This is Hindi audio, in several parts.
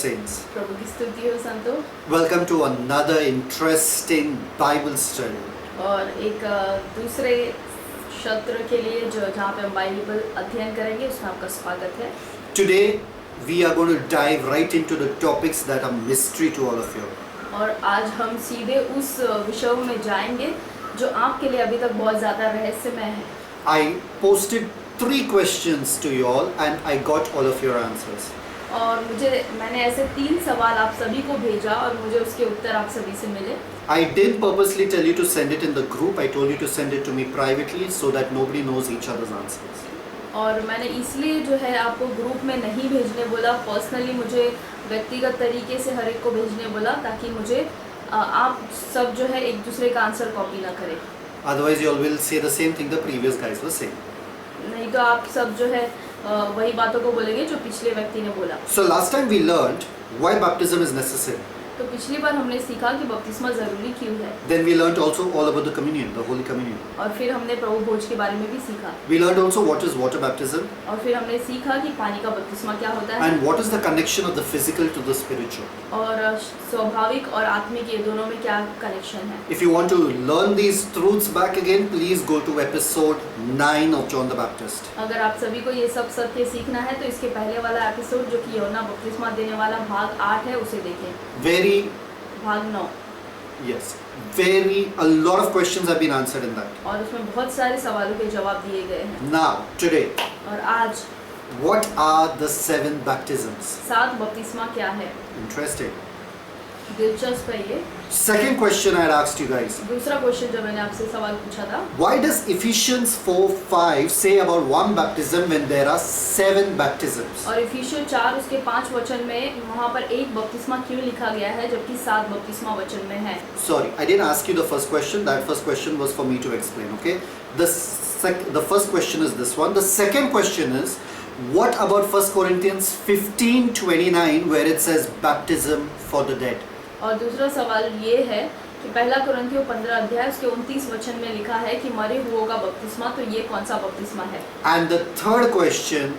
saints. प्रभु की स्तुति हो संतो। Welcome to another interesting Bible study. और एक दूसरे सत्र के लिए जो जहाँ पे हम बाइबल अध्ययन करेंगे उसमें आपका स्वागत है। Today we are going to dive right into the topics that are mystery to all of you. और आज हम सीधे उस विषयों में जाएंगे जो आपके लिए अभी तक बहुत ज़्यादा रहस्यमय है। I posted 3 questions to you all and I got all of your answers. और मैंने ऐसे 3 सवाल आप सभी को भेजा और मुझे उसके उत्तर आप सभी से मिले। I didn't purposely tell you to send it in the group. I told you to send it to me privately so that nobody knows each other's answers. और मैंने इसलिए जो है आपको ग्रुप में नहीं भेजने बोला, पर्सनली मुझे व्यक्तिगत तरीके से हर एक को भेजने बोला ताकि मुझे आप सब जो है एक दूसरे का आंसर कॉपी ना करें। Otherwise you all will say the same thing the previous guys were saying. नहीं तो आप सब जो है वही बातों को बोलेंगे जो पिछले व्यक्ति ने बोला। So last time we learned why baptism is necessary. तो पिछली बार हमने सीखा कि बपतिस्मा जरूरी क्यों है। Then we learned also all about the communion, the Holy Communion. और फिर हमने प्रभु भोज के बारे में भी सीखा। We learned also what is water baptism. और फिर हमने सीखा कि पानी का बपतिस्मा क्या होता है। And what is the connection of the physical to the spiritual. और स्वाभाविक और आत्मिक ये दोनों में क्या कनेक्शन है। If you want to learn these truths back again, please go to episode 9 of John the Baptist. अगर आप सभी को ये सब सत्य सीखना है तो इसके पहले वाला एपिसोड जो कि यूहन्ना बपतिस्मा देने वाला भाग 8 है उसे देखें। भाग 9। Yes, a lot of questions have been answered in that. और उसमें बहुत सारे सवालों के जवाब दिए गए हैं। Now, today, और आज what are the 7 baptisms? 7 बपतिस्मा क्या है? Interesting. दिलचस्प है ये। Second question I had asked you guys. दूसरा क्वेश्चन जो मैंने आपसे सवाल पूछा था, Why does Ephesians 4:5 say about one baptism when there are 7 baptisms? और इफिसियों 4 उसके 5 वचन में वहाँ पर एक बपतिस्मा क्यों लिखा गया है जबकि 7 बपतिस्मा वचन में है? Sorry, I didn't ask you the first question. That first question was for me to explain, okay? The first question is this one. The second question is, what about 1 Corinthians 15:29 where it says baptism for the dead? और दूसरा सवाल ये है कि पहला कुरिन्थियों 15 अध्याय उसके 29 वचन में लिखा है कि मरे हुओं का बपतिस्मा, तो ये कौन सा बपतिस्मा है? And the third question,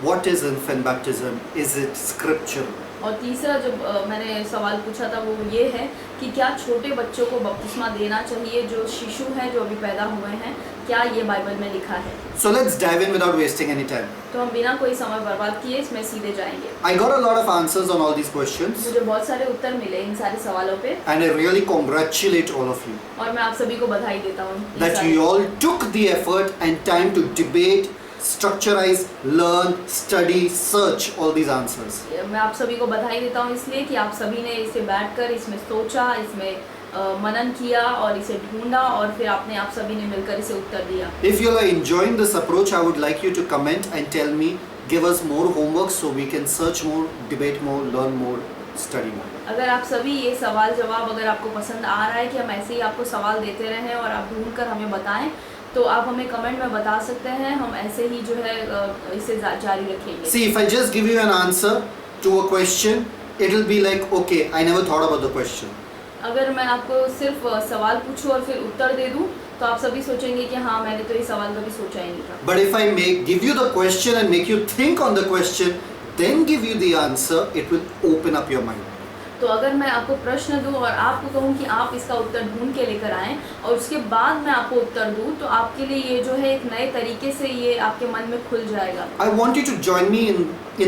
what is infant baptism? Is it scriptural? और तीसरा जो मैंने सवाल पूछा था वो ये है कि क्या छोटे बच्चों को बपतिस्मा देना चाहिए जो शिशु हैं जो अभी पैदा हुए हैं, क्या ये बाइबल में लिखा है? So let's dive in without wasting any time. तो हम बिना कोई समय बर्बाद किए इसमें सीधे जाएंगे। I got a lot of answers on all these questions. मुझे बहुत सारे उत्तर मिले इन सारे सवालों पे। And I really congratulate all of you. और मैं आप सभी को बधाई देता हूँ That you all took the effort and time to debate, structurize, learn, study, search all these answers. मैं आप सभी को बधाई देता हूँ इसलिए कि आप सभी ने इसे बैठकर इसमें सोचा, इसमें मनन किया और इसे ढूंढा और फिर आपने आप सभी ने मिलकर इसे उत्तर दिया। If you are enjoying this approach, I would like you to comment and tell me, give us more homework so we can search more, debate more, learn more, study more. अगर आप सभी ये सवाल जवाब अगर आपको पसंद आ रहा है कि हम ऐसे ही आपको सवाल देते रहें और आप ढूंढकर हमें बताएं, तो आप हमें कमेंट में बता सकते हैं, हम ऐसे ही जो है इसे जारी रखेंगे। See, if I just give you an answer to a question, it will be like, okay, I never thought about the question. अगर मैं आपको सिर्फ सवाल पूछूं और फिर उत्तर दे दूं, तो आप सभी सोचेंगे कि हाँ मैंने तो ये सवाल कभी सोचा ही नहीं था। But if I give you the question and make you think on the question, then give you the answer, it will open up your mind. तो अगर मैं आपको प्रश्न दूं और आपको कहूं कि आप इसका उत्तर ढूंढ के लेकर आएं और उसके बाद मैं आपको उत्तर दूं, तो आपके लिए ये जो है एक नए तरीके से ये आपके मन में खुल जाएगा। I want you to join me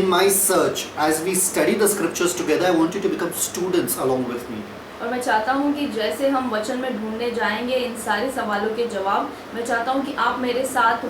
in my search as we study the scriptures together. I want you to become students along with me. और मैं चाहता हूं कि जैसे हम वचन में ढूंढने जाएंगे इन सारे सवालों के जवाब, मैं चाहता हूं कि आप मेरे साथ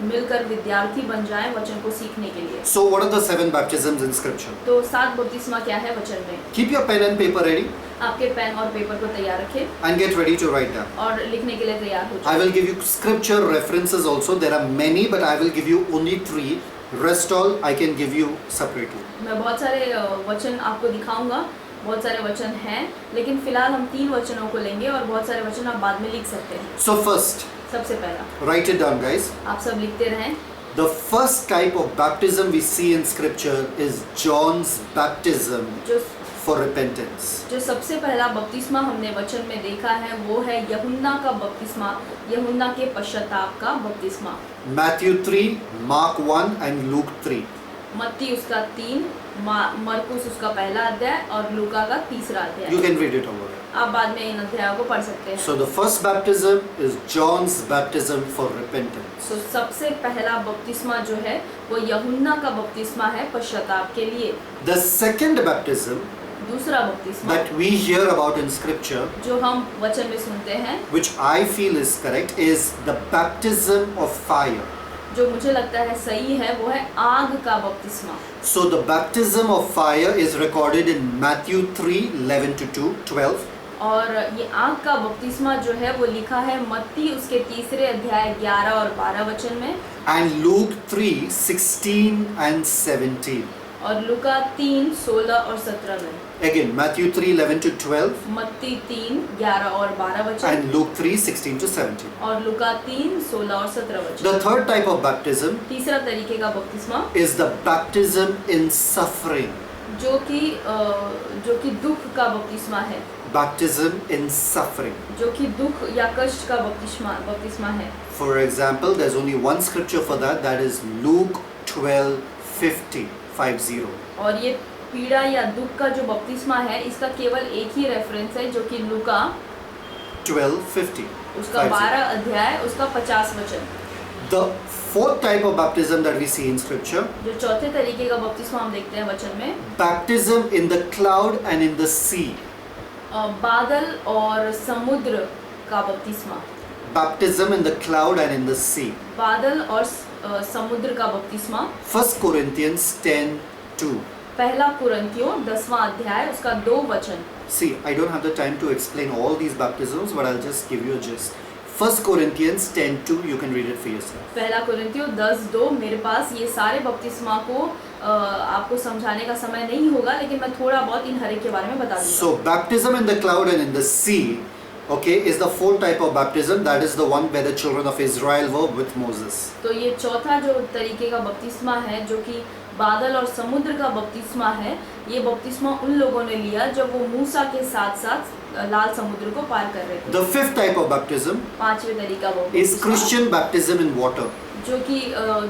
मिलकर विद्यार्थी बन जाएं वचन को सीखने के लिए। So what are the 7 baptisms in scripture? तो 7 बपतिस्मा क्या है वचन में? Keep your pen and paper ready आपके पेन और पेपर को तैयार रखें and get ready to write down. और लिखने के लिए तैयार हो I जाएं। will give you scripture references also. There are many, but I will give you only 3. Rest all I can give you separately. मैं बहुत सारे वचन आपको दिखाऊंगा, बहुत सारे वचन हैं, लेकिन फिलहाल हम 3 वचनों को लेंगे और बहुत सारे वचन आप बाद में लिख सकते हैं। So first, सबसे पहला, write it down, guys. आप सब लिखते रहें। The first type of baptism we see in scripture is John's baptism for repentance. जो सबसे पहला बपतिस्मा हमने वचन में देखा है वो है यूहन्ना का बपतिस्मा, यूहन्ना के पश्चाताप का बपतिस्मा। Matthew 3, Mark 1 and Luke 3. मत्ती उसका 3, मरकुस उसका पहला अध्याय और लूका का तीसरा You अध्याय। can read it over. आप बाद में इन अध्यायों को पढ़ सकते हैं। So the first baptism is John's baptism for repentance. तो सबसे पहला बपतिस्मा जो है वो यूहन्ना का बपतिस्मा है पश्चाताप के लिए। The second baptism दूसरा बपतिस्मा that we hear about in scripture, जो हम वचन में सुनते हैं, which I feel is correct, is the baptism of fire. जो मुझे लगता है सही है, वो है आग का बपतिस्मा। So the baptism of fire is recorded in Matthew 3:11 to 12. और ये आग का बपतिस्मा जो है वो लिखा है मत्ती उसके तीसरे अध्याय 11 और 12 वचन में, And Luke 3:16 and 17. और लूका 3:16 और 17 में। Again, Matthew 3:11 to 12 मत्ती 3:11 और 12 वचन and Luke 3:16 to 17. और लूका 3:16 और 17 वचन। The third type of baptism तीसरा तरीके का बपतिस्मा is the baptism in suffering. जो कि दुख का बपतिस्मा है, Baptism in suffering. जो कि दुख या कष्ट का बपतिस्मा है। For example, there's only one scripture for that. That is Luke 12:50. और ये पीड़ा या दुख का जो बपतिस्मा है, इसका केवल एक ही रेफरेंस है, जो कि लूका 12:50. उसका 12 अध्याय उसका 50 वचन। The fourth type of baptism that we see in scripture, जो चौथे तरीके का बपतिस्मा हम देखते हैं वचन में, baptism in the cloud and in the sea. बादल और समुद्र का बपतिस्मा। Baptism in the cloud and in the sea. बादल और समुद्र का बपतिस्मा। 1 Corinthians 10:2. पहला कुरिन्थियों 10वां अध्याय उसका 2 वचन। See, I don't have the time to explain all these baptisms, but I'll just give you a gist. 1 Corinthians 10:2, you can read it for yourself. पहला कुरिन्थियों 10:2। मेरे पास ये सारे बपतिस्मा को आपको समझाने का समय नहीं होगा, लेकिन मैं थोड़ा बहुत इन हर एक के बारे में बता दूंगा। So, baptism in the cloud and in the sea, okay, is the fourth type of baptism. That is the one where the children of Israel were with Moses. तो ये चौथा जो तरीके का बपतिस्मा है, जो कि बादल और समुद्र का बपतिस्मा है, ये बपतिस्मा उन लोगों ने लिया जब वो मूसा के साथ साथ लाल समुद्र को पार कर रहे थे। The fifth type of baptism पांचवें तरीका is बपतिस्मा, Christian baptism in water. जो कि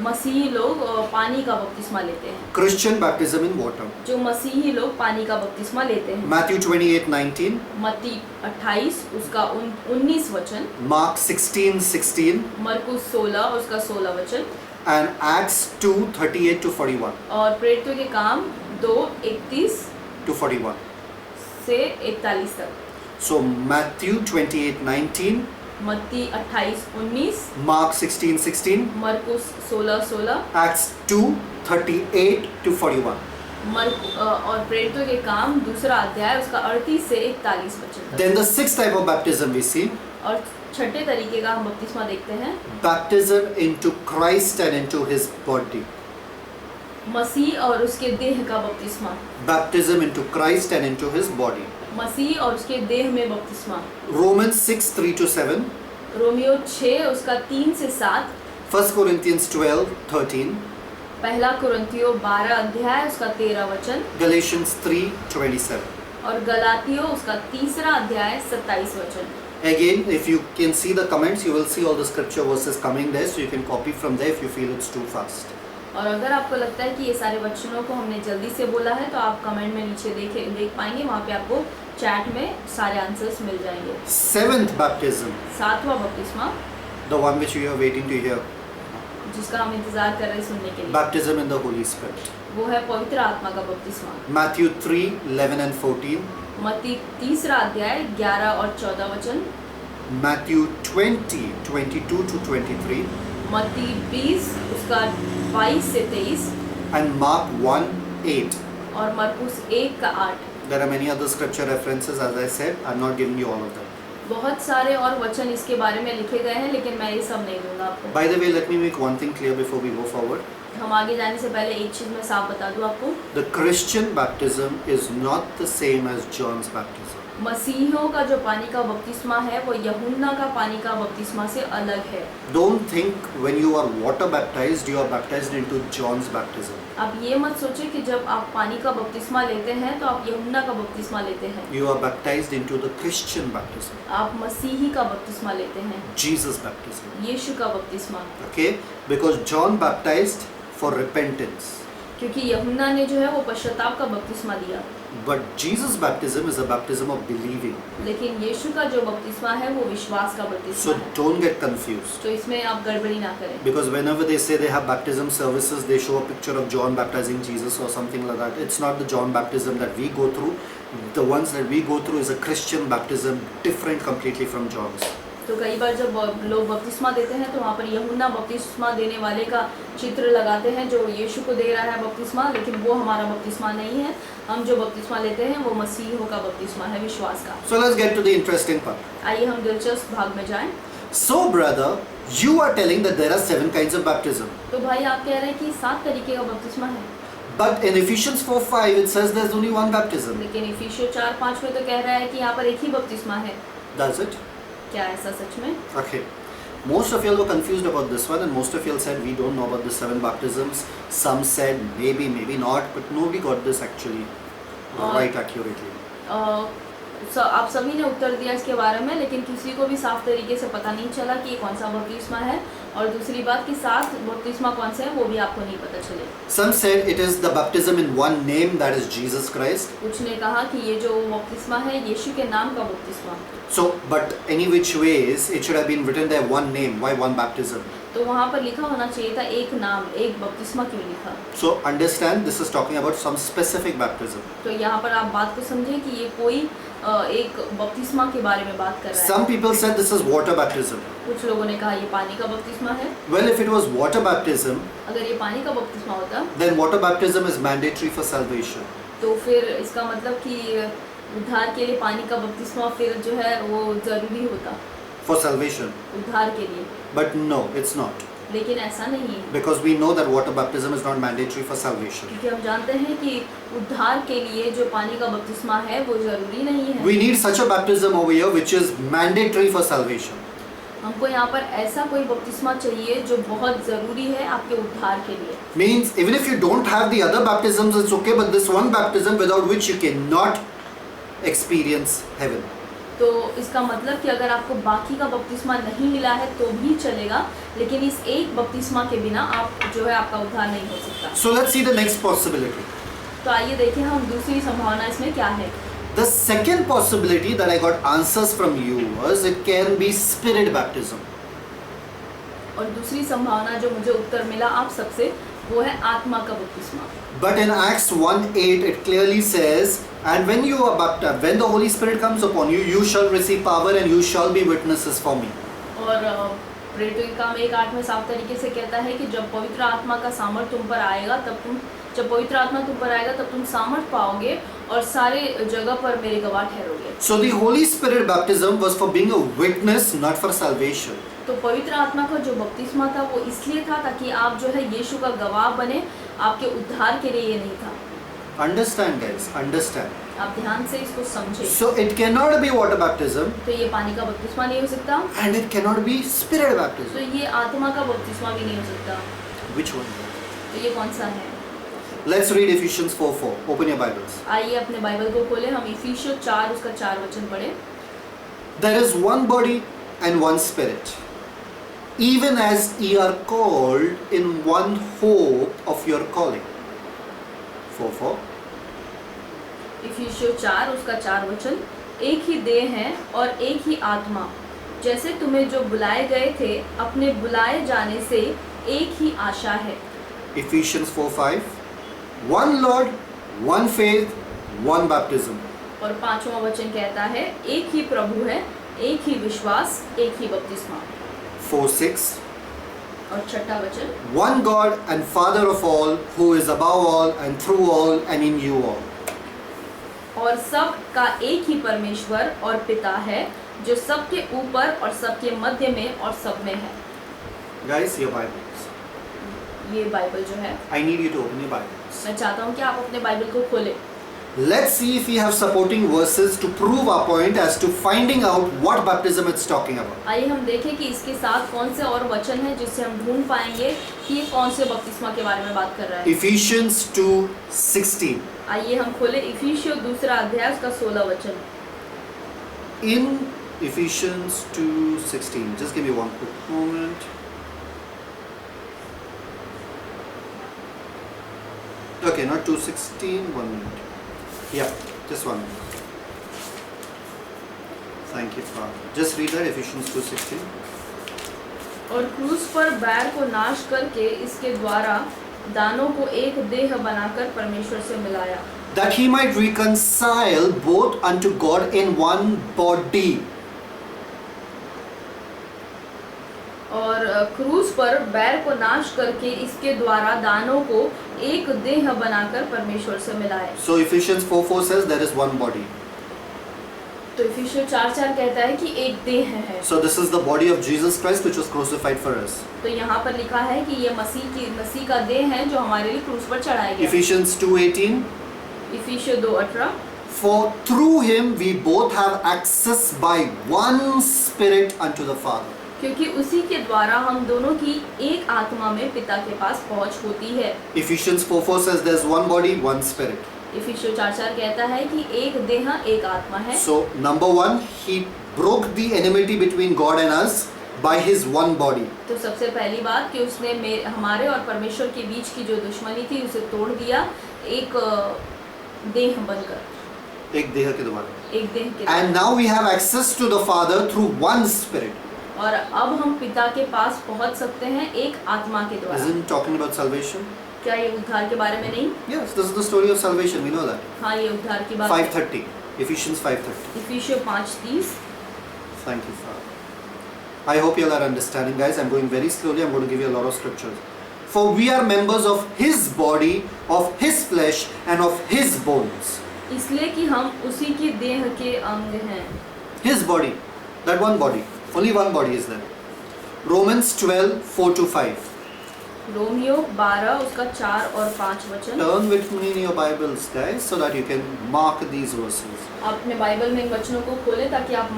मसीही लोग पानी का बपतिस्मा लेते हैं। Christian baptism in water. जो मसीही लोग पानी का बपतिस्मा लेते हैं। Matthew 28:19, मत्ती 28 उसका 19 वचन, Mark 16:16, मरकुस 16 उसका 16 वचन, and Acts 2:38 to 41 और प्रेरितों के काम 2:31 to 41. से 41 तक। So Matthew 28:19, मत्ती 28:19, Mark 16:16, मरकुस 16:16, Acts 2:38 to 41. और प्रेरितों के काम दूसरा अध्याय उसका 38 से 41 वचन तक। Then the sixth type of baptism we see, और छठे तरीके का हम बपतिस्मा देखते हैं, baptism into Christ and into His body. मसीह और उसके देह का बपतिस्मा। Baptism into Christ and into His body. मसीह और उसके देह में बपतिस्मा। Romans 6:3 to 7, रोमियो 6 उसका 3 से 7, 1 Corinthians 12:13, पहला कुरिन्थियों 12 अध्याय उसका 13 वचन, Galatians 3:27. और गलातियों उसका तीसरा अध्याय 27 वचन। Again, if you can see the comments, you will see all the scripture verses coming there, so you can copy from there if you feel it's too fast. और अगर आपको लगता है कि ये सारे वचनों को हमने जल्दी से बोला है, तो आप कमेंट में नीचे देख पाएंगे, वहाँ पे आपको चैट में सारे आंसर्स मिल जाएंगे। Seventh baptism, सातवां बपतिस्मा, the one which you are waiting to hear, जिसका हम इंतजार कर रहे हैं सुनने के लिए, baptism in the Holy Spirit. वो है पवित्र आत्मा का बपतिस्मा। Matthew 3:11 and 14, मत्ती तीसरा अध्याय 11 और 14 वचन, Matthew 20:22 to 23, मत्ती 20 उसका 22 से 23, and Mark 1:8. और मरकुस 1 का 8। There are many other scripture references, as I said. I'm not giving you all of them. बहुत सारे और वचन इसके बारे में लिखे गए हैं, लेकिन मैं ये सब नहीं दूंगा आपको। By the way, let me make one thing clear before we go forward. हम आगे जाने से पहले एक चीज़ मैं साफ बता दूं आपको, The Christian baptism is not the same as John's baptism. मसीहियों का जो पानी का बपतिस्मा है वो यूहन्ना का पानी का बपतिस्मा से अलग है। Don't think when you are water baptized, you are baptized into John's baptism. आप ये मत सोचिए कि जब आप पानी का बपतिस्मा लेते हैं तो आप यूहन्ना का बपतिस्मा लेते हैं। You are baptized into the Christian baptism, आप मसीही का बपतिस्मा लेते हैं, Jesus baptism. यीशु का बपतिस्मा। Okay? Because John baptized for repentance. क्योंकि यूहन्ना ने जो है वो पश्चाताप का बपतिस्मा दिया, But Jesus' baptism is a baptism of believing. लेकिन यीशु का जो बपतिस्मा है वो विश्वास का बपतिस्मा So है। don't get confused. तो इसमें आप गड़बड़ी ना करें, Because whenever they say they have baptism services, they show a picture of John baptizing Jesus or something like that. It's not the John baptism that we go through. The ones that we go through is a Christian baptism, different completely from John's. तो कई बार जब लोग बपतिस्मा देते हैं तो वहाँ पर यूहन्ना बपतिस्मा देने वाले का चित्र लगाते हैं जो यीशु को दे रहा है बपतिस्मा, लेकिन वो हमारा बपतिस्मा नहीं है। हम जो बपतिस्मा लेते हैं वो मसीह का बपतिस्मा है, विश्वास का। So let's get to the interesting part. आइए हम दिलचस्प भाग में जाएं। So brother, you are telling that there are 7 kinds of baptism. तो भाई आप कह रहे हैं कि 7 तरीके का बपतिस्मा है, But in Ephesians 4:5 it says there's only one baptism. लेकिन इफिसियों 4:5 में तो कह रहा है कि यहाँ पर एक ही बपतिस्मा है। Does it? क्या ऐसा सच में? Okay. Most of you were confused about this one, and most of you said we don't know about the 7 baptisms. Some said maybe, maybe not, but nobody got this actually right accurately. आप सभी ने उत्तर दिया इसके बारे में, लेकिन किसी को भी साफ तरीके से पता नहीं चला कि ये कौन सा बपतिस्मा है, और दूसरी बात कि 7 बपतिस्मा कौन से हैं वो भी आपको नहीं पता चले। Some said it is the baptism in one name, that is Jesus Christ. कुछ ने कहा कि ये जो बपतिस्मा है यीशु के नाम का बपतिस्मा। So, but any which ways, it should have been written there one name. Why one baptism? तो वहाँ पर लिखा होना चाहिए था एक नाम, एक बपतिस्मा क्यों लिखा? So understand, this is talking about some specific baptism. तो यहाँ पर आप बात को समझें कि ये कोई एक बपतिस्मा के बारे में बात कर रहा है। Some people said this is water baptism. कुछ लोगों ने कहा ये पानी का बपतिस्मा है। Well, if it was water baptism, अगर ये पानी का बपतिस्मा होता then water baptism is mandatory for salvation. तो फिर इसका मतलब कि उद्धार के लिए पानी का बपतिस्मा फिर जो है वो जरूरी होता For salvation. उद्धार के लिए, But no, it's not. लेकिन ऐसा नहीं है, Because we know that water baptism is not mandatory for salvation. क्योंकि हम जानते हैं कि उद्धार के लिए जो पानी का बपतिस्मा है वो जरूरी नहीं है। We need such a baptism over here which is mandatory for salvation. हमको यहाँ पर ऐसा कोई बपतिस्मा चाहिए जो बहुत ज़रूरी है आपके उद्धार के लिए। Means even if you don't have the other baptisms, it's okay, but this one baptism without which you cannot experience heaven. तो इसका मतलब कि अगर आपको बाकी का बपतिस्मा नहीं मिला है तो भी चलेगा, लेकिन इस एक बपतिस्मा के बिना आप जो है आपका उद्धार नहीं हो सकता। So let's see the next possibility. तो आइए देखें हम दूसरी संभावना इसमें क्या है। The second possibility that I got answers from you was it can be spirit baptism. और दूसरी संभावना जो मुझे उत्तर मिला आप सबसे वो है आत्मा का बपतिस्मा। But in Acts 1:8 it clearly says, and when you are baptized, when the Holy Spirit comes upon you, you shall receive power and you shall be witnesses for me. और प्रेरितों के काम 1:8 में साफ तरीके से कहता है कि जब पवित्र आत्मा का सामर्थ तुम पर आएगा जब पवित्र आत्मा तुम पर आएगा तब तुम सामर्थ पाओगे और सारे जगह पर मेरे गवाह ठहरोगे। So the Holy Spirit baptism was for being a witness, not for salvation. तो पवित्र आत्मा का जो बपतिस्मा था वो इसलिए था ताकि आप जो है यीशु का गवाह बने, आपके उद्धार के लिए ये नहीं था। Understand guys, understand. आप ध्यान से इसको समझें। So it cannot be water baptism तो ये पानी का बपतिस्मा नहीं हो सकता, and it cannot be spirit तो baptism. ये आत्मा का बपतिस्मा भी नहीं हो सकता। Which one? तो ये कौन सा है? Let's read Ephesians 4:4. Open your Bibles. आइए अपने बाइबल को खोलें, हम इफिसियों 4 उसका 4 वचन पढ़ें। There is one body and one spirit, even as ye are called in one hope of your calling. 4:4. इफिसियों 4 उसका 4 वचन, एक ही देह है और एक ही आत्मा, जैसे तुम्हें जो बुलाए गए थे अपने बुलाए जाने से एक ही आशा है। Ephesians 4:5. One Lord, one faith, one baptism. और 5वां वचन कहता है एक ही प्रभु है, एक ही विश्वास, एक ही बपतिस्मा। 4:6. और 6वां वचन, One God and Father of all, who is above all and through all and in you all. और सब का एक ही परमेश्वर और पिता है जो सबके ऊपर और सबके मध्य में और सब में है। Guys, your Bibles. ये बाइबल जो है, I need you to open your Bibles. मैं चाहता हूँ कि आप अपने बाइबल को खोलें। Let's see if we have supporting verses to prove our point as to finding out what baptism it's talking about. आइए हम देखें कि इसके साथ कौन से और वचन हैं जिससे हम ढूंढ पाएंगे कि ये कौन से बपतिस्मा के बारे में बात कर रहा है। Ephesians 2:16. आइए हम खोलें इफिसियों 2 अध्याय उसका 16 वचन। In Ephesians 2:16, just give me one quick moment. Okay, not 2:16. 1 minute. Yeah, just 1 minute. Thank you, Father. Just read that, Ephesians 2:16. और क्रूस पर बैर को नाश करके इसके द्वारा दानों को एक देह बनाकर परमेश्वर से मिलाया, That he might reconcile both unto God in one body. और क्रूस पर बैर को नाश करके इसके द्वारा दानों को एक देह बनाकर परमेश्वर से मिलाया। So Ephesians 4:4 says there is one body. तो इफिसियों 4:4 कहता है कि एक देह है। So this is the body of Jesus Christ which was crucified for us. तो यहाँ पर लिखा है कि ये मसीह का देह है जो हमारे लिए क्रूस पर चढ़ाया गया। Ephesians 2:18. इफिसियों 2:18 For through him we both have access by one Spirit unto the Father. क्योंकि उसी के द्वारा हम दोनों की एक आत्मा में पिता के पास पहुंच होती है। Ephesians 4:4 says there's one body, one Spirit. इफिसियों 4:4 कहता है कि एक देह एक आत्मा है। So number one, he broke the enmity between God and us by his one body. तो सबसे पहली बात कि उसने हमारे और परमेश्वर के बीच की जो दुश्मनी थी उसे तोड़ दिया एक देह बनकर, एक देह के द्वारा. एक देह के And now we have access to the Father through one Spirit. और अब हम पिता के पास पहुंच सकते हैं एक आत्मा के द्वारा। Isn't it talking about salvation? क्या ये उद्धार के बारे में नहीं? Yes, this is the story of salvation. We know that. हाँ, ये उद्धार की बात है। 5:30. Ephesians 5:30. इफिसियों 5:30। Thank you, Father. I hope you all are understanding, guys. I'm going very slowly. I'm going to give you a lot of scriptures. For we are members of His body, of His flesh, and of His bones. इसलिए कि हम उसी की देह के अंग हैं। His body, that one body. Only one body is there. Romans 12:4-5. Romeo 12 उसका 4 और 5 वचन। Turn with me in your Bibles, guys, so that you can mark these verses. आप अपने बाइबल में इन वचनों को खोलें ताकि आप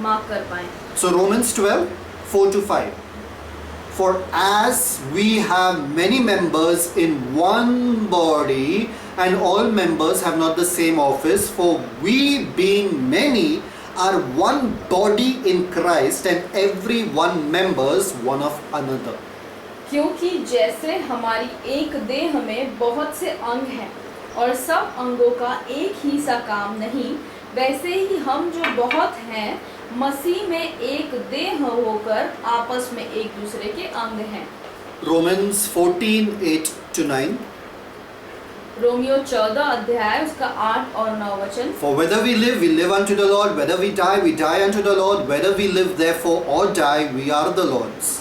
मार्क कर पाएं। So Romans 12:4-5. For as we have many members in one body, and all members have not the same office, for we being many are one body in Christ, and every one members one of another. क्योंकि जैसे हमारी एक देह में बहुत से अंग हैं और सब अंगों का एक ही सा काम नहीं, वैसे ही हम जो बहुत हैं मसीह में एक देह होकर आपस में एक दूसरे के अंग हैं। Romans 14:8-9. रोमियो 14 अध्याय उसका 8 और 9 वचन। For whether we live unto the Lord, whether we die unto the Lord, whether we live therefore or die, we are the Lord's.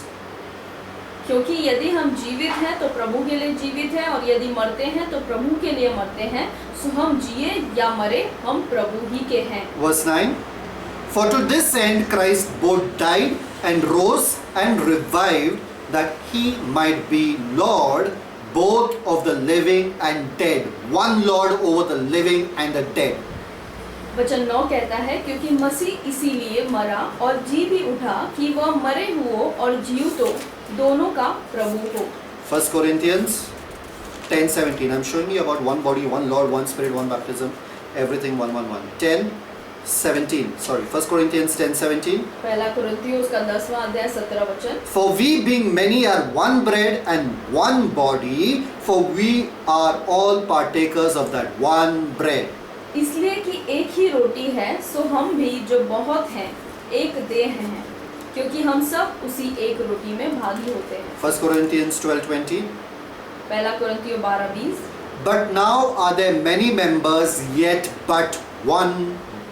क्योंकि यदि हम जीवित हैं तो प्रभु के लिए जीवित हैं और यदि मरते हैं तो प्रभु के लिए मरते हैं, सो हम जिए या मरे हम प्रभु ही के हैं। Verse 9. For to this end Christ both died and rose and revived, that he might be Lord both of the living and dead. One Lord over the living and the dead. वचन 9 कहता है क्योंकि मसीह इसीलिए मरा और जी भी उठा कि वह मरे हुओं और जीवितों दोनों का प्रभु हो। 1 Corinthians 10:17. I'm showing you about one body, one Lord, one Spirit, one baptism, everything 1-1-1. 10:17. Sorry, 1 Corinthians 10:17. पहला कुरिन्थियों उसका 10वां अध्याय 17 वचन। For we being many are one bread and one body, for we are all partakers of that one bread. इसलिए कि एक ही रोटी है, सो हम भी जो बहुत हैं एक देह हैं, क्योंकि हम सब उसी एक रोटी में भागी होते हैं। 1 Corinthians 12:20. पहला कुरिन्थियों 12:20। But now are there many members, yet but one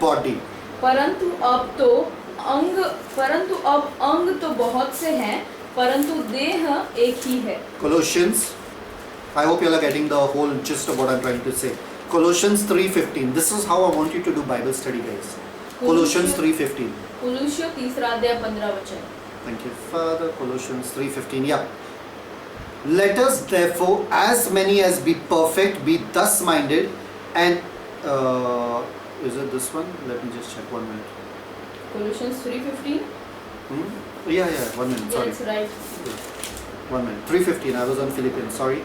body. परंतु अब अंग तो बहुत से हैं, परंतु देह एक ही है। Colossians, I hope you all are getting the whole gist of what I'm trying to say. Colossians 3:15. This is how I want you to do Bible study, guys. Colossians 3:15. कुलुस्सियों 3 अध्याय 15 वचन। Thank you, Father. Colossians 3:15. Yeah. Let us therefore, as many as be perfect, be thus minded, and is it this one? Let me just check 1 minute. Colossians 3:15. Yeah. 1 minute. Sorry. That's right. 1 minute. 3:15. I was on Philippians. Sorry.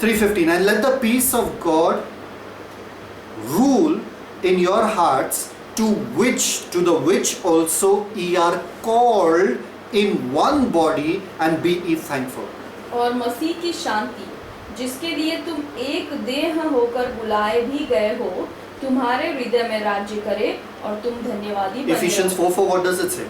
3:15. And let the peace of God rule in your hearts, to the which also ye are called in one body, and be ye thankful. और मसीह की शांति जिसके लिए तुम एक देह होकर बुलाए भी गए हो, तुम्हारे हृदय में राज्य करे और तुम धन्यवादी बने Ephesians रहो। 4:4, what does it say?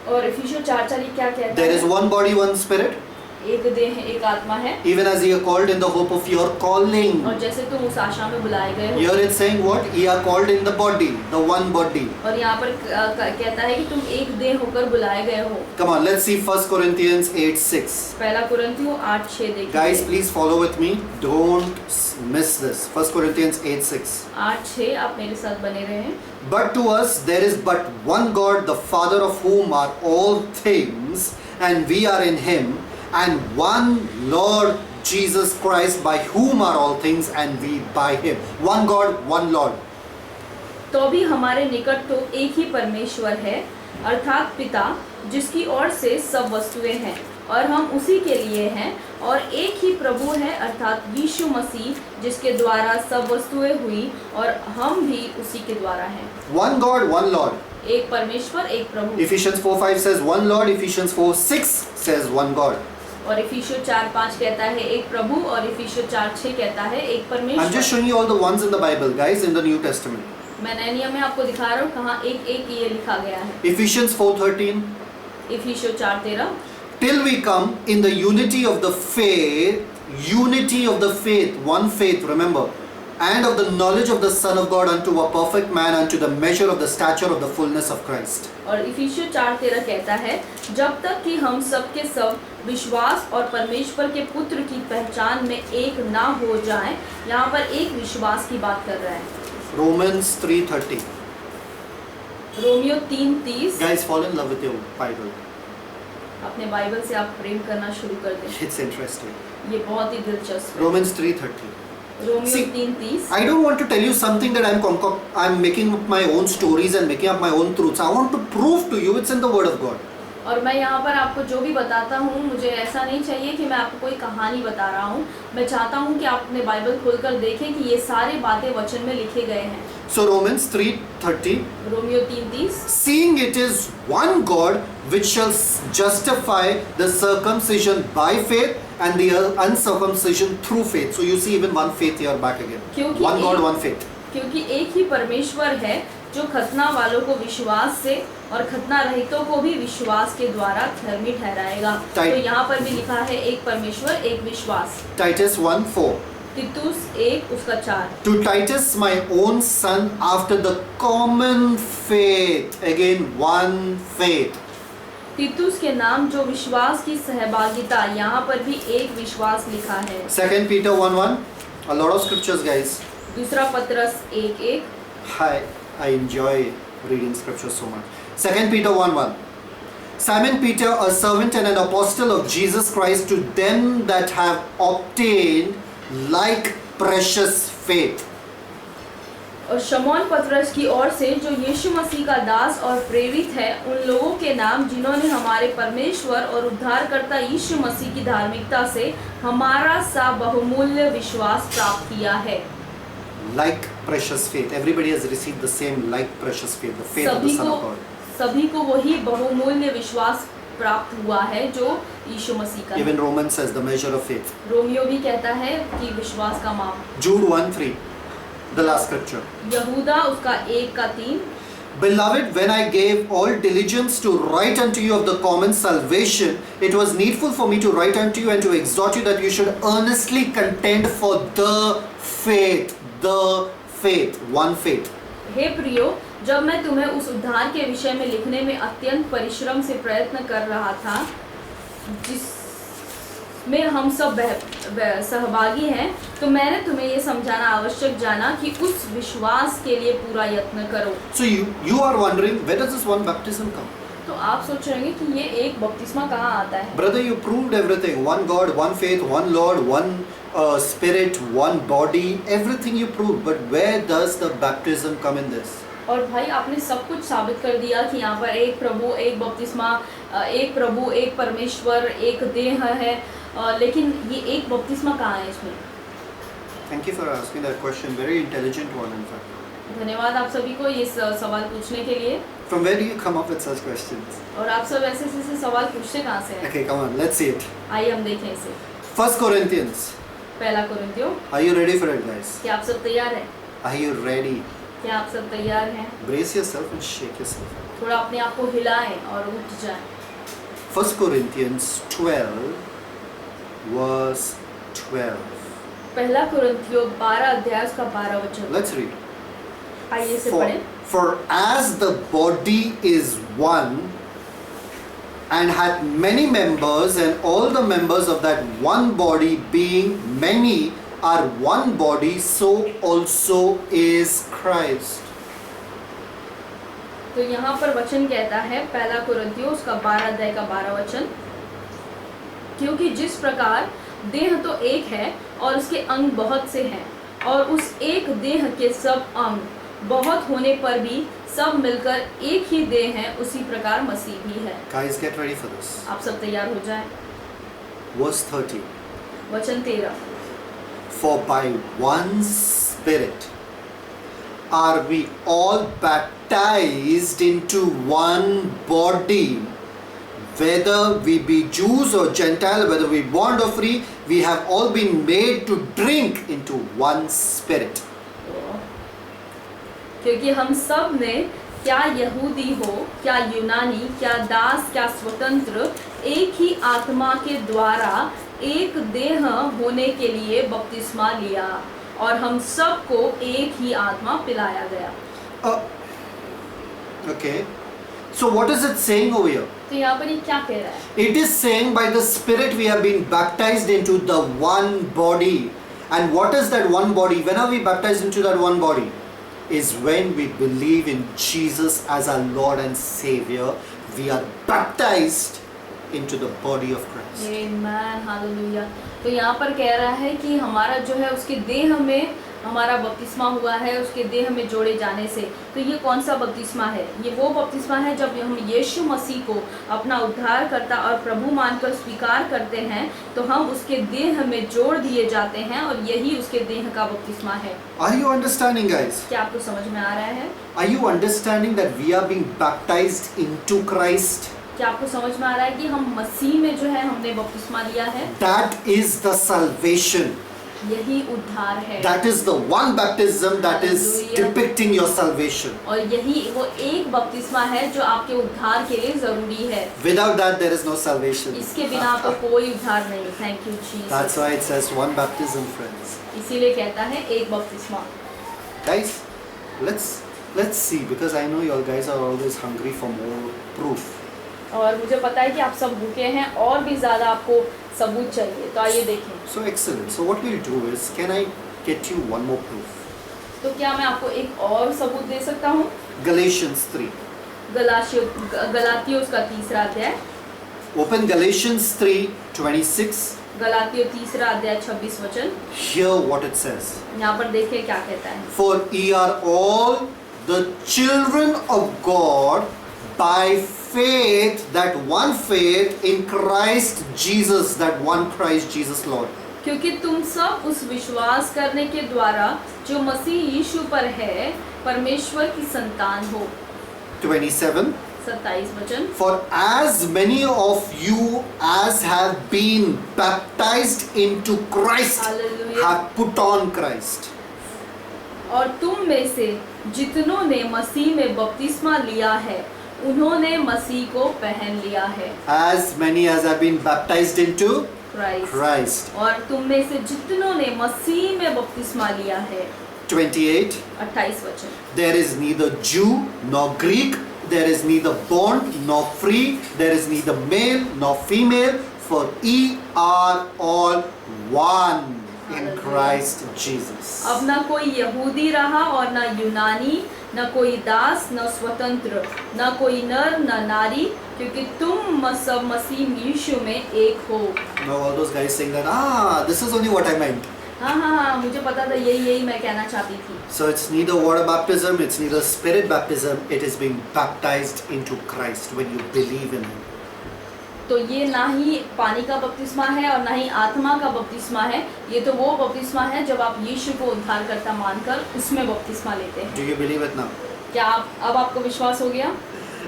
और इफिसियों 4:4 क्या कहता There है? is one body, one spirit, एक देह एक आत्मा है, even as ye are called in the hope of your calling. और जैसे तुम उस आशा में बुलाए गए हो। Here it's saying what? Ye are called in the body, the one body. और यहाँ पर कहता है कि तुम एक देह होकर बुलाए गए हो। Come on, let's see 1 Corinthians 8:6. पहला कुरिन्थियों 8:6 देखिए। Guys, please follow with me. Don't miss this. 1 Corinthians 8:6. 8:6 आप मेरे साथ बने रहें। But to us there is but one God, the Father of whom are all things, and we are in Him, and one Lord Jesus Christ, by whom are all things, and we by Him. One God, one Lord. तो भी हमारे निकट तो एक ही परमेश्वर है, अर्थात पिता, जिसकी ओर से सब वस्तुएं हैं और हम उसी के लिए हैं, और एक ही प्रभु है अर्थात यीशु मसीह, जिसके द्वारा सब वस्तुएं हुई और हम भी उसी के द्वारा हैं। One God, one Lord. एक परमेश्वर एक प्रभु। Ephesians 4:5 says one Lord. Ephesians 4:6 says one God. और इफिसियों 4:5 कहता है एक प्रभु, और इफिसियों 4:6 कहता है एक I'm परमेश्वर। just showing you all the ones in the Bible, guys, in the New Testament. मैं नए नियम में आपको दिखा रहा हूँ कहाँ एक एक ये लिखा गया है। Ephesians 4:13. इफिसियों 4:13 Till we come in the unity of the faith, one faith, remember, and of the knowledge of the Son of God, unto a perfect man, unto the measure of the stature of the fullness of Christ. और इफिसियों 4:13 कहता है जब तक कि हम सब के सब विश्वास और परमेश्वर के पुत्र की पहचान में एक ना हो जाएं। यहाँ पर एक विश्वास की बात कर रहा है। Romans 3:30. Romeo 3:30। Guys, fall in love with your Bible. अपने बाइबल से आप प्रेम करना शुरू कर दें। It's interesting. ये बहुत ही दिलचस्प है। Romans 3:30. Romeo See, 3:30। I don't want to tell you something that I'm making up my own stories and making up my own truths. I want to prove to you it's in the Word of God. और मैं यहाँ पर आपको जो भी बताता हूँ, मुझे ऐसा नहीं चाहिए कि मैं आपको कोई कहानी बता रहा हूँ। मैं चाहता हूँ कि आप अपने बाइबल खोलकर देखें कि ये सारी बातें वचन में लिखे गए हैं। So Romans 3:30. Romeo 3:30। Seeing it is one God which shall justify the circumcision by faith and the uncircumcision through faith. So you see even one faith here back again. क्योंकि One God, one faith. क्योंकि एक ही परमेश्वर है जो खतना वालों को विश्वास से और खतना रहितों को भी विश्वास के द्वारा धर्मी ठहराएगा। तो यहाँ पर भी लिखा है एक परमेश्वर एक विश्वास। Titus 1:4. तीतुस 1 उसका 4। To Titus, my own son, after the common faith, again one faith. तीतुस के नाम जो विश्वास की सहभागिता, यहाँ पर भी एक विश्वास लिखा है। 2 Peter 1:1. A lot of scriptures, guys. दूसरा पत्रस 1:1। I enjoy reading scripture so much. 2 Peter 1:1. Simon Peter, a servant and an apostle of Jesus Christ, to them that have obtained like precious faith. और शमौन पतरस की ओर से जो यीशु मसीह का दास और प्रेरित है, उन लोगों के नाम जिन्होंने हमारे परमेश्वर और उद्धारकर्ता यीशु मसीह की धार्मिकता से हमारा सा बहुमूल्य विश्वास प्राप्त किया है। Like precious faith. Everybody has received the same like precious faith, the faith of the Son of God. सभी को वही बहुमूल्य विश्वास प्राप्त हुआ है जो यीशु मसीह का है। Even Romans says the measure of faith. Romeo भी कहता है कि विश्वास का माप। Jude 1:3, the last scripture. यहूदा उसका 1:3। Beloved, when I gave all diligence to write unto you of the common salvation, it was needful for me to write unto you and to exhort you that you should earnestly contend for the faith, one faith. हे प्रियो, जब मैं तुम्हें उस उद्धार के विषय में लिखने में अत्यंत परिश्रम से प्रयत्न कर रहा था, जिसमें हम सब सहभागी हैं, तो मैंने तुम्हें ये समझाना आवश्यक जाना कि उस विश्वास के लिए पूरा यत्न करो। So you are wondering, where does this one baptism come? तो आप सोच रहे हैं कि ये एक बपतिस्मा कहाँ आता है? Brother, you proved everything. One God, one faith, one Lord, one spirit, one body. Everything you proved. But where does the baptism come in this? और भाई आपने सब कुछ साबित कर दिया कि यहाँ पर एक प्रभु, एक बपतिस्मा, एक प्रभु, एक परमेश्वर, एक देह है, लेकिन ये एक बपतिस्मा कहाँ है इसमें? Thank you for asking that question. Very intelligent one, in fact. धन्यवाद आप सभी को ये सवाल पूछने के लिए। From where do you come up with such questions? और आप सब ऐसे सवाल पूछते कहाँ से हैं? Okay, come on, let's see it. आइए हम देखें इसे। 1 Corinthians. पहला कुरिन्थियों। Are you ready for it, guys? क्या आप सब तैयार हैं? Are you ready? क्या आप सब तैयार हैं? Brace yourself and shake yourself. थोड़ा अपने आप को हिलाएं और उठ जाएं। 1 Corinthians 12 verse 12. पहला कुरिन्थियों 12 अध्याय उसका 12 वचन। Let's read. आइए इसे For, पढ़ें। for as the body is one and hath many members, and all the members of that one body being many are one body, so also is Christ. तो यहाँ पर वचन कहता है पहला कुरिन्थियों उसका 12 अध्याय का 12 वचन, क्योंकि जिस प्रकार देह तो एक है और उसके अंग बहुत से हैं, और उस एक देह के सब अंग बहुत होने पर भी सब मिलकर एक ही देह है, उसी प्रकार मसीह भी है। Guys, get ready for this. आप सब तैयार हो जाएं। Verse 30. वचन 13, For by one Spirit are we all baptized into one body, whether we be Jews or Gentile, whether we bond or free, we have all been made to drink into one Spirit. क्योंकि हम सब ने, क्या यहूदी हो, क्या यूनानी, क्या दास, क्या स्वतंत्र, एक ही आत्मा के द्वारा एक देह होने के लिए बपतिस्मा लिया, और हम सबको एक ही आत्मा पिलाया गया। Okay. So what is it saying over here? तो यहाँ पर ये क्या कह रहा है? It is saying by the Spirit we have been baptized into the one body. And what is that one body? When are we baptized into that one body? Is when we believe in Jesus as our Lord and Savior. We are baptized into the body of Christ. Amen, hallelujah. तो यहाँ पर कह रहा है कि हमारा जो है उसके देह में हमारा बपतिस्मा हुआ है, उसके देह में जोड़े जाने से। तो ये कौन सा बपतिस्मा है? ये वो बपतिस्मा है जब हम यीशु मसीह को अपना उद्धारकर्ता और प्रभु मानकर स्वीकार करते हैं, तो हम उसके देह में जोड़ दिए जाते हैं, और यही उसके देह का बपतिस्मा है। Are you understanding, guys? क्या आपको समझ में आ रहा है? Are you understanding that we are being baptized into Christ? क्या आपको समझ में आ रहा है कि हम मसीह में जो है हमने बपतिस्मा लिया है? That is the salvation. यही उद्धार है। That is the one baptism that is depicting your salvation. और यही वो एक बपतिस्मा है जो आपके उद्धार के लिए जरूरी है। Without that there is no salvation. इसके बिना आपको कोई उद्धार नहीं। Thank you Jesus. That's why it says one baptism, friends. इसीलिए कहता है एक बपतिस्मा। Guys, let's see, because I know you all guys are always hungry for more proof. और मुझे पता है कि आप सब भूखे हैं और भी ज़्यादा आपको सबूत चाहिए, तो आइए देखें। So excellent. So what we'll do is, can I get you one more proof? तो क्या मैं आपको एक और सबूत दे सकता हूँ? Galatians 3. गलातियों उसका 3रा अध्याय। Open Galatians 3:26. गलातियों 3रा अध्याय 26 वचन। Hear what it says. यहाँ पर देखिए क्या कहता है। For ye are all the children of God by faith, that one faith in Christ Jesus, that one Christ Jesus Lord. क्योंकि तुम सब उस विश्वास करने के द्वारा जो मसीह यीशु पर है, परमेश्वर की संतान हो। 27. 27 वचन। For as many of you as have been baptized into Christ Hallelujah. have put on Christ. और तुम में से जितनों ने मसीह में बपतिस्मा लिया है, उन्होंने मसीह को पहन लिया है। As many as have been baptized into Christ. और तुम में से जितनों ने मसीह में बपतिस्मा लिया है। 28. 28 वचन। There is neither Jew nor Greek, there is neither bond nor free, there is neither male nor female, for ye are all one in Christ Jesus. अब ना कोई यहूदी रहा और ना यूनानी, न कोई दास, न स्वतंत्र, न कोई नर, न नारी, क्योंकि तुम सब मसीह यीशु में एक हो। Now all those guys saying that, this is only what I meant. हाँ, मुझे पता था, यही मैं कहना चाहती थी। So it's neither water baptism, it's neither spirit baptism, it is being baptized into Christ when you believe in Him. तो ये ना ही पानी का बपतिस्मा है और ना ही आत्मा का बपतिस्मा है, ये तो वो बपतिस्मा है जब आप यीशु को उद्धारकर्ता मानकर उसमें बपतिस्मा लेते हैं। Do you believe it now? क्या अब आपको विश्वास हो गया?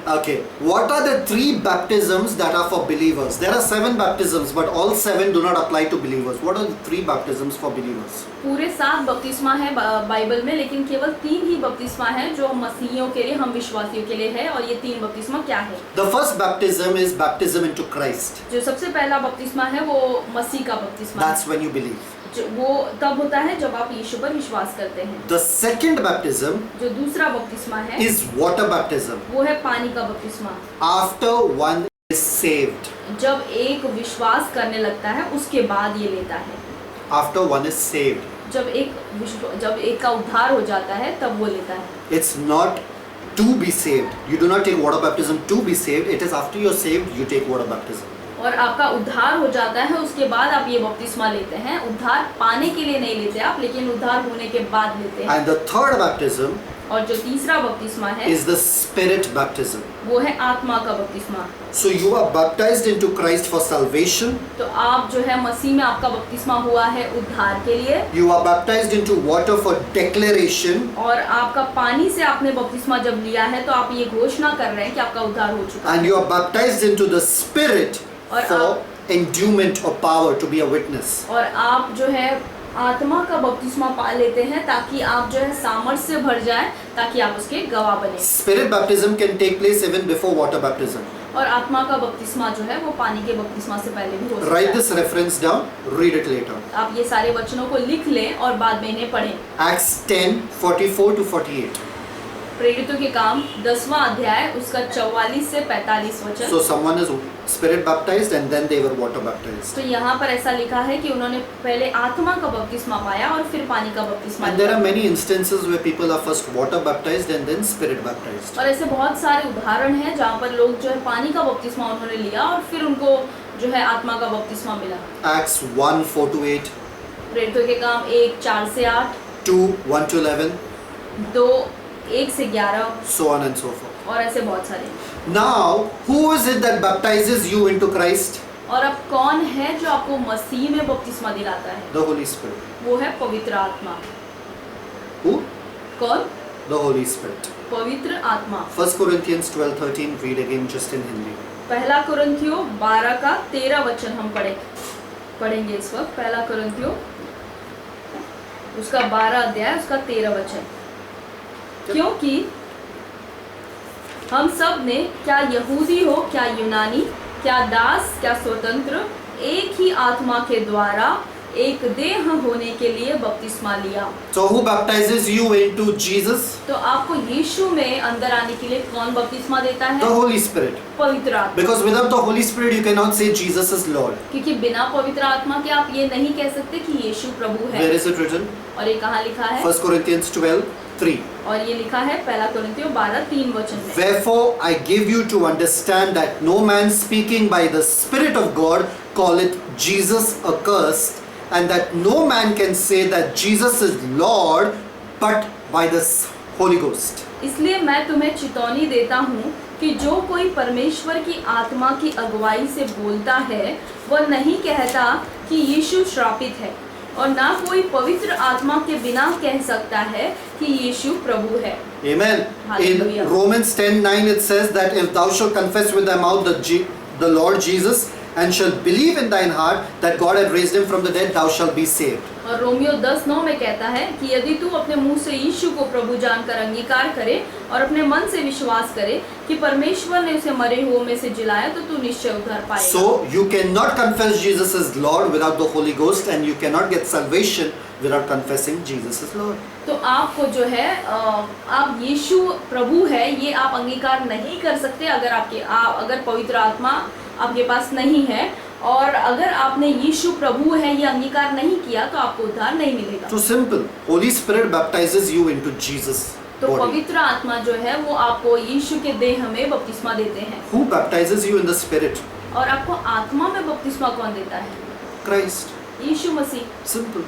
Okay, what are the 3 baptisms that are for believers? There are 7 baptisms, but all 7 do not apply to believers. What are the 3 baptisms for believers? पूरे 7 बपतिस्मा है बाइबल में, लेकिन केवल 3 ही बपतिस्मा है जो मसीहियों के लिए, हम विश्वासियों के लिए है। और ये 3 बपतिस्मा क्या है? The first baptism is baptism into Christ. जो सबसे पहला बपतिस्मा है वो मसीह का बपतिस्मा है। That's when you believe. वो तब होता है जब आप यीशु पर विश्वास करते हैं। The second baptism जो दूसरा बपतिस्मा है is water baptism. वो है पानी का बपतिस्मा। After one is saved. जब एक विश्वास करने लगता है उसके बाद ये लेता है। After one is saved. जब एक का उद्धार हो जाता है तब वो लेता है। It's not to be saved. You do not take water baptism to be saved. It is after you're saved you take water baptism. और आपका उद्धार हो जाता है उसके बाद आप ये बपतिस्मा लेते हैं। उद्धार पाने के लिए नहीं लेते आप, लेकिन उद्धार होने के बाद लेते हैं। And the third baptism और जो तीसरा बपतिस्मा है is the spirit baptism. वो है आत्मा का बपतिस्मा। So you are baptized into Christ for salvation. तो आप जो है मसीह में आपका बपतिस्मा हुआ है उद्धार के लिए। You are baptized into water for declaration. और आपका पानी से आपने बपतिस्मा जब लिया है तो आप ये घोषणा कर रहे हैं कि आपका उद्धार हो चुका है। And you are baptized into the spirit और for आप endowment of power to be a witness. और आप जो है आत्मा का बपतिस्मा पा लेते हैं ताकि आप जो है सामर्थ से भर जाए, ताकि आप उसके गवाह बने। Spirit baptism can take place even before water baptism. और आत्मा का बपतिस्मा जो है वो पानी के बपतिस्मा से पहले भी हो सकता Write है। this reference down, read it later. आप ये सारे वचनों को लिख लें और बाद में इन्हें पढ़ें। Acts 10:44 to 48. प्रेरितों के काम 10वां अध्याय उसका 44 से 45 वचन। So someone is spirit baptized and then they were water baptized. तो यहाँ पर ऐसा लिखा है कि उन्होंने पहले आत्मा का बपतिस्मा पाया और फिर पानी का बपतिस्मा And there लिया। are many instances where people are first water baptized and then spirit baptized. और ऐसे बहुत सारे उदाहरण हैं जहाँ पर लोग जो है पानी का बपतिस्मा उन्होंने लिया और फिर उनको जो है आत्मा का बपतिस्मा मिला। Acts 1:4 to 8, प्रेरितों के काम 1:4 से 8, 2:1 to 11, 2:1 से 11 so on and so forth. और ऐसे बहुत सारे। Now, who is it that baptizes you into Christ? और अब कौन है जो आपको मसीह में बपतिस्मा दिलाता है? The Holy Spirit. वो है पवित्र आत्मा। Who? कौन? The Holy Spirit. पवित्र आत्मा। 1 Corinthians 12:13, read again just in Hindi. पहला कुरिन्थियों 12 का 13 वचन हम पढ़ेंगे इस वक्त। पहला कुरिन्थियों उसका 12 अध्याय उसका 13 वचन। क्योंकि हम सब ने, क्या यहूदी हो क्या यूनानी, क्या दास क्या स्वतंत्र, एक ही आत्मा के द्वारा एक देह होने के लिए बपतिस्मा लिया। So who baptizes you into Jesus? तो आपको यीशु में अंदर आने के लिए कौन बपतिस्मा देता है? The Holy Spirit. पवित्र आत्मा। Because without the Holy Spirit you cannot say Jesus is Lord. क्योंकि बिना पवित्र आत्मा के आप ये नहीं कह सकते कि यीशु प्रभु है। Where is it written? और ये कहाँ लिखा है? 1 Corinthians 12:3. और ये लिखा है पहला कुरिन्थियों 12:3 वचन में। Wherefore I give you to understand that no man speaking by the Spirit of God calleth Jesus accursed, and that no man can say that Jesus is Lord but by the Holy Ghost. इसलिए मैं तुम्हें चेतावनी देता हूँ कि जो कोई परमेश्वर की आत्मा की अगुवाई से बोलता है वह नहीं कहता कि यीशु श्रापित है, और ना कोई पवित्र आत्मा के बिना कह सकता है कि यीशु प्रभु है। Amen. Hallelujah. In Romans 10:9 it says that if thou shalt confess with thy mouth the Lord Jesus and shalt believe in thine heart that God had raised him from the dead, thou shalt be saved. और रोमियो 10:9 में कहता है कि यदि तू अपने मुंह से यीशु को प्रभु जानकर अंगीकार करे और अपने मन से विश्वास करे कि परमेश्वर ने उसे मरे हुओं में से जिलाया तो तू निश्चय उद्धार पाएगा। So you cannot confess Jesus as Lord without the Holy Ghost, and you cannot get salvation without confessing Jesus as Lord. तो आपको जो है आप यीशु प्रभु है ये आप अंगीकार नहीं कर सकते अगर पवित्र आत्मा आपके पास नहीं है, और अगर आपने यीशु प्रभु है ये अंगीकार नहीं किया तो आपको उद्धार नहीं मिलेगा। So simple. Holy Spirit baptizes you into Jesus' तो body. पवित्र आत्मा जो है वो आपको यीशु के देह में बपतिस्मा देते हैं। Who baptizes you in the Spirit? और आपको आत्मा में बपतिस्मा कौन देता है? Christ. यीशु मसीह। Simple.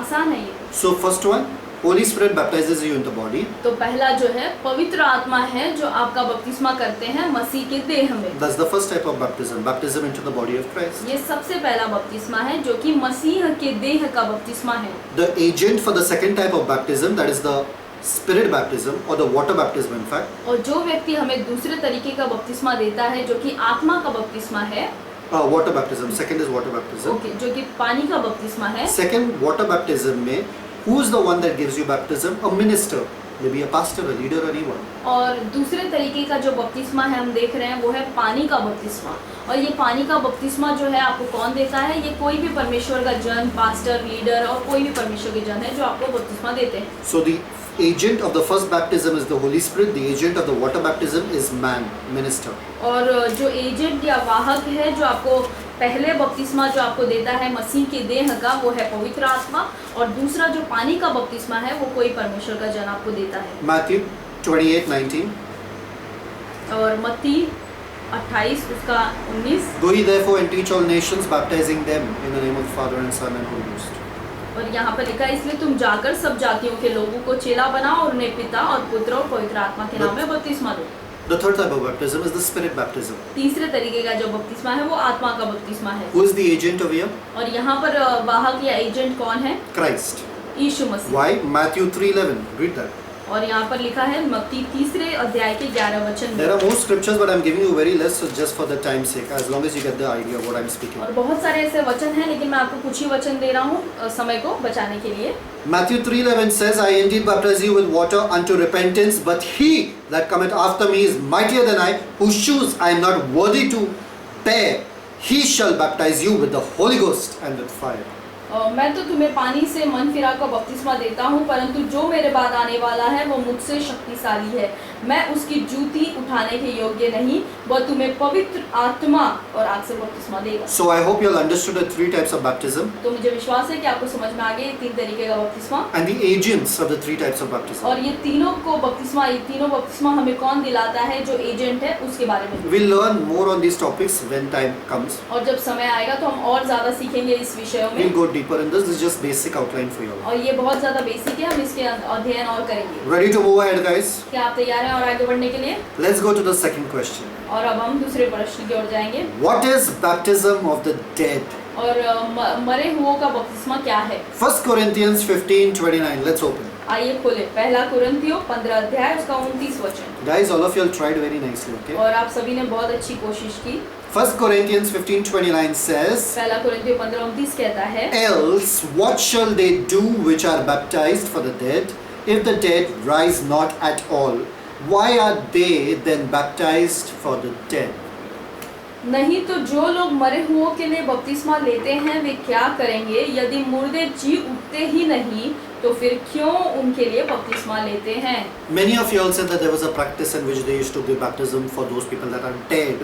आसान है ये। So first one, Holy Spirit baptizes you in the body. तो पहला जो है पवित्र आत्मा है जो आपका बपतिस्मा करते हैं मसीह के देह में। That's the first type of baptism, baptism into the body of Christ. ये सबसे पहला बपतिस्मा है जो कि मसीह के देह का बपतिस्मा है। The agent for the second type of baptism, that is the spirit baptism or the water baptism in fact, और जो व्यक्ति हमें दूसरे तरीके का बपतिस्मा देता है जो कि आत्मा का बपतिस्मा है, water baptism, second is water baptism. Okay, जो कि पानी का बपतिस्मा है, Second, water baptism में who is the one that gives you baptism? A minister, maybe a pastor, a leader, or anyone. और दूसरे तरीके का जो बपतिस्मा है हम देख रहे हैं वो है पानी का बपतिस्मा। और ये पानी का बपतिस्मा जो है आपको कौन देता है? ये कोई भी परमेश्वर का जन, पास्टर, लीडर और कोई भी परमेश्वर के जन है जो आपको बपतिस्मा देते हैं। So the agent of the first baptism is the Holy Spirit. The agent of the water baptism is man, minister. और जो एजेंट या वाहक है जो आपको पहले बपतिस्मा जो आपको देता है मसीह के देह का, वो है पवित्र आत्मा। और दूसरा जो पानी का बपतिस्मा है वो कोई परमेश्वर का जन आपको देता है। Matthew 28:19. और मत्ती 28 उसका 19। Go ye therefore and teach all nations, baptizing them in the name of the Father and Son and Holy Ghost. और यहाँ पर लिखा है इसलिए तुम जाकर सब जातियों के लोगों को चेला बनाओ और उन्हें पिता और पुत्र और पवित्र आत्मा के नाम में बपतिस्मा दो। The third type of baptism is the Spirit baptism. तीसरे तरीके का जो बपतिस्मा है वो आत्मा का बपतिस्मा है। Who is the agent over here? और यहाँ पर वाहक या एजेंट कौन है? Christ. Yeshu Masih. Why? Matthew 3:11. Read that. और यहाँ पर लिखा है मत्ती 3 अध्याय के 11 वचन There में। are more scriptures, but I'm giving you very less, so just for the time's sake, as long as you get the idea of what I'm speaking. और बहुत सारे ऐसे वचन हैं लेकिन मैं आपको कुछ ही वचन दे रहा हूँ समय को बचाने के लिए। Matthew 3:11 says, I indeed baptize you with water unto repentance, but he that cometh after me is mightier than I, whose shoes I am not worthy to bear. He shall baptize you with the Holy Ghost and with fire. मैं तो तुम्हें पानी से मन फिरा का बपतिस्मा देता हूँ, परंतु जो मेरे बाद आने वाला है वो मुझसे शक्तिशाली है। मैं उसकी जूती उठाने के योग्य नहीं, वह तुम्हें पवित्र आत्मा और आग से बपतिस्मा देगा। So I hope you all understood the three types of baptism तो मुझे विश्वास है कि आपको समझ में आ गया ये 3 तरीके का बपतिस्मा and the agents of the three types of baptism. और ये तीनों बपतिस्मा हमें कौन दिलाता है, जो एजेंट है उसके बारे में। We'll learn more on these topics when time comes. और जब समय आएगा तो हम और ज्यादा सीखेंगे इस विषयों में। We'll go deeper in this. This is just basic outline for you all. और ये बहुत ज्यादा बेसिक है, हम इसके अध्ययन और करेंगे। Ready to move ahead, guys? क्या आप तैयार हैं और आगे बढ़ने के लिए? Let's go to the second question. और अब हम दूसरे प्रश्न की ओर जाएंगे। What is baptism of the dead? और मरे हुओं का बपतिस्मा क्या है? 1 Corinthians 15:29. Let's open. आइए खोले पहला कुरिन्थियों 15 अध्याय उसका 29 वचन। Guys, all of you all tried very nicely, okay? और आप सभी ने बहुत अच्छी कोशिश की। 1 Corinthians 15:29 says, पहला कुरिन्थियों 15:29 कहता है, Else what shall they do which are baptized for the dead, if the dead rise not at all? Why are they then baptized for the dead? नहीं तो जो लोग मरे हुओं के लिए बपतिस्मा लेते हैं वे क्या करेंगे? यदि मुर्दे जी उठते ही नहीं तो फिर क्यों उनके लिए बपतिस्मा लेते हैं? Many of you all said that there was a practice in which they used to give baptism for those people that are dead.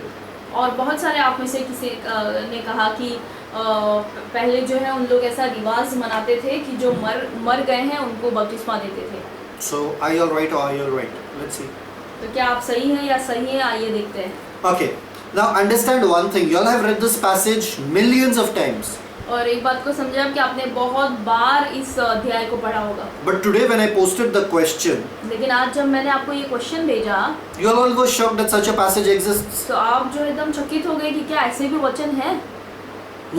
और बहुत सारे आप में से किसी ने कहा कि पहले जो है उन लोग ऐसा रिवाज मनाते थे कि जो मर गए हैं उनको बपतिस्मा देते थे। So are you all right or are you all right? Let's see. तो क्या आप सही हैं या सही हैं? आइए देखते हैं। Okay. Now understand one thing. You all have read this passage millions of times. और एक बात को समझे आप कि आपने बहुत बार इस अध्याय को पढ़ा होगा। But today when I posted the question, लेकिन आज जब मैंने आपको ये क्वेश्चन भेजा you all were shocked that such a passage exists. तो आप जो एकदम चकित हो गए कि क्या ऐसे भी वचन है?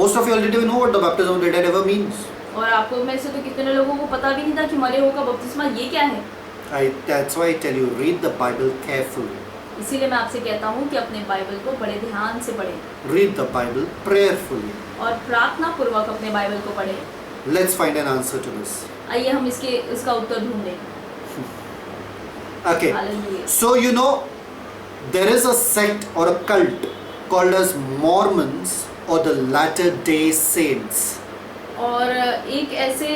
Most of you already know what the baptism of the dead ever means. और आपको में से तो कितने लोगों को पता भी नहीं था कि मरे हुओं का बपतिस्मा ये क्या है। That's why I tell you, read the Bible carefully. इसीलिए मैं आपसे कहता हूँ कि अपने बाइबल को बड़े ध्यान से पढ़ें Read the Bible prayerfully. और प्रार्थना पूर्वक अपने बाइबल को पढ़ें। Let's find an answer to this. आइए हम इसका उत्तर ढूंढें। Okay. Hallelujah. So you know, there is a sect or a cult called as Mormons or the Latter-day Saints. और एक ऐसे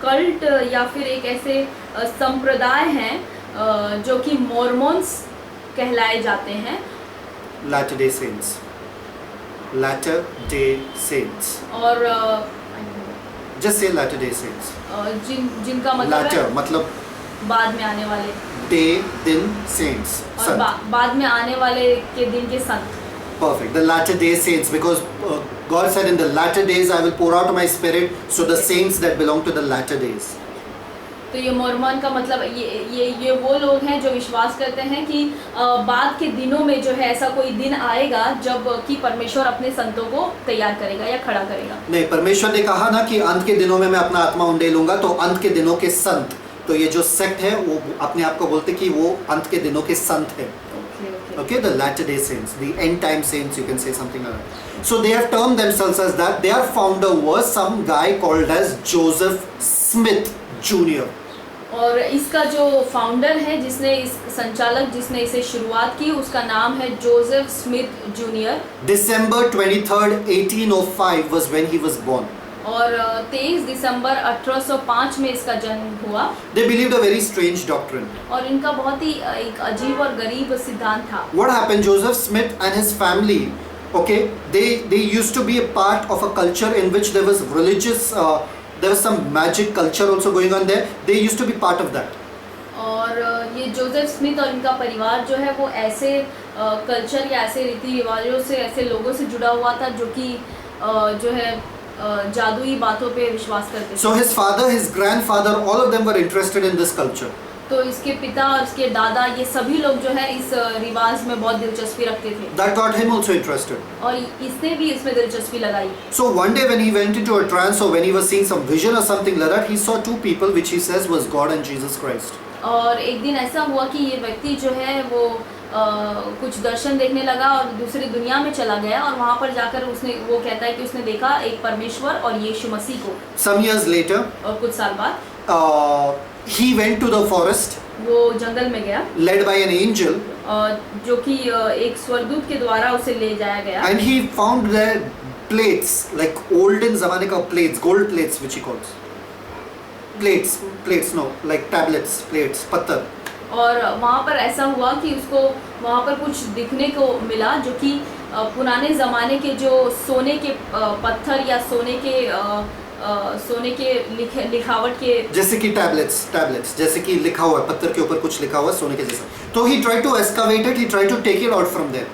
कल्ट या फिर एक ऐसे संप्रदाय हैं जो कि मॉर्मन्स कहलाए जाते हैं। Latter-day Saints. Latter-day Saints. और Just say Latter-day Saints. जिनका मतलब Latter है मतलब बाद में आने वाले, day, दिन, saints. और Sant. बाद में आने वाले के दिन के संत। Perfect. The Latter-day Saints, because God said in the latter days I will pour out my spirit. So the saints that belong to the latter days. तो ये मॉर्मन का मतलब ये वो लोग हैं जो विश्वास करते हैं कि बाद के दिनों में जो है ऐसा कोई दिन आएगा जब कि परमेश्वर अपने संतों को तैयार करेगा या खड़ा करेगा। नहीं, परमेश्वर ने कहा ना कि अंत के दिनों में मैं अपना आत्मा उंडेलूंगा, तो अंत के दिनों के संत तो ये जो सेक्ट है वो अपने आप को बोलते कि वो अंत के दिनों के संत है. Okay Okay, the latter day saints, the end time saints, you can say something like that. So they have termed themselves as that. Their founder was some guy called as Joseph Smith Jr. और इसका जो फाउंडर है, जिसने इस संचालक जिसने इसे शुरुआत की, उसका नाम है Joseph Smith junior. December 23rd, 1805 was when he was born. और 23 दिसंबर 1805 में इसका जन्म हुआ. They believed a very strange doctrine. और इनका बहुत ही एक अजीब और गरीब सिद्धांत था. What happened? Joseph Smith and his family, okay, they used to be a part of a culture in which there was religious, there was some magic culture also going on there. They used to be part of that. और ये जोसेफ स्मिथ और इनका परिवार जो है वो ऐसे कल्चर या ऐसे रीति रिवाजों से, ऐसे लोगों से जुड़ा हुआ था जो कि जो है जादुई बातों पे विश्वास करते थे. So his father, his grandfather, all of them were interested in this culture. तो इसके पिता और इसके दादा, ये सभी लोग जो है इस रिवाज में बहुत दिलचस्पी रखते थे. That got him also interested. और इसने भी इसमें दिलचस्पी लगाई. So one day when he went into a trance or when he was seeing some vision or something like that, he saw two people which he says was God and Jesus Christ. और एक दिन ऐसा हुआ कि ये व्यक्ति जो है वो कुछ दर्शन देखने लगा और दूसरी दुनिया में चला गया, और वहाँ पर जाकर उसने, वो कहता है कि उसने देखा एक परमेश्वर और यीशु मसीह को. Some years later, और कुछ साल बाद he went to the forest, वो जंगल में गया, led by an angel, जो कि एक स्वर्गदूत के द्वारा उसे ले जाया गया. and he found there plates, like olden ज़माने का plates, gold plates which he calls. Plates, no, like tablets, plates, पत्थर. और वहाँ पर ऐसा हुआ कि उसको वहाँ पर कुछ दिखने को मिला जो कि पुराने ज़माने के जो सोने के पत्थर या सोने के लिखावट के, जैसे कि tablets, जैसे कि लिखा हुआ है पत्थर के ऊपर कुछ लिखा हुआ है सोने के जैसा. तो he tried to excavate it, he tried to take it out from there.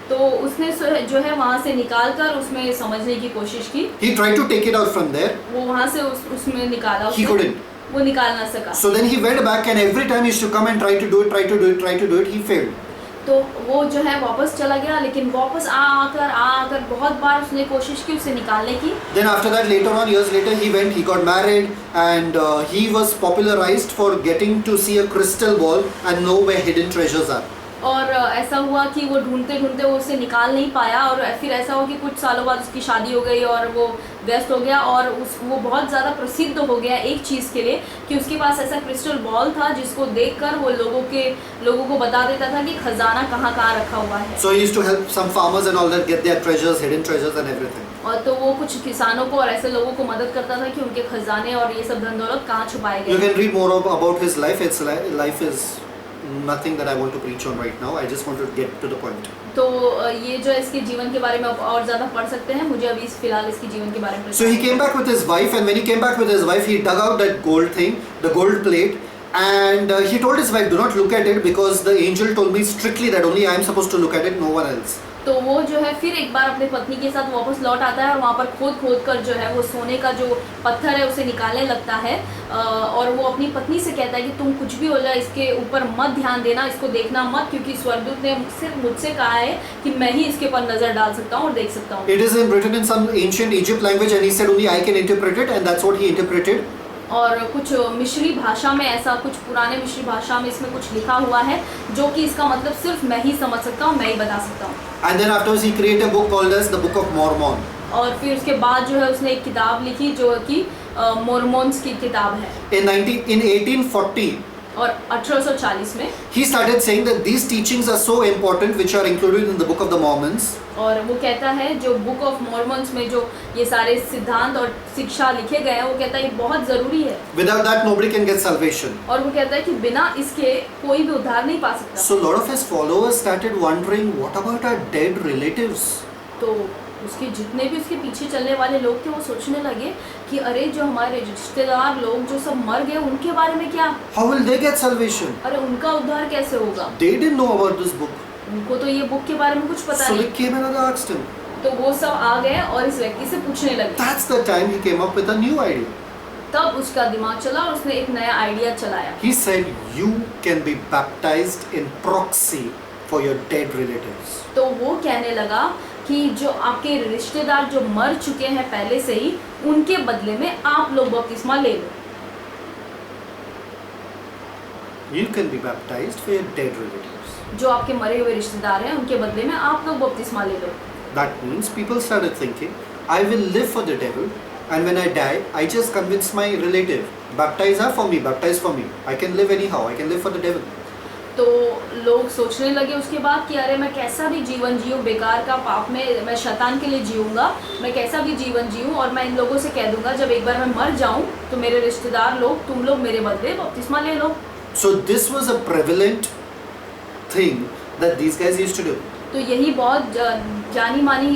तो उसने जो है वहाँ से निकाल कर उसमें समझने की कोशिश की. He tried to take it out from there. वो वहाँ से उसमें निकाला. He couldn't. वो निकाल ना सका. So then he went back and every time he used to come and try to do it, he failed. तो वो जो है वापस चला गया, लेकिन वापस आकर बहुत बार उसने कोशिश की उसे निकालने की. Then after that, later on, years later, he got married and he was popularized for getting to see a crystal ball and know where hidden treasures are. और ऐसा हुआ कि वो ढूंढते वो उसे निकाल नहीं पाया, और फिर ऐसा हुआ कि कुछ सालों बाद उसकी शादी हो गई और वो व्यस्त हो गया, और वो बहुत ज़्यादा प्रसिद्ध हो गया एक चीज़ के लिए कि उसके पास ऐसा क्रिस्टल बॉल था जिसको देखकर वो लोगों को बता देता था कि खजाना कहाँ रखा हुआ है. So he used to help some farmers and all that get their treasures, hidden treasures and everything. और तो वो कुछ किसानों को और ऐसे लोगों को मदद करता था कि उनके खजाने और ये सब धन दौलत कहाँ छुपाए गए. You can read more about his life. Its life is nothing that I want to preach on right now. I just want to get to the point. तो ये जो इसके जीवन के बारे में और ज़्यादा पढ़ सकते हैं. मुझे अभी फिलहाल इसके जीवन के बारे में. So he came back with his wife, and when he came back with his wife, he dug out that gold thing, the gold plate, and he told his wife, "Do not look at it because the angel told me strictly that only I am supposed to look at it, no one else." तो वो जो है फिर एक बार अपनी पत्नी के साथ वापस लौट आता है और वहाँ पर खोद कर जो है वो सोने का जो पत्थर है उसे निकालने लगता है, और वो अपनी पत्नी से कहता है कि तुम कुछ भी हो जाए इसके ऊपर मत ध्यान देना, इसको देखना मत, क्योंकि स्वर्गदूत ने सिर्फ मुझसे कहा है कि मैं ही इसके ऊपर नजर डाल सकता हूँ और देख सकता हूँ. It is written in some ancient Egypt language, and he said only I can interpret it, and that's what he interpreted. और कुछ मिस्री भाषा में, ऐसा कुछ पुराने मिस्री भाषा में इसमें कुछ लिखा हुआ है जो कि इसका मतलब सिर्फ मैं ही समझ सकता हूँ, मैं ही बता सकता हूँ. And then afterwards he created a book called as the Book of Mormon. और फिर उसके बाद जो है उसने एक किताब लिखी जो कि मोर्मोन्स की किताब है. In 1840 और 1840 में he started saying that these teachings are so important which are included in the Book of the Mormons. और वो कहता है जो बुक ऑफ मॉर्मन्स में जो ये सारे सिद्धांत और शिक्षा लिखे गए हैं, वो कहता है ये बहुत ज़रूरी है. Without that nobody can get salvation. और वो कहता है कि बिना इसके कोई भी उद्धार नहीं पा सकता. So lot of his followers started wondering, what about our dead relatives? तो उसके जितने भी उसके पीछे चलने वाले लोग थे वो सोचने लगे कि अरे जो हमारे रिश्तेदार लोग जो सब मर गए उनके बारे में क्या? How will they get salvation? अरे उनका उद्धार कैसे होगा? They didn't know about this book. उनको तो ये बुक के बारे में कुछ पता So नहीं. they came and asked him. तो वो सब आ गए और इस व्यक्ति से पूछने लगे. That's the time he came up with a new idea. तब उसका दिमाग चला और उसने एक नया आइडिया चलाया. He said, you can be baptized in proxy for your dead relatives. तो वो कहने लगा कि जो आपके रिश्तेदार जो मर चुके हैं पहले से ही, उनके बदले में आप लोग बपतिस्मा ले लो. You can be baptized for your dead relatives. जो आपके मरे हुए रिश्तेदार हैं उनके बदले में आप लोग बपतिस्मा ले लो। That means people started thinking, I will live for the devil, and when I die, I just convince my relative, baptize her for me, baptize for me. I can live anyhow, I can live for the devil. तो लोग सोचने लगे उसके बाद कि अरे मैं कैसा भी जीवन जीऊँ, बेकार का पाप में मैं शैतान के लिए जीऊँगा, मैं कैसा भी जीवन जीऊँ और मैं इन लोगों से कह दूँगा जब एक बार मैं मर जाऊँ तो मेरे रिश्तेदार लोग तुम लोग मेरे बदले बपतिस्मा ले लो। So this was a prevalent thing that these guys used to do. तो यही बहुत जानी मानी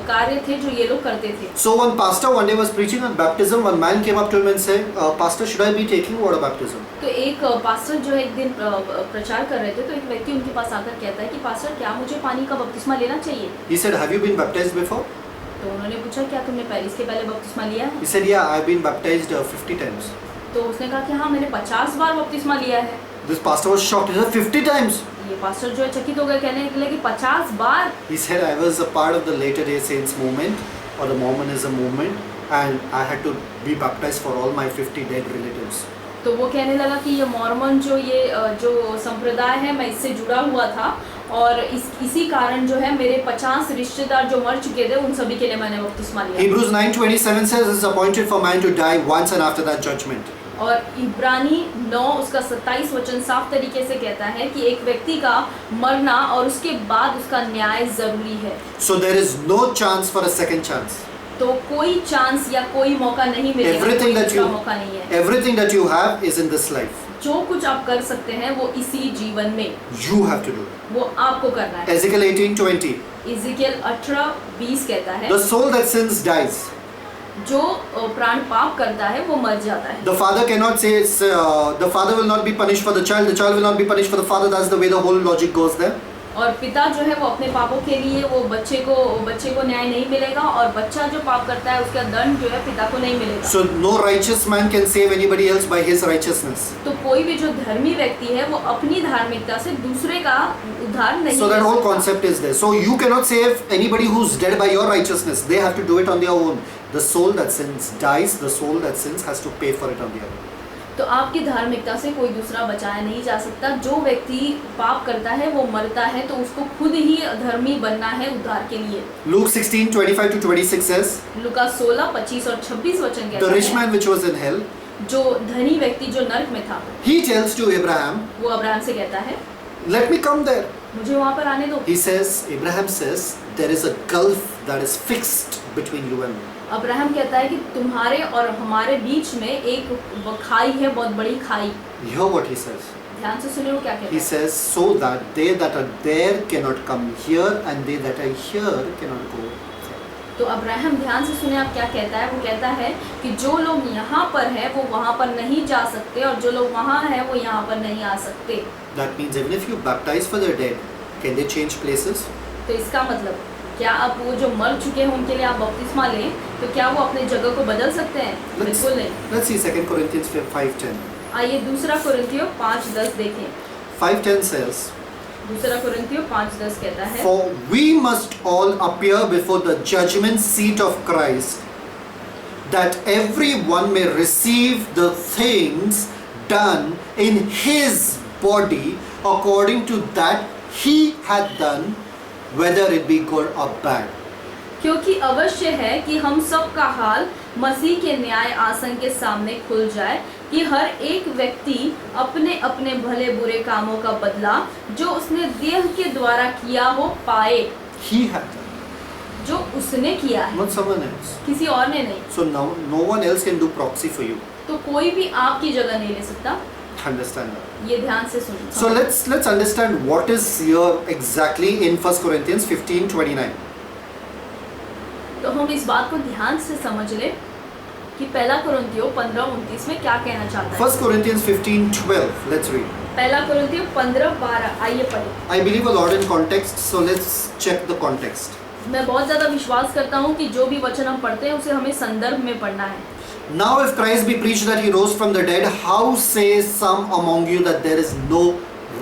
कार्य थे जो ये लोग करते थे। So one pastor one day was preaching on baptism. One man came up to him and said, Pastor, should I be taking water baptism? तो एक पास्टर जो है एक दिन प्रचार कर रहे थे तो एक व्यक्ति उनके पास आकर कहता है कि पास्टर क्या मुझे पानी का बपतिस्मा लेना चाहिए? He said, have you been baptized before? तो उन्होंने पूछा क्या तुमने इसके पहले बपतिस्मा लिया है? He said, yeah, I've been baptized 50 times. तो उसने कहा कि हाँ मैंने 50 बार बपतिस्मा लिया है। This pastor was shocked. He said, 50 times? ये पास्टर जो है चकित हो गए, कहने लगे कि 50 बार। He said, I was a part of the Latter Day Saints movement or the Mormonism movement, and I had to be baptized for all my 50 dead relatives. तो वो कहने लगा कि ये मॉर्मन जो संप्रदाय है मैं इससे जुड़ा हुआ था और इसी कारण जो है मेरे 50 रिश्तेदार जो मर चुके थे उन सभी के लिए मैंने बपतिस्मा लिया। Hebrews 9:27 says it's appointed for man to die once and after that judgment. और इब्रानी 9 उसका 27 वचन साफ तरीके से कहता है कि एक व्यक्ति का मरना और उसके बाद उसका न्याय जरूरी है। So there is no chance for a second chance. तो कोई चांस या कोई मौका नहीं मिलेगा, Everything कोई that दूसरा you मौका नहीं है। everything that you have is in this life. जो कुछ आप कर सकते हैं वो इसी जीवन में You have to do it. वो आपको करना है। Ezekiel 18:20. इज़िकियल 18:20 कहता है The soul that sins dies. जो प्राण पाप करता है वो मर जाता है। The father cannot say the father will not be punished for the child will not be punished for the father. That's the way the whole logic goes there. और पिता जो है वो अपने पापों के लिए वो बच्चे को न्याय नहीं मिलेगा और बच्चा जो पाप करता है उसका दंड जो है पिता को नहीं मिलेगा। So no righteous man can save anybody else by his righteousness. तो कोई भी जो धर्मी व्यक्ति है वो अपनी धार्मिकता से दूसरे का उद्धार नहीं So that कर whole सकता। concept is there. So you cannot save anybody who's dead by your righteousness. They have to do it on their own. The soul that sins dies. The soul that sins has to pay for it on their own. तो आपकी धार्मिकता से कोई दूसरा बचाया नहीं जा सकता। जो व्यक्ति पाप करता है वो मरता है तो उसको खुद ही धर्मी बनना है उद्धार के लिए। Luke 16:25-26 says, लूका 16, 25 और 26 वचन the कहता rich है man which was in hell, जो धनी व्यक्ति जो नरक में था he tells to Abraham, वो अब्राहम से कहता है let me come there. मुझे वहाँ पर आने दो। Abraham says, there is a gulf that is fixed between you and me. Abraham कहता है कि तुम्हारे और हमारे बीच में एक खाई है, बहुत बड़ी खाई। Hear what he says. ध्यान से सुनिए वो क्या कहता He है। says, so that they that are there cannot come here and they that are here cannot go. तो अब्राहम ध्यान से सुने आप क्या कहता है। वो कहता है कि जो लोग यहाँ पर है वो वहाँ पर नहीं जा सकते और जो लोग वहाँ है वो यहाँ पर नहीं आ सकते। That means even if you baptize for the dead, can they change places? तो इसका मतलब क्या अब वो जो मर चुके हैं उनके लिए आप बपतिस्मा लें तो क्या वो अपने जगह को बदल सकते हैं? बिल्कुल नहीं। Let's see 2 Corinthians 5:10. आइए दूसरा कुरिन्थियों 5:10 देखें। 5:10 says, दूसरा कुरिन्थियों 5:10 कहता है for we must all appear before the judgment seat of Christ, that everyone may receive the things done in his body according to that he had done, whether it be good or bad. क्योंकि अवश्य है कि हम सब का हाल मसीह के न्याय आसन के सामने खुल जाए कि हर एक व्यक्ति अपने अपने भले बुरे कामों का बदला जो उसने देह के द्वारा किया हो पाए। He had done, जो उसने किया है, not someone else. किसी और ने नहीं। So now no one else can do proxy for you. तो कोई भी आपकी जगह नहीं ले सकता। Understand that. ये ध्यान से सुनिए। So let's understand what is here exactly in 1 Corinthians 15:29. तो हम इस बात को ध्यान से समझ ले कि पहला कुरिन्थियों 15:29 में क्या कहना चाहता है। 1 Corinthians 15:12. Let's read. पहला कुरिन्थियों 15:12 आइए पढ़ें। I believe a lot in context, so let's check the context. मैं बहुत ज़्यादा विश्वास करता हूँ कि जो भी वचन हम पढ़ते हैं उसे हमें संदर्भ में पढ़ना है। Now if Christ be preached that he rose from the dead, how say some among you that there is no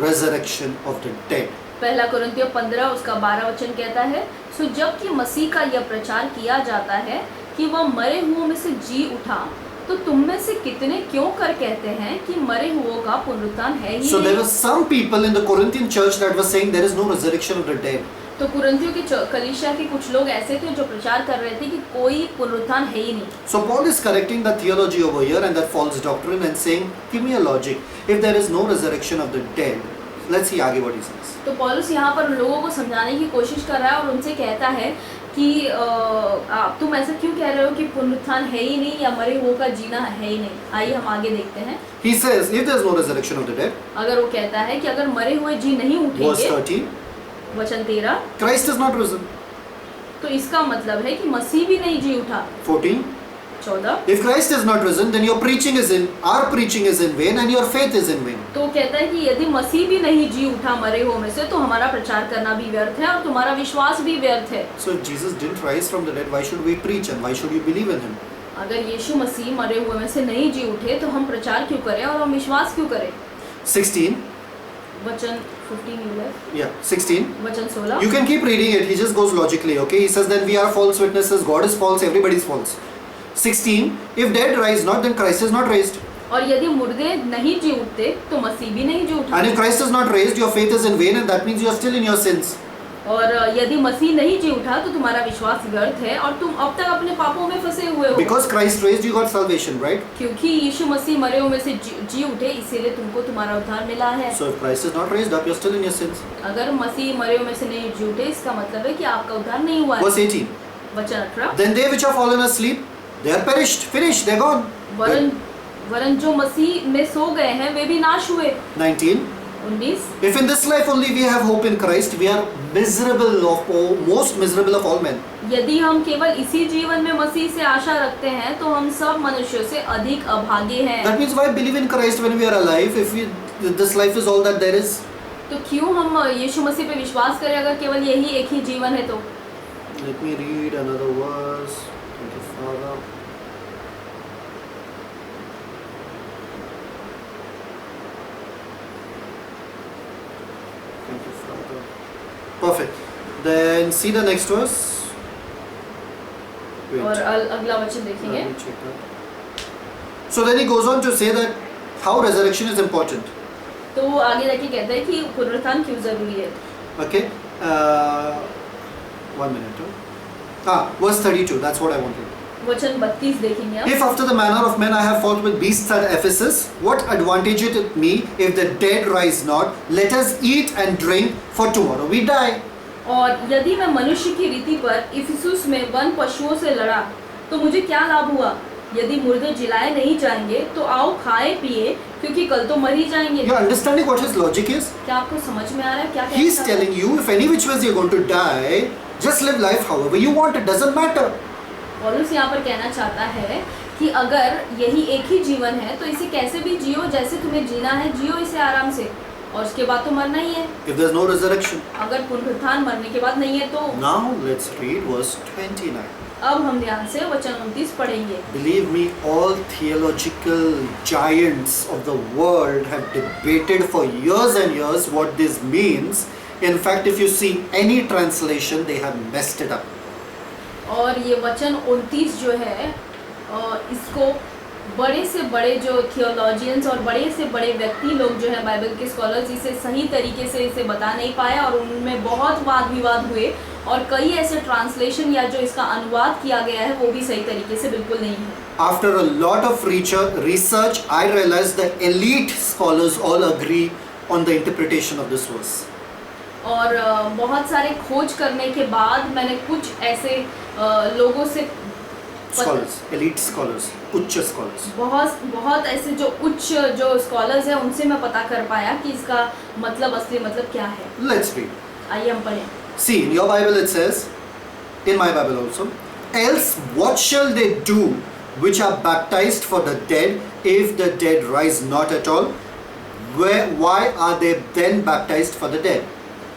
resurrection of the dead? पहला कुरिन्थियों 15 उसका 12 वचन कहता है, सो जबकि मसीह का यह प्रचार किया जाता है कि वह मरे हुओं में से जी उठा, तो तुम में से कितने क्यों कर कहते हैं कि मरे हुओं का पुनरुत्थान है ही So there नहीं? were some people in the Corinthian church that were saying there is no resurrection of the dead. तो कुरिन्थियों के कलीसिया के कुछ लोग ऐसे थे जो प्रचार कर रहे थे कि कोई पुनरुत्थान है ही नहीं। So Paul is correcting the theology over here and that false doctrine and saying, give me a logic. If there is no resurrection of the dead, let's see आगे what he says. तो पौलुस यहाँ पर उन लोगों को समझाने की कोशिश कर रहा है और उनसे कहता है कि तुम ऐसा क्यों कह रहे हो कि पुनरुत्थान है ही नहीं या मरे हुओं का जीना है ही नहीं। आइए हम आगे देखते हैं। He says, if there is no resurrection of the dead, अगर वो कहता है कि अगर मरे हुए जी नहीं verse उठेंगे, 13, वचन 13, Christ is not risen. तो इसका मतलब है कि मसीह भी नहीं जी उठा। 14, 14, if Christ is not risen, then our preaching is in vain and your faith is in vain. तो कहता है कि यदि मसीह भी नहीं जी उठा मरे हुओं में से तो हमारा प्रचार करना भी व्यर्थ है और तुम्हारा विश्वास भी व्यर्थ है। So if Jesus didn't rise from the dead, why should we preach and why should you believe in him? अगर यीशु मसीह मरे हुए में से नहीं जी उठे तो हम प्रचार क्यों करें और हम विश्वास क्यों करें। 16, वचन 15 you left. yeah, 16. वचन 16, You can keep reading it, he just goes logically, okay? He says then we are false witnesses, God is false, everybody is false. 16, if dead rise not, then Christ is not raised. और यदि मुर्दे नहीं जी उठते तो मसीह भी नहीं जी उठा। And if Christ is not raised, your faith is in vain and that means you are still in your sins. और यदि मसीह नहीं जी उठा तो तुम्हारा विश्वास व्यर्थ है और तुम अब तक अपने पापों में फंसे हुए हो। Because Christ raised, you got salvation, right? क्योंकि यीशु मसीह मरे हुए में से जी उठे इसीलिए तुमको तुम्हारा उद्धार मिला है। So if Christ is not raised up, you are still in your sins. अगर मसीह मरे हुए में से नहीं जी उठे इसका मतलब है कि आपका उद्धार नहीं हुआ है। Verse 18, वचन 18, then they which are fallen asleep, they are perished, finished, they are gone. वरन जो मसीह में सो गए हैं वे भी नाश हुए। 19, 19, if in this life only we have hope in Christ, we are miserable of all, most miserable of all men. यदि हम केवल इसी जीवन में मसीह से आशा रखते हैं तो हम सब मनुष्यों से अधिक अभागे हैं। That means why believe in Christ when we are alive if this life is all that there is? तो क्यों हम यीशु मसीह पे विश्वास करें अगर केवल यही एक ही जीवन है तो। Let me read another verse. Thank you, Father. Thank you, Father. Perfect. Then see the next verse. Wait. और अगला वचन देखेंगे। Let me check that. So then he goes on to say that how resurrection is important. तो वो आगे जाके कहता है कि पुनरुत्थान क्यों जरूरी है। Okay. 1 minute. Verse 32. That's what I wanted. वचन 32 देखेंगे हम। If after the manner of men I have fought with beasts at Ephesus, what advantage it me if the dead rise not? Let us eat and drink, for tomorrow we die. और यदि मैं मनुष्य की रीति पर इफिसुस में वन पशुओं से लड़ा तो मुझे क्या लाभ हुआ। यदि मुर्दे जिलाए नहीं जाएंगे तो आओ खाए पिए क्योंकि कल तो मर ही जाएंगे। You're understanding what his logic is? क्या आपको समझ में आ रहा है क्या कहना He's चाह रहा है? telling you if any which ways you're going to die, just live life however you want. It doesn't matter. पौलुस यहाँ पर कहना चाहता है कि अगर यही एक ही जीवन है तो इसे कैसे भी जियो, जैसे तुम्हें जीना है जियो इसे आराम से और उसके बाद तो मरना ही है। If there's no resurrection. अगर पुनरुत्थान मरने के बाद नहीं है तो। Now let's read verse 29. अब हम ध्यान से वचन 29 पढ़ेंगे। Believe me, all theological giants of the world have debated for years and years what this means. In fact, if you see any translation, they have messed it up. और ये वचन 29 जो है इसको बड़े से बड़े जो थियोलॉजियंस और बड़े से बड़े व्यक्ति लोग जो है बाइबल के स्कॉलर्स इसे सही तरीके से इसे बता नहीं पाए और उनमें बहुत वाद विवाद हुए और कई ऐसे ट्रांसलेशन या जो इसका अनुवाद किया गया है वो भी सही तरीके से बिल्कुल नहीं है। After a lot of research, I realized that elite scholars all agree on the interpretation of this verse. और बहुत सारे खोज करने के बाद मैंने कुछ ऐसे लोगों से Scholars, elite scholars, उच्च scholars. बहुत ऐसे जो उच्च जो स्कॉलर्स हैं उनसे मैं पता कर पाया कि इसका मतलब असली मतलब क्या है। Let's read. आइए हम पढ़ें। See, in your Bible it says, in my Bible also, else what shall they do which are baptized for the dead if the dead rise not at all? Why are they then baptized for the dead?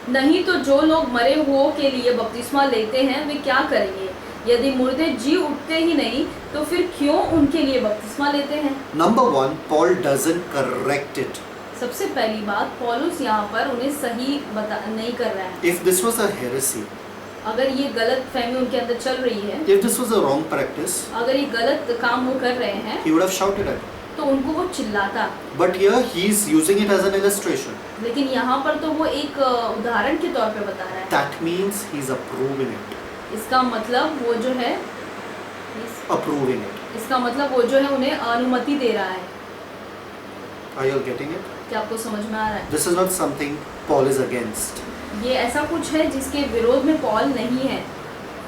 नहीं तो जो लोग मरे हुओं के लिए बपतिस्मा लेते हैं वे क्या करेंगे। यदि मुर्दे जी उठते ही नहीं तो फिर क्यों उनके लिए बपतिस्मा लेते हैं। Number one, Paul doesn't correct it. सबसे पहली बात पौलुस यहाँ पर उन्हें सही नहीं कर रहा है। If this was a heresy, अगर ये गलत फहमी उनके अंदर चल रही है, if this was a wrong practice, अगर ये गलत काम वो कर रहे हैं, he would have shouted at it. तो उनको वो चिल्लाता। But here he is using it as an illustration. लेकिन यहाँ पर तो वो एक उदाहरण के तौर पे बता रहा है। That means he's approving it. इसका मतलब वो जो है Approving it. इसका मतलब वो जो है उन्हें अनुमति दे रहा है। Are you all getting it? क्या आपको समझ में आ रहा है? This is not something Paul is against. ये ऐसा कुछ है जिसके विरोध में पॉल नहीं है।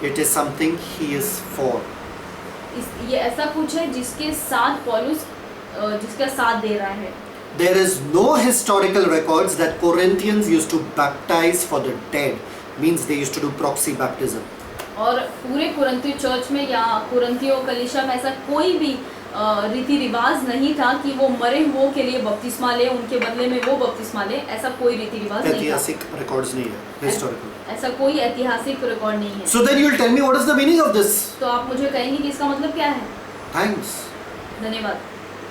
It is something he is for. ये ऐसा कुछ है जिसके साथ पौलुस जिसका साथ दे रहा है। There is no historical records that Corinthians used to baptize for the dead. Means they used to do proxy baptism. और पूरे कुरिन्थियों चर्च में या कुरिन्थियों कलीसिया में ऐसा कोई भी रीति रिवाज नहीं था कि वो मरे हुओं के लिए बपतिस्मा ले, उनके बदले में वो बपतिस्मा ले। ऐसा कोई रीति रिवाज नहीं था। ऐतिहासिक records नहीं है, historical. ऐसा कोई ऐतिहासिक रिकॉर्ड नहीं है। So then you will tell me what is the meaning of this? तो आप मुझे कहेंगे कि इसका मतलब क्या है? Thanks धन्यवाद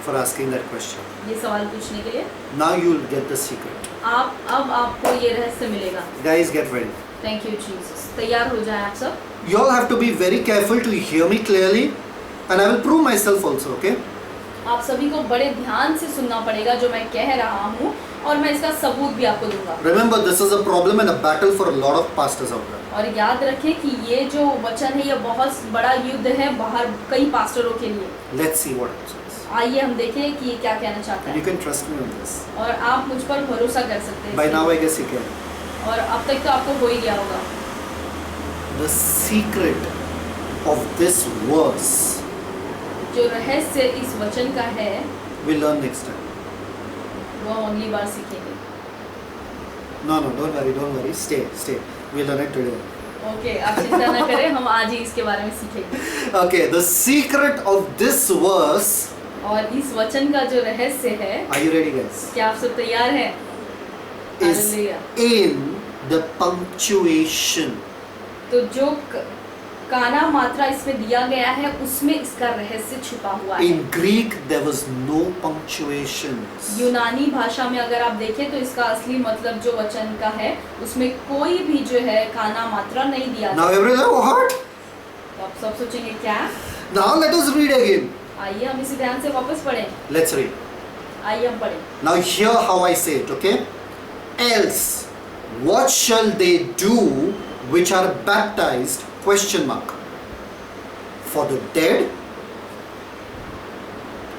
for asking that question. ये सवाल पूछने के लिए। Now you will get the secret. अब आपको ये रहस्य मिलेगा। Guys, get ready. Thank you Jesus. तैयार हो जाए आप सब। You all have to be very careful to hear me clearly, and I will prove myself also. Okay? आप सभी को बड़े ध्यान से सुनना पड़ेगा जो मैं कह रहा हूँ, और मैं इसका सबूत भी आपको दूंगा। Remember, this is a problem and a battle for a lot of pastors out there. और याद रखें कि ये जो वचन है ये बहुत बड़ा युद्ध है बाहर कई पास्टरों के लिए। Let's see what it says. आइए हम देखें कि ये क्या कहना चाहता You है। can trust me on this. और आप मुझ पर भरोसा कर सकते हैं। By now, I guess you can. और अब तक तो आपको हो ही गया होगा। The secret of this verse जो रहस्य इस वचन का है we'll learn next time. वो हम अगली बार सीखेंगे। No, don't worry. Stay. We'll learn it today. Okay, आप चिंता न करें, हम आज ही इसके बारे में सीखेंगे। Okay, the secret of this verse. और इस वचन का जो रहस्य है, Are you ready, guys? क्या आप सब तैयार हैं? Is hallelujah. in the punctuation. तो जो काना मात्रा इसमें दिया गया है उसमें इसका रहस्य छुपा हुआ है। In Greek, there was no punctuations. यूनानी भाषा में अगर आप देखें तो इसका असली मतलब जो वचन का है उसमें कोई भी जो है काना मात्रा नहीं दिया Now गया। everyone, what? तो आप सब सोचेंगे क्या? Now let us read again. आइए हम इसे ध्यान से वापस पढ़ें। Let's read. आइए हम पढ़ें। Now hear how I say it, okay? Else, what shall they do which are baptized? Question mark. For the dead?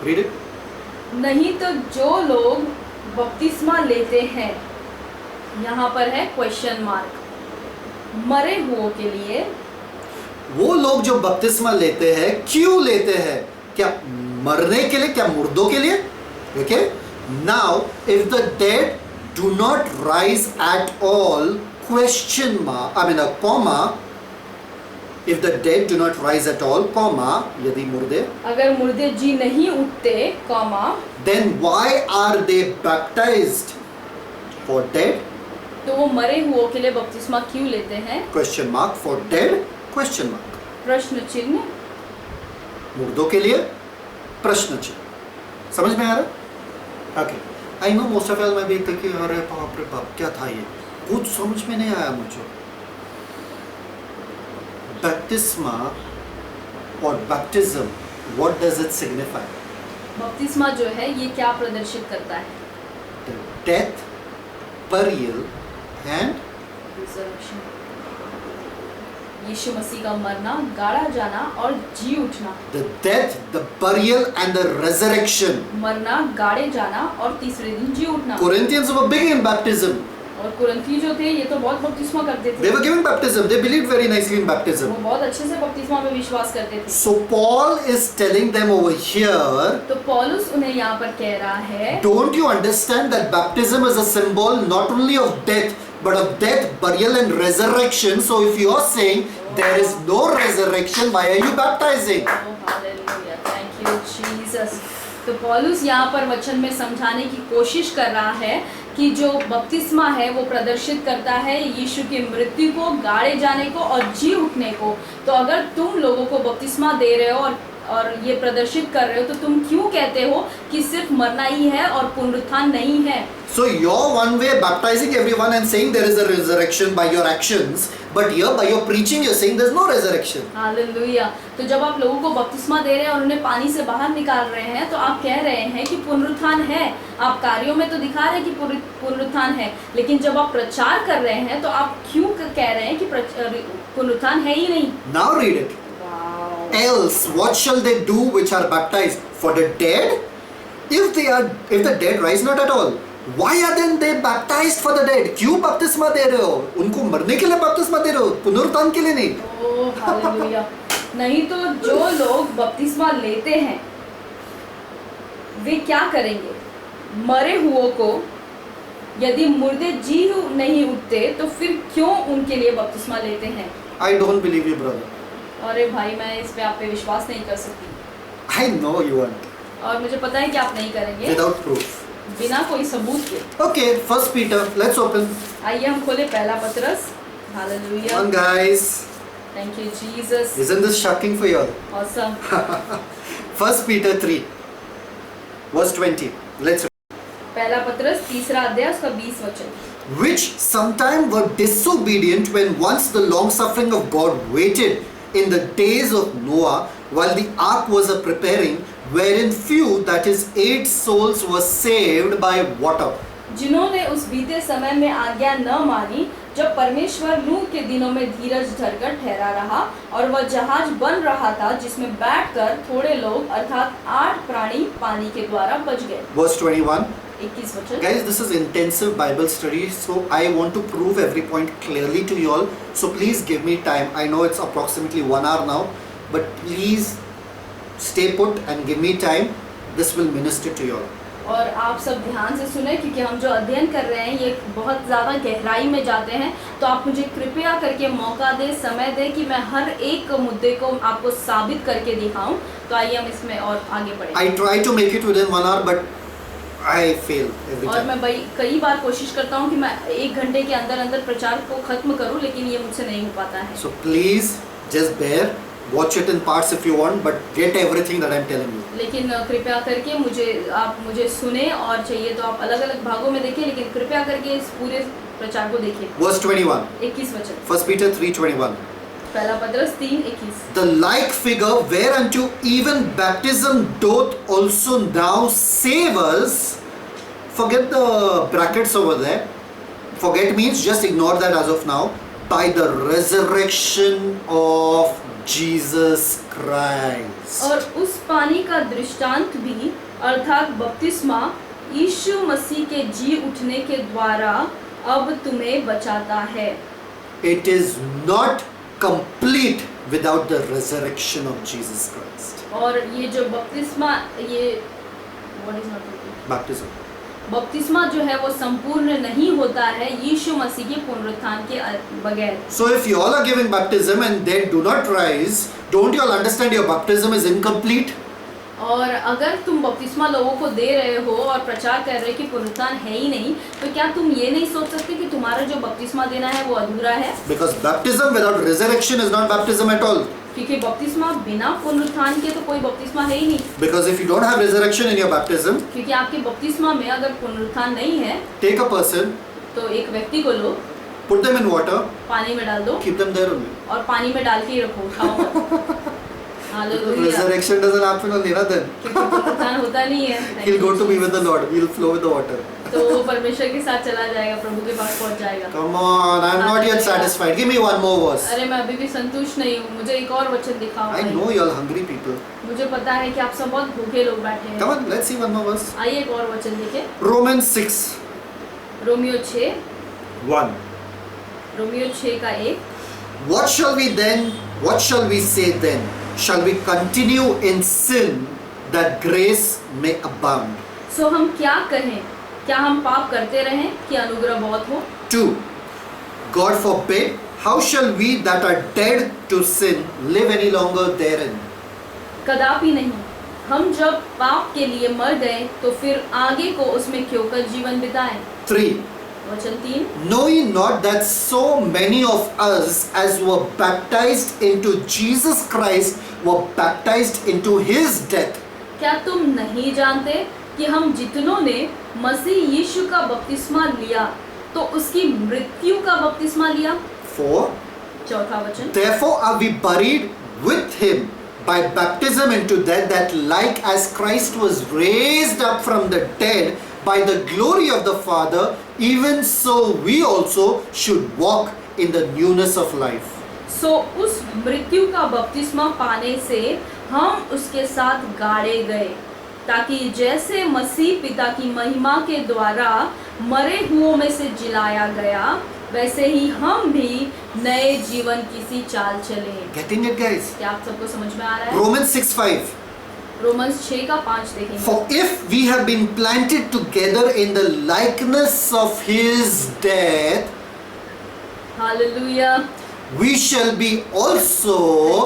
Read it. नहीं तो जो लोग बपतिस्मा लेते हैं, यहाँ पर है क्वेश्चन मार्क, मरे हुओं के लिए। वो लोग जो बपतिस्मा लेते हैं क्यों लेते हैं? क्या मरने के लिए? क्या मुर्दों के लिए? Okay? Now, if the dead do not rise at all, question mark, I mean a comma, if the dead do not rise at all, comma, यदि मुर्दे, अगर मुर्दे जी नहीं उठते, comma, then why are they baptized? For dead? तो वो मरे हुओं के लिए बपतिस्मा क्यों लेते हैं? Question mark. For dead? Question mark. प्रश्न चिन्ह। मुर्दों के लिए प्रश्न चिन्ह। समझ में आ रहा? Okay, I know most of मैं भी कि अरे बाप रे बाप क्या था ये, कुछ समझ में नहीं आया मुझे। बैप्टिस्मा और baptism, what does it signify? बपतिस्मा जो है ये क्या प्रदर्शित करता है? The death, burial and resurrection. यीशु मसीह का मरना, गाड़ा जाना और जी उठना। The death, the burial and the resurrection. मरना, गाड़े जाना और तीसरे दिन जी उठना। Corinthians were big in baptism. और कुरिन्थी जो थे ये तो बहुत बपतिस्मा करते थे। They were given baptism. They believed very nicely in baptism. वो बहुत अच्छे से बपतिस्मा में विश्वास करते थे। So Paul is telling them over here, तो पौलुस उन्हें यहाँ पर कह रहा है, don't you understand that baptism is a symbol not only of death, but of death, burial and resurrection. So if you are saying there is no resurrection, why are you baptizing? Oh, hallelujah. Thank you, Jesus. तो पौलुस यहाँ पर वचन में समझाने की कोशिश कर रहा है कि जो बपतिस्मा है वो प्रदर्शित करता है यीशु की मृत्यु को, गाड़े जाने को और जी उठने को। तो अगर तुम लोगों को बपतिस्मा दे रहे हो और और ये प्रदर्शित कर रहे हो, तो तुम क्यों कहते हो कि सिर्फ मरना ही है और पुनरुत्थान नहीं है? So you're one way baptizing everyone and saying there is a resurrection by your actions, but here by your preaching you're saying there's no resurrection. Hallelujah. तो जब आप लोगों को बपतिस्मा दे रहे हैं और उन्हें पानी से बाहर निकाल रहे हैं, तो आप कह रहे हैं कि पुनरुत्थान है। आप कार्यों में तो दिखा रहे हैं कि पुनरुत्थान है, लेकिन जब आप प्रचार कर रहे हैं तो आप क्यों कह रहे हैं कि पुनरुत्थान है ही नहीं? Now read it. Else what shall they do which are baptized? For the dead? If the dead rise not at all, why are then they baptized for the dead? क्यों बपतिस्मा दे रहे हो? उनको मरने के लिए बपतिस्मा दे रहे हो, पुनरुत्थान के लिए नहीं। Oh hallelujah. नहीं तो जो लोग बपतिस्मा लेते हैं वे क्या करेंगे? मरे हुओं को, यदि मुर्दे जी नहीं उठते तो फिर क्यों उनके लिए बपतिस्मा लेते हैं? I don't believe you, brother. अरे भाई, मैं इस पे आप पे विश्वास नहीं कर सकती, I know you won't. और मुझे पता है कि आप नहीं करेंगे Without proof. बिना कोई सबूत के। Okay, First Peter. Let's open. आइए हम खोले पहला पतरस। Come hallelujah. on, guys. Thank you Jesus. Isn't this shocking for you all? Awesome. First Peter 3, verse 20. Let's read. पहला पतरस तीसरा अध्याय उसका 20 वचन। Which sometime were disobedient when once the long suffering of God waited in the days of Noah while the ark was a preparing, wherein few, that is 8 souls, were saved by water. जिन्होंने उस बीते समय में आज्ञा न मानी, जब परमेश्वर नूह के दिनों में धीरज धरकर ठहरा रहा और वह जहाज बन रहा था जिसमें बैठकर थोड़े लोग अर्थात 8 प्राणी पानी के द्वारा बच गए। Verse 21. 21 वचन। Guys, this is intensive Bible study, so I want to prove every point clearly to you all. So please give me time. I know it's approximately 1 hour now, but please stay put and give me time. This will minister to you all. और आप सब ध्यान से सुने, क्योंकि हम जो अध्ययन कर रहे हैं ये बहुत ज़्यादा गहराई में जाते हैं, तो आप मुझे कृपया करके मौका दें, समय दें कि मैं हर एक मुद्दे को आपको साबित करके दिखाऊं। तो आइए हम इसमें और आगे बढ़ें। I try to make it within 1 hour, but I fail every और time. मैं भाई कई बार कोशिश करता हूँ कि मैं 1 घंटे के अंदर अंदर प्रचार को खत्म करूँ, लेकिन ये मुझसे नहीं हो पाता है। So please just bear, watch it in parts if you want, but get everything that I'm telling you. लेकिन कृपया करके आप मुझे सुने, और चाहिए तो आप अलग अलग भागों में देखें, लेकिन कृपया करके इस पूरे प्रचार को देखिए। Verse 21. 21 वचन। 1 Peter 3:21. पहला पतरस 3:21। The like figure whereunto even baptism doth also now save us. Forget the brackets over there. Forget means just ignore that as of now. By the resurrection of Jesus Christ. और उस पानी का दृष्टांत भी अर्थात बपतिस्मा यीशु मसीह के जी उठने के द्वारा अब तुम्हें बचाता है। It is not complete without the resurrection of Jesus Christ. और ये जो बपतिस्मा, ये what is not complete? Baptism. बपतिस्मा जो है वो संपूर्ण नहीं होता है यीशु मसीह के पुनरुत्थान के बगैर। So if you all are giving baptism and they do not rise, don't you all understand your baptism is incomplete? और अगर तुम बपतिस्मा लोगों को दे रहे हो और प्रचार कर रहे हो कि पुनरुत्थान है ही नहीं, तो क्या तुम ये नहीं सोच सकते कि तुम्हारा जो बपतिस्मा देना है वो अधूरा है? Because baptism without resurrection is not baptism at all. क्योंकि बपतिस्मा बिना पुनरुत्थान के तो कोई बपतिस्मा है ही नहीं। Because if you don't have resurrection in your baptism, क्योंकि आपके बपतिस्मा में अगर पुनरुत्थान नहीं है, take a person, तो एक व्यक्ति को लो, put them in water, पानी में डाल दो, keep them there only. और पानी में डाल के ही रखो, उठाओ मत। Hallelujah. Resurrection doesn't happen on Nira then. क्योंकि पुनरुत्थान होता नहीं है। He'll go to be with the Lord. He'll flow with the water. तो वो परमेश्वर के साथ चला जाएगा, प्रभु के पास पहुंच जाएगा। Come on, I'm not yet satisfied. Give me one more verse. अरे मैं अभी भी संतुष्ट नहीं हूँ, मुझे एक और वचन दिखाओ। I know you're all hungry people. मुझे पता है कि आप सब बहुत भूखे लोग बैठे हैं। Come on, let's see one more verse. आइए एक और वचन देखें। Romans 6. रोमियो 6, 1. रोमियो 6 का 1। What shall we then? What shall we say then? Shall we continue in sin that grace may abound? सो हम क्या कहें? क्या हम पाप करते रहें कि अनुग्रह बहुत हो? 2. God forbid. How shall we that are dead to sin live any longer therein? कदापि नहीं। हम जब पाप के लिए मर गए तो फिर आगे को उसमें क्यों कर जीवन बिताएं? 3. वचन 3। Know ye not that so many of us as were baptized into Jesus Christ were baptized into his death. क्या तुम नहीं जानते कि हम जितनों ने मसीह यीशु का बपतिस्मा लिया तो उसकी मृत्यु का बपतिस्मा लिया? 4. चौथा वचन, Therefore are we buried with him by baptism into death, that like as Christ was raised up from the dead by the glory of the Father, even so we also should walk in the newness of life. सो उस मृत्यु का बपतिस्मा पाने से हम उसके साथ गाड़े गए, ताकि जैसे मसीह पिता की महिमा के द्वारा मरे हुओं में से जिलाया गया, वैसे ही हम भी नए जीवन की सी चाल चले। Getting it, guys? क्या आप सबको समझ में आ रहा है? Romans 6:5. रोमन्स 6 का 5 देखेंगे। For if we have been planted together in the likeness of his death, hallelujah, we shall be also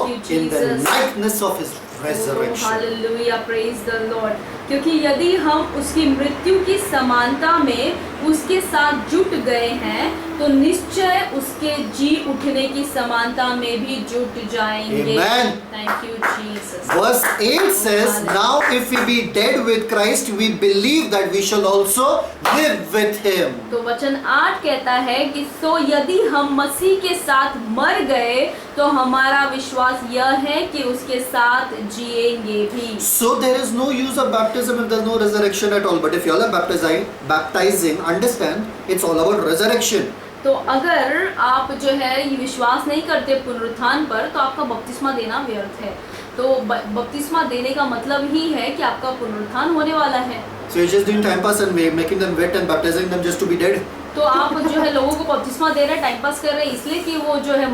Thank you, in the Jesus. likeness of his resurrection. Hallelujah, praise the Lord. क्योंकि यदि हम उसकी मृत्यु की समानता में उसके साथ जुट गए हैं तो निश्चय उसके जी उठने की समानता में भी जुट जाएंगे। Amen. Thank you Jesus. Verse 8 says, now if we be dead with Christ, we believe that we shall also live with him. तो वचन 8 कहता है कि सो यदि हम मसीह के साथ मर गए तो हमारा विश्वास यह है कि उसके साथ जिएंगे भी। So there is no use of baptism if there is no resurrection at all. But if you all are baptizing, understand, it's all about resurrection. तो अगर आप जो है ये विश्वास नहीं करते पुनरुत्थान पर तो आपका बपतिस्मा देना व्यर्थ है। तो बपतिस्मा देने का मतलब ही है कि आपका पुनरुत्थान होने वाला है। So you're just doing time pass and making them wet and baptizing them just to be dead. तो आप जो है लोगों को बपतिस्मा दे रहे हैं, टाइम पास कर रहे हैं, इसलिए कि वो जो है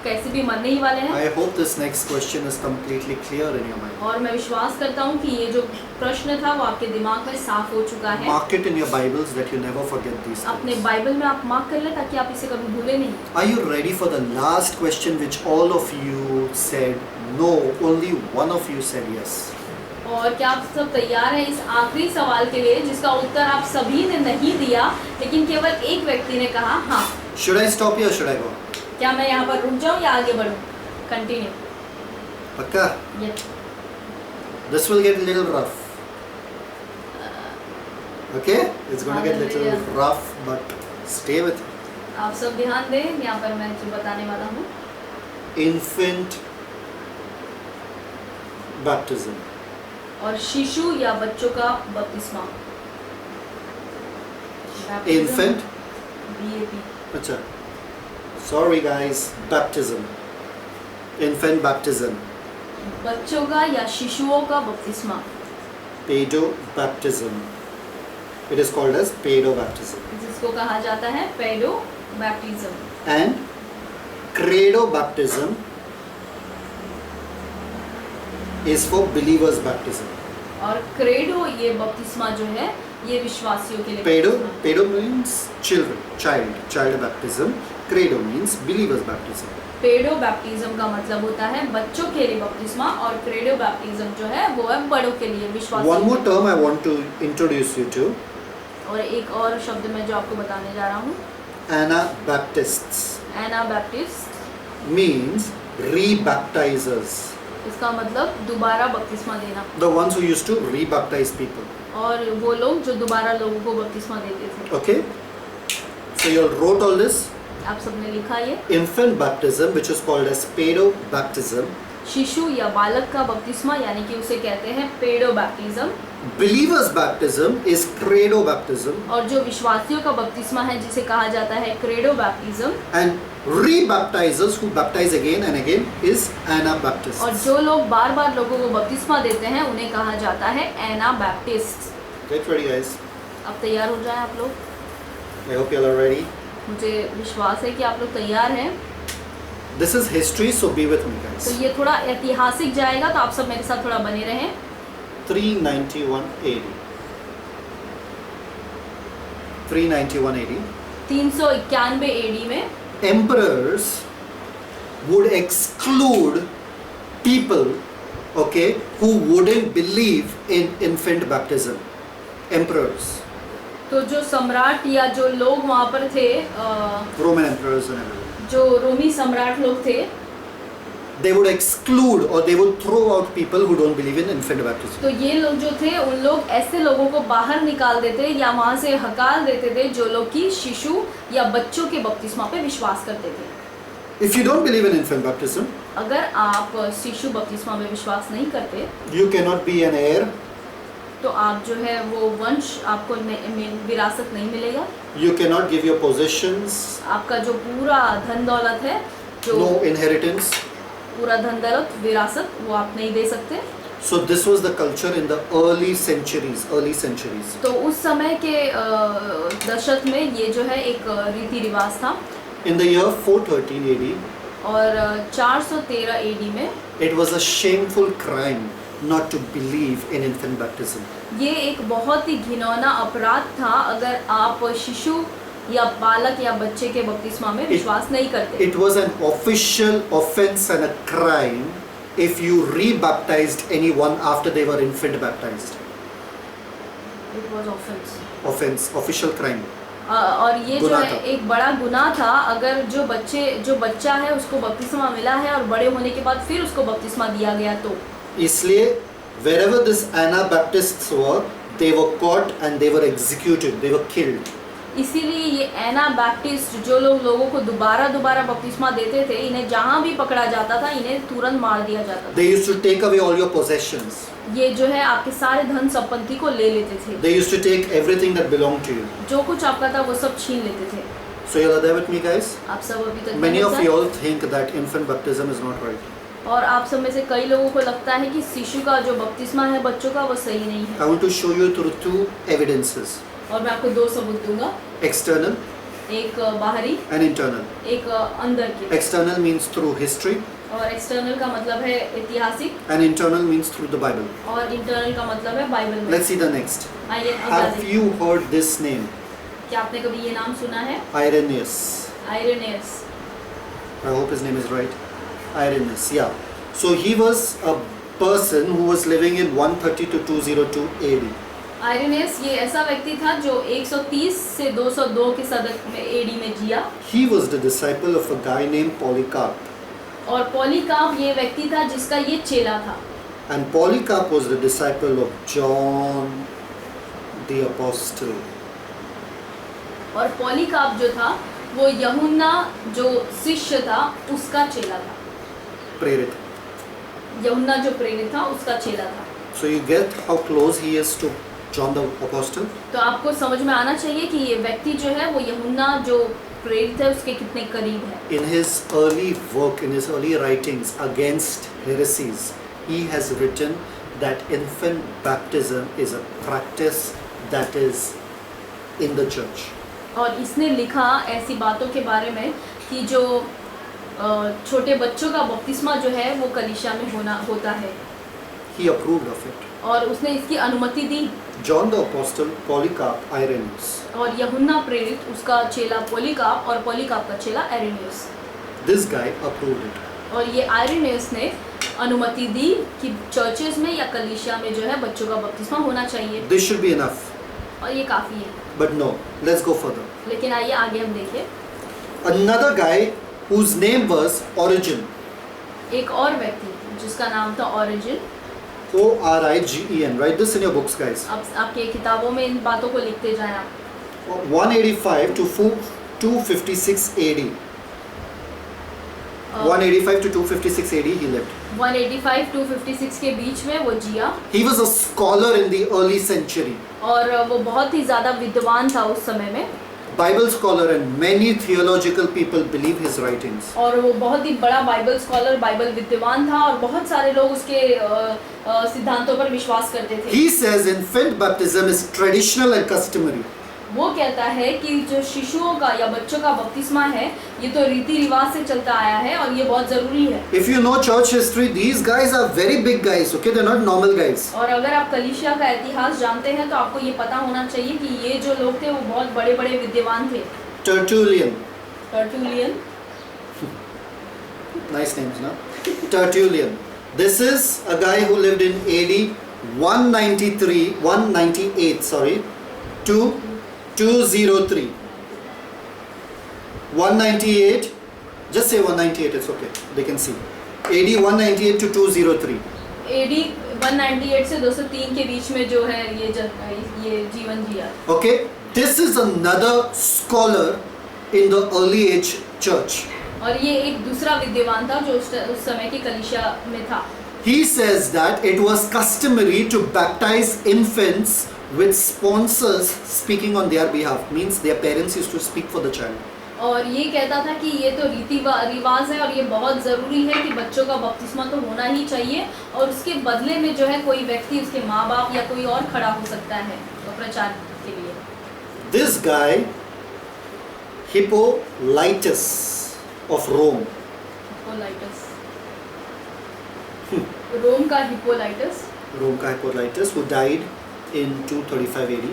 कैसे भी मरने ही वाले हैं। I hope this next question is completely clear in your mind. और मैं विश्वास करता हूँ कि ये जो प्रश्न था वो आपके दिमाग में साफ हो चुका है। Mark it in your Bibles that you never forget these अपने things. बाइबल में आप मार्क कर लें ताकि आप इसे कभी भूले नहीं। Are you ready for the last question which all of you said no? Only one of you said yes. और क्या आप सब तैयार हैं इस आखिरी सवाल के लिए जिसका उत्तर आप सभी ने नहीं दिया, लेकिन केवल एक व्यक्ति ने कहा हाँ। Should I stop here or should I go? क्या मैं यहाँ पर रुक जाऊँ या आगे बढ़ूँ? Continue. Pakka? Yes. This will get a little rough. Okay? It's going to get a little Hallelujah. rough, but stay with it. आप सब ध्यान दें, यहाँ पर मैं जो बताने वाला हूँ। Infant baptism. और शिशु या बच्चों का बपतिस्मा। Infant? BAP। Acha. Sorry guys, baptism. Infant baptism. बच्चों का या शिशुओं का बपतिस्मा, Pedo baptism. It is called as pedo baptism. जिसको कहा जाता है paedo baptism. And credo baptism is for believers baptism. और क्रेडो ये बपतिस्मा जो है ये विश्वासियों के लिए Pedo, बपतिस्मा। pedo means children, child baptism. Credo means believers baptism. Paedo baptism का मतलब होता है बच्चों के लिए बपतिस्मा और क्रेडो बैप्टिज्म जो है वो है बड़ों के लिए विश्वासियों One more के लिए। term I want to introduce you to. और एक और शब्द मैं जो आपको बताने जा रहा हूँ, Anabaptists एना बैप्टिस्ट, means rebaptizers. इसका मतलब दोबारा बपतिस्मा देना। The ones who used to rebaptize people. और वो लोग जो दोबारा लोगों को बपतिस्मा देते थे। Okay? So you all wrote all this. आप सबने लिखा ये। Infant baptism, which is called as pedo baptism. शिशु या बालक का बपतिस्मा यानी कि उसे कहते हैं पेडो baptism. Believers baptism is credo baptism. और जो विश्वासियों का बपतिस्मा है जिसे कहा जाता है credo baptism. And rebaptizers who baptize again and again is Anabaptists. और जो लोग बार बार लोगों को बपतिस्मा देते हैं उन्हें कहा जाता है एना बैप्टिस्ट। Get ready guys. अब तैयार हो जाएं आप लोग। I hope you all are ready. मुझे विश्वास है कि आप लोग तैयार हैं। This is history, so be with me तो guys. ये थोड़ा ऐतिहासिक जाएगा तो आप सब मेरे साथ थोड़ा बने रहें। 391 AD. 391 AD. 391 AD में Emperors would exclude people, okay, who wouldn't believe in infant baptism. Emperors, तो जो सम्राट या जो लोग वहाँ पर थे Roman emperors and everything. जो रोमी सम्राट लोग थे they would exclude or they would throw out people who don't believe in infant baptism. तो ये लोग जो थे उन लोग ऐसे लोगों को बाहर निकाल देते या वहाँ से हकाल देते थे जो लोग कि शिशु या बच्चों के बपतिस्मा पे विश्वास करते थे। If you don't believe in infant baptism, अगर आप शिशु बपतिस्मा में विश्वास नहीं करते you cannot be an heir, तो आप जो है वो वंश आपको विरासत नहीं मिलेगा। you cannot give your possessions, आपका जो पूरा धन दौलत है, जो no inheritance. पूरा धन दौलत विरासत, वो आप नहीं दे सकते। So this was the culture in the early centuries. तो उस समय के दशक में ये जो है एक रीति रिवाज था। In the year 413 AD, और 413 AD में it was a shameful crime not to believe in infant baptism. ये एक बहुत ही घिनौना अपराध था अगर आप शिशु या बालक या बच्चे के बपतिस्मा में विश्वास नहीं करते। It was an official offense and a crime if you rebaptized anyone after they were infant baptized. It was offense. Offense, official crime. और ये जो गुनाह है था। एक बड़ा गुनाह था अगर जो बच्चा है उसको बपतिस्मा मिला है और बड़े होने के बाद फिर उसको बपतिस्मा दिया गया तो। इसलिए wherever this Anabaptists were, they were caught and they were executed, they were killed. इसीलिए ये एना बैप्टिस्ट जो लोगों को दोबारा बपतिस्मा देते थे, इन्हें जहाँ भी पकड़ा जाता था इन्हें तुरंत मार दिया जाता था। They used to take away all your possessions. ये जो है आपके सारे धन संपत्ति को ले लेते थे। They used to take everything that belonged to you. जो कुछ आपका था वो सब छीन लेते थे। So you're there with me, guys? आप सब अभी तक Many मेरे of साथ? you all think that infant baptism is not right. और आप सब में से कई लोगों को लगता है कि शिशु का जो बपतिस्मा है बच्चों का वो सही नहीं है। I want to show you through two evidences, और मैं आपको दो सबूत दूंगा, external एक बाहरी, and internal. एक अंदर की। External means through history और एक्सटर्नल का मतलब है ऐतिहासिक, and internal means through the Bible. और इंटरनल का मतलब है बाइबल में। Let's see the next. आइए अब Have देखते हैं। you heard this name? क्या आपने कभी ये नाम सुना है? Irenaeus. आइरेनियस। I hope his name is right. Irenaeus, yeah. So he was a person who was living in 130 to 202 AD. आइरेनियस ये ऐसा व्यक्ति था जो 130 से 202 के सदक में एडी में जिया। He was the disciple of a guy named Polycarp. और पॉलीकार्प ये व्यक्ति था जिसका ये चेला था। And Polycarp was the disciple of John the Apostle. और पॉलीकार्प जो था वो यूहन्ना जो शिष्य था उसका चेला था। प्रेरित. यूहन्ना जो प्रेरित था उसका चेला था। So you get how close he is to John the Apostle? तो आपको समझ में आना चाहिए कि ये व्यक्ति जो है वो यूहन्ना जो प्रेरित है उसके कितने करीब है। In his early work, in his early writings against heresies, he has written that infant baptism is a practice that is in the church. और इसने लिखा ऐसी बातों के बारे में कि जो छोटे बच्चों का बपतिस्मा जो है वो कलीसिया में होता है। He approved of it. और उसने इसकी अनुमति दी। John the Apostle, Polycarp, Irenaeus. और यूहन्ना प्रेरित उसका चेला पॉलीकार्प और पॉलीकार्प का चेला आइरेनियस। This guy approved it. और ये आइरेनियस ने अनुमति दी कि चर्चेज में या कलीसिया में जो है बच्चों का बपतिस्मा होना चाहिए। This should be enough. और ये काफ़ी है। But no, let's go further. लेकिन आइए आगे हम देखें। Another guy whose name was Origen. एक और व्यक्ति जिसका नाम था origin. Origen. Write this in your books, guys. अब आपके किताबों में इन बातों को लिखते जाएं आप। 185 to 256 AD. 185 to 256 AD he lived. 185 to 56 के बीच में वो जिया। He was a scholar in the early century. और वो बहुत ही ज़्यादा विद्वान था उस समय में। Bible scholar and many theological people believe his writings. और वो बहुत ही बड़ा बाइबल स्कॉलर, बाइबल विद्वान था और बहुत सारे लोग उसके सिद्धांतों पर विश्वास करते थे। He says infant baptism is traditional and customary. वो कहता है कि जो शिशुओं का या बच्चों का बपतिस्मा है ये तो रीति रिवाज से चलता आया है और ये बहुत ज़रूरी है। If you know church history, these guys are very big guys, okay? They're not normal guys. और अगर आप कलीसिया का इतिहास जानते हैं तो आपको ये पता होना चाहिए कि ये जो लोग थे वो बहुत बड़े बड़े विद्वान थे। Tertullian. Tertullian. Nice names, no? Tertullian. This is a guy who lived in AD 198, to 203. 198, just say 198, it's okay, they can see. AD 198 to 203. AD 198 से 203 के बीच में जो है ये जीवन जिया। Okay, this is another scholar in the early age church. और ये एक दूसरा विद्वान था जो उस समय की कलीसिया में था। He says that it was customary to baptize infants with sponsors speaking on their behalf. Means their parents used to speak for the child. और ये कहता था कि ये तो रीति रिवाज है और ये बहुत ज़रूरी है कि बच्चों का बपतिस्मा तो होना ही चाहिए और उसके बदले में जो है कोई व्यक्ति उसके माँ बाप या कोई और खड़ा हो सकता है तो प्रचार के लिए। This guy, Hippolytus of Rome. हिप्पोलाइटस, रोम का हिप्पोलाइटस, Rome का Hippolytus, who died in 235 AD,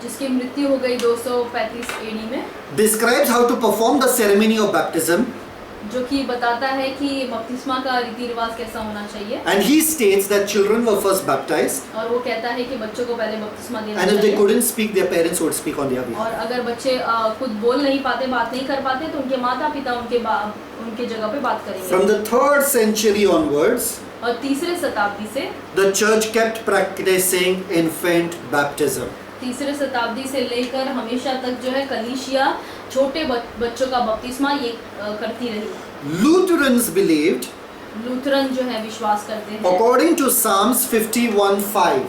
जिसकी मृत्यु हो गई 235 AD में, describes how to perform the ceremony of baptism, जो कि बताता है कि बपतिस्मा का रीति रिवाज कैसा होना चाहिए। and he states that children were first baptized, और वो कहता है कि बच्चों को पहले बपतिस्मा देना and if they चाहिए couldn't speak, their parents would speak on their behalf. और अगर बच्चे खुद बोल नहीं पाते, बात नहीं कर पाते तो उनके माता पिता उनके जगह पे बात करेंगे। From the 3rd century onwards, और तीसरे शताब्दी से the church kept practicing infant baptism. तीसरे शताब्दी से लेकर हमेशा तक जो है कलीसिया छोटे बच्चों का बपतिस्मा ये करती रही। Lutherans believed, लूथरन जो है विश्वास करते हैं according to Psalms 51:5.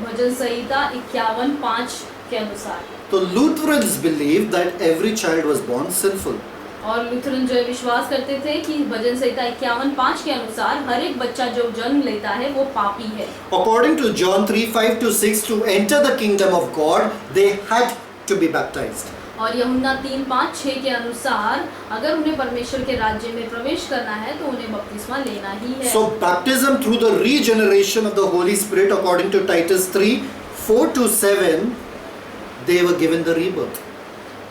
भजन संहिता 51:5 के अनुसार। So Lutherans believed that every child was born sinful. और लूथरन जो है विश्वास करते थे कि भजन संहिता 51:5 के अनुसार हर एक बच्चा जो जन्म लेता है वो पापी है। According to John 3:5-6, to enter the kingdom of God, they had to be baptized. और यूहन्ना 3:5-6 के अनुसार अगर उन्हें परमेश्वर के राज्य में प्रवेश करना है तो उन्हें बपतिस्मा लेना ही है। So baptism through the regeneration of the Holy Spirit, according to Titus 3:4-7, they were given the rebirth.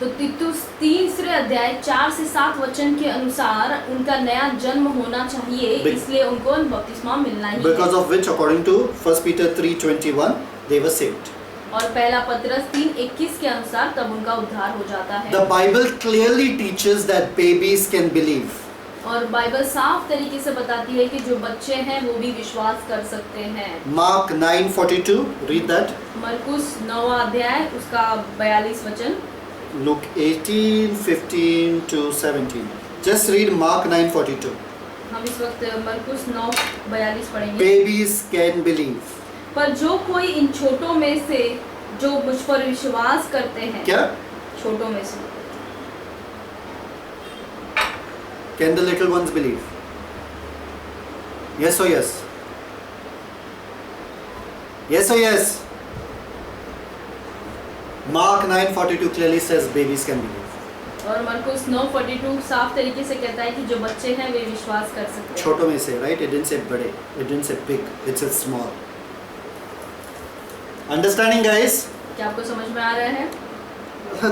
तो तीतुस तीसरे अध्याय 4 से 7 वचन के अनुसार उनका नया जन्म होना चाहिए, इसलिए उनको बपतिस्मा मिलना ही Because है। of which, according to 1 Peter 3:21, they were saved. और पहला पत्रस 3:21 के अनुसार तब उनका उद्धार हो जाता है। The Bible clearly teaches that babies can believe. और बाइबल साफ तरीके से बताती है कि जो बच्चे हैं वो भी विश्वास कर सकते हैं। Mark 9:42, read that. मरकुस 9वां अध्याय उसका 42 वचन। Luke 18:15-17. Just read Mark 9:42. हम इस वक्त मरकुस 9:42 पढ़ेंगे। Babies can believe. पर जो कोई इन छोटों में से जो मुझ पर विश्वास करते हैं, क्या? छोटों में से Can the little ones believe? Yes or yes? Yes or yes? Mark 9:42 clearly says babies can believe. और मरकुस 9:42 साफ तरीके से कहता है कि जो बच्चे हैं वे विश्वास कर सकते हैं। छोटों में से, right? It didn't say बड़े, it didn't say big, it said small. Understanding, guys? क्या आपको समझ में आ रहा है?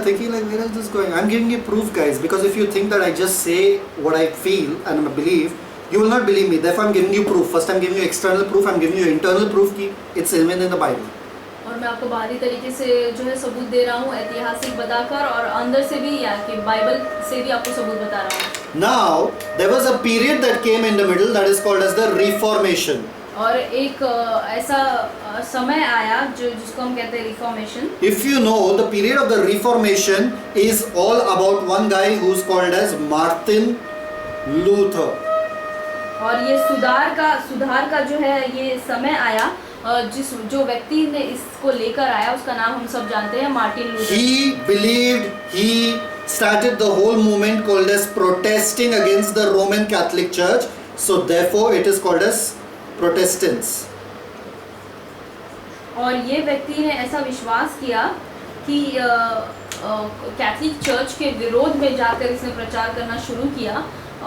Thinking like, where is this going? I'm giving you proof, guys, because if you think that I just say what I feel and I believe, you will not believe me. Therefore, I'm giving you proof. First, I'm giving you external proof. I'm giving you internal proof कि it's even in the Bible. और मैं आपको बाहरी तरीके से जो है सबूत दे रहा हूँ, ऐतिहासिक बताकर, और अंदर से भी या कि बाइबल से भी आपको सबूत बता रहा हूँ। Now, there was a period that came in the middle that is called as the Reformation. और एक ऐसा समय आया जिसको हम कहते हैं reformation. If you know, the period of the Reformation is all about one guy who's called as Martin Luther. और ये सुधार का जो है ये समय आया, जो व्यक्ति ने इसको लेकर आया उसका नाम हम सब जानते हैं, Martin Luther. He believed, he started the whole movement called as protesting against the Roman Catholic Church. So therefore it is called as Protestants. और ये व्यक्ति ने ऐसा विश्वास किया कि कैथलिक चर्च के विरोध में जाकर इसने प्रचार करना शुरू किया,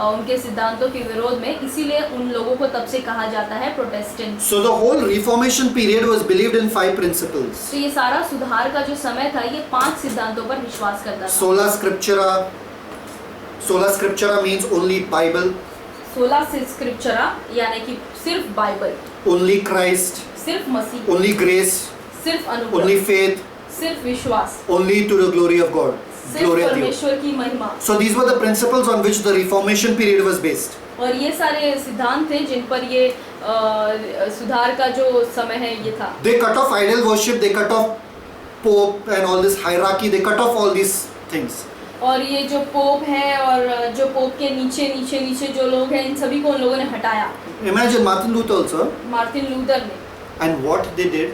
उनके सिद्धांतों के विरोध में, इसीलिए उन लोगों को तब से कहा जाता है Protestant. So the whole Reformation period was believed in 5 principles. तो ये सारा सुधार का जो समय था ये 5 सिद्धांतों पर विश्वास करता था। Sola Scriptura means only Bible, सोला स्क्रिप्चरा यानी कि सिर्फ बाइबल, only Christ, सिर्फ मसीह, only grace, सिर्फ अनुग्रह, only faith, सिर्फ विश्वास, only to the glory of God. सिर्फ Glory a Dio. परमेश्वर की महिमा। So these were the principles on which the Reformation period was based. और ये सारे सिद्धांत थे जिन पर ये सुधार का जो समय है ये था। They cut off idol worship, they cut off Pope and all this hierarchy, they cut off all these things. और ये जो पोप है और जो पोप के नीचे नीचे नीचे जो लोग हैं इन सभी को उन लोगों ने हटाया। Imagine Martin Luther also, Martin Luther ने, and what they did,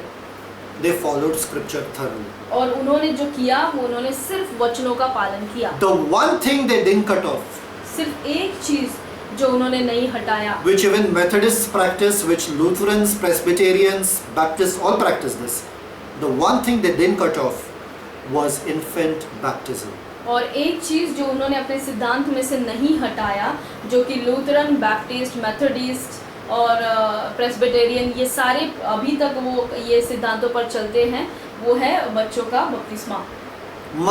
they followed scripture thoroughly. और उन्होंने जो किया वो उन्होंने सिर्फ वचनों का पालन किया। The one thing they didn't cut off, सिर्फ एक चीज जो उन्होंने नहीं हटाया, which even Methodists practice, which Lutherans, Presbyterians, Baptists all practice this. The one thing they didn't cut off was infant baptism. और एक चीज जो उन्होंने अपने सिद्धांत में से नहीं हटाया, जो कि लूथरन, बैप्टिस्ट, मेथोडिस्ट और प्रेस्बिटेरियन ये सारे अभी तक वो ये सिद्धांतों पर चलते हैं, वो है बच्चों का बपतिस्मा।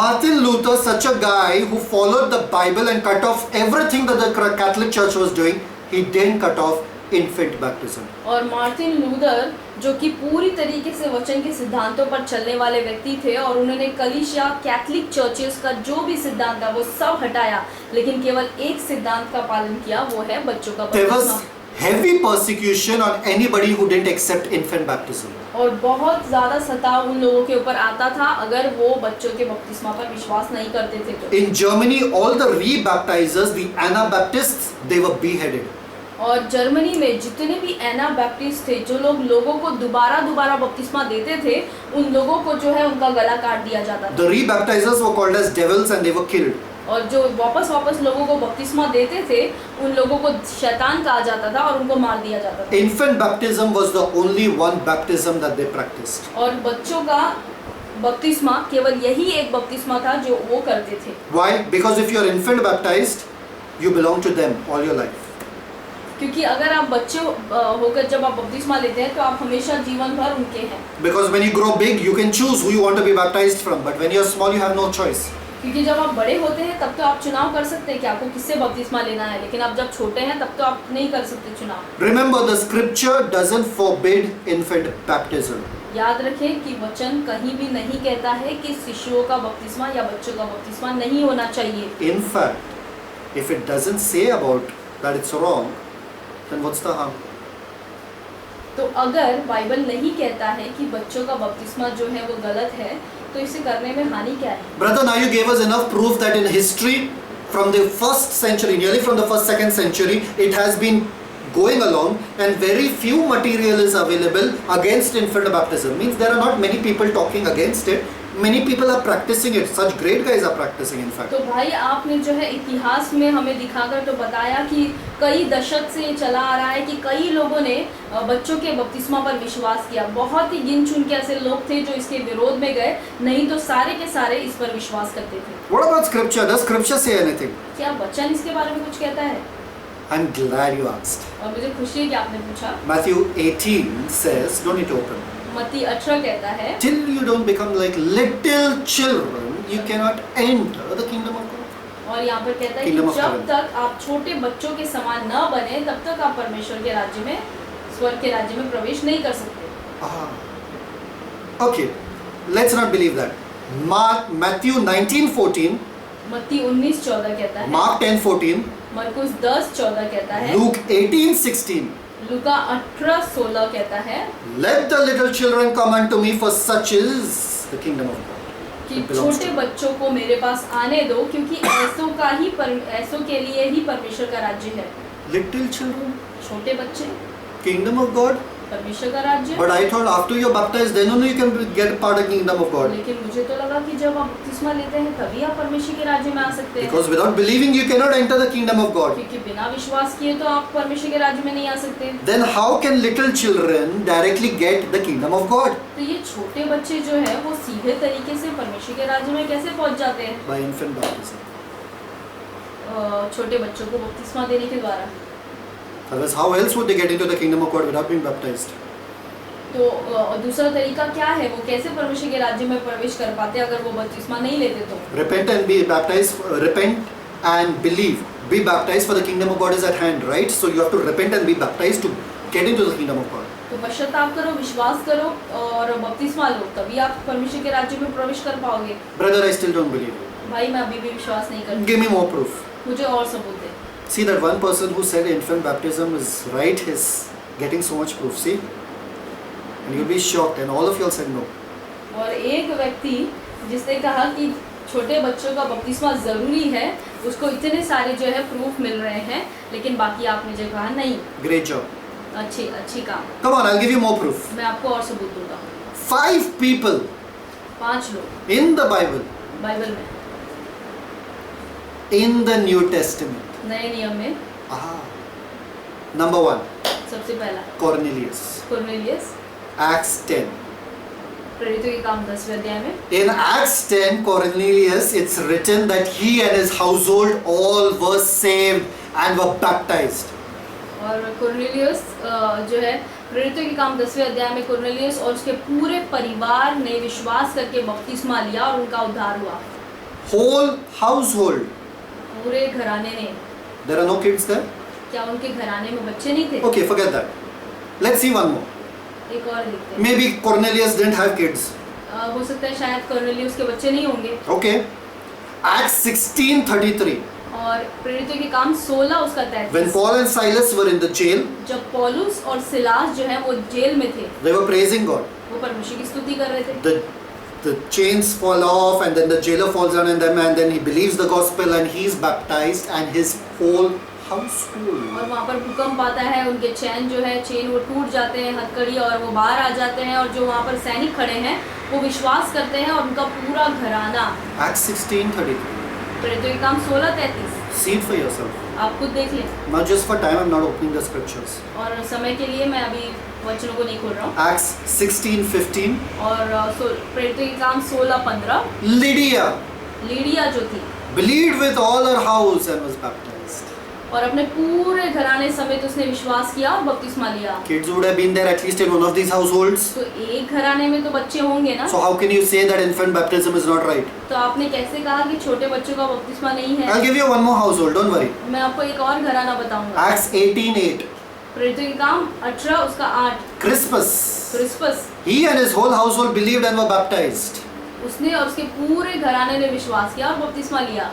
Martin Luther, such a guy who followed the Bible and cut off everything that the Catholic Church was doing, he didn't cut off infant baptism. और मार्टिन लूथर जो कि पूरी तरीके से वचन के सिद्धांतों पर चलने वाले व्यक्ति थे और उन्होंने कलीसिया कैथलिक चर्चेस का जो भी सिद्धांत था वो सब हटाया, लेकिन केवल एक सिद्धांत का पालन किया, वो है बच्चों का There was बपतिस्मा। heavy persecution on anybody who didn't accept infant baptism. और बहुत ज़्यादा सताव उन लोगों के ऊपर आता था अगर वो बच्चों के बपतिस्मा पर विश्वास नहीं करते थे तो। In Germany, all the rebaptizers, the Anabaptists, they were beheaded. और जर्मनी में जितने भी एना बैप्टिस्ट थे, जो लोग लोगों को दोबारा बपतिस्मा देते थे, उन लोगों को जो है उनका गला काट दिया जाता था। The rebaptizers were called as devils and they were killed. और जो वापस लोगों को बपतिस्मा देते थे, उन लोगों को शैतान कहा जाता था और उनको मार दिया जाता था। Infant baptism was the only one baptism that they practiced. और बच्चों का बपतिस्मा केवल यही एक बपतिस्मा था जो वो करते थे। Why? Because if you are infant baptized, you belong to them all your life. क्योंकि अगर आप बच्चे होकर जब आप बपतिस्मा लेते हैं तो आप हमेशा जीवन भर उनके हैं। Because when you grow big, you can choose who you want to be baptized from. But when you are small, you have no choice. क्योंकि जब आप बड़े होते हैं तब तो आप चुनाव कर सकते हैं कि आपको किससे बपतिस्मा लेना है, लेकिन आप जब छोटे हैं तब तो आप नहीं कर सकते चुनाव। Remember, the scripture doesn't forbid infant baptism. याद रखें कि वचन कहीं भी नहीं कहता है कि शिशुओं का बपतिस्मा या बच्चों का बपतिस्मा नहीं होना चाहिए। In fact, if it doesn't say about that it's wrong, then what's the harm? तो अगर बाइबल नहीं कहता है कि बच्चों का बपतिस्मा जो है वो गलत है, तो इसे करने में हानि क्या है? Brother, now you gave us enough proof that in history, from the first century, nearly from the first, second century, it has been going along and very few material is available against infant baptism. Means there are not many people talking against it. Many people are practicing it. Such great guys are practicing in fact. तो भाई आपने जो है इतिहास में हमें दिखाकर तो बताया कि कई दशक से ये चला आ रहा है कि कई लोगों ने बच्चों के बपतिस्मा पर विश्वास किया। बहुत ही गिन चुन के ऐसे लोग थे जो इसके विरोध में गए, नहीं तो सारे के सारे इस पर विश्वास करते थे। What about scripture? Does scripture say anything? क्या वचन इसके बारे में कुछ कहता है? I'm glad you asked. और मुझे खुशी है कि आपने पूछा। Matthew 18 says, don't need to open. मत्ती 18 कहता है, Till you don't become like little children, you cannot enter the kingdom of God. और यहाँ पर कहता है कि Kingdom of जब heaven. तक आप छोटे बच्चों के समान न बने तब तक आप परमेश्वर के राज्य में, स्वर्ग के राज्य में प्रवेश नहीं कर सकते। Okay, let's not believe that. Matthew 19:14, मत्ती 19:14 कहता है, Mark 10:14, मरकुस 10:14 कहता है, Luke 18:16. लूका 18:16 कहता है Let the little children come unto me, for such is the kingdom of God. कि It belongs छोटे to बच्चों को मेरे पास आने दो, क्योंकि ऐसों के लिए ही परमेश्वर का राज्य है। Little children, छोटे बच्चे, kingdom of God. परमेश्वर का राज्य। But I thought after you're baptized, then only you can get part of the kingdom of God. लेकिन मुझे तो लगा कि जब आप बपतिस्मा लेते हैं तभी आप परमेश्वर के राज्य में आ सकते हैं। Because without believing, you cannot enter the kingdom of God. क्योंकि बिना विश्वास किए तो आप परमेश्वर के राज्य में नहीं आ सकते। Then how can little children directly get the kingdom of God? तो ये छोटे बच्चे जो है वो सीधे तरीके से परमेश्वर के राज्य में कैसे पहुंच जाते हैं? By infant baptism. छोटे बच्चों को बपतिस्मा देने के द्वारा। Otherwise, how else would they get into the kingdom of God without being baptized? तो दूसरा तरीका क्या है, वो कैसे परमेश्वर के राज्य में प्रवेश कर पाते अगर वो बपतिस्मा नहीं लेते तो? Repent and be baptized. Repent and believe. Be baptized, for the kingdom of God is at hand, right? So you have to repent and be baptized to get into the kingdom of God. तो पश्चाताप करो, विश्वास करो और बपतिस्मा लो, तभी आप परमेश्वर के राज्य में प्रवेश कर पाओगे। Brother, I still don't believe you. भाई मैं अभी भी विश्वास नहीं करती, Give me more proof. मुझे और सबूत दे। See that one person who said infant baptism is right is getting so much proof. See, and you'll be shocked, and all of you all said no. और एक व्यक्ति जिसने कहा कि छोटे बच्चों का बपतिस्मा ज़रूरी है, उसको इतने सारे जो है प्रूफ मिल रहे हैं, लेकिन बाकी आपने जो कहा नहीं। Great job. अच्छी काम। Come on, I'll give you more proof. मैं आपको और सबूत दूंगा। 5 people 5 लोग in the Bible, बाइबल में, in the New Testament. नए नियम में। Number 1, सबसे पहला Cornelius. कुरनेलियस, Acts 10. प्रेरितों के काम 10वें अध्याय में। In Acts 10, Cornelius, it's written that he and his household all were saved and were baptized. और कुरनेलियस जो है प्रेरितों के काम 10वें अध्याय में कुरनेलियस और उसके पूरे परिवार ने विश्वास करके बपतिस्मा लिया और उनका उद्धार हुआ। Whole household. पूरे घराने ने। There are no kids there? क्या उनके घराने में बच्चे नहीं थे? Okay, forget that. Let's see one more. एक और देखते हैं। Maybe Cornelius didn't have kids. हो सकता है शायद कुरनेलियस के बच्चे नहीं होंगे। Okay. Acts 16:33. और प्रेरितों के काम 16 उसका When 33। Paul and Silas were in the jail, जब पौलुस और सिलास जो है वो जेल में थे, they were praising God. वो परमेश्वर की स्तुति कर रहे थे। The chains fall off, and then the jailer falls down on them, and then he believes the gospel and he's baptized, and his whole household. और वहाँ पर भूकंप आता है, उनके चैन जो है चेन वो टूट जाते हैं, हथकड़ी, और वो बाहर आ जाते हैं, और जो वहाँ पर सैनिक खड़े हैं वो विश्वास करते हैं और उनका पूरा घराना। Acts 16:33. प्रेरितों के काम 16:33। See it for yourself. आप खुद देख लें। Not just for time, I'm not opening the scriptures. और समय के लिए मैं अभी वचनों को नहीं खोल रहा हूँ। Acts 16:15. और प्रेरितों के काम 16:15। Lydia लीडिया जो थी believed with all her house and was baptized. और अपने पूरे घराने समेत उसने विश्वास किया और बपतिस्मा लिया। Kids would have been there at least in one of these households. तो एक घराने में तो बच्चे होंगे ना। So how can you say that infant baptism is not right? तो आपने कैसे कहा कि छोटे बच्चों का बपतिस्मा नहीं है? I'll give you one more household, don't worry. मैं आपको एक और घराना बताऊंगा। Acts 18:8. प्रेरितों के काम 18 उसका 8। Crispus. क्रिस्पस, He and his whole household believed and were baptized. उसने और उसके पूरे घराने ने विश्वास किया और बपतिस्मा लिया।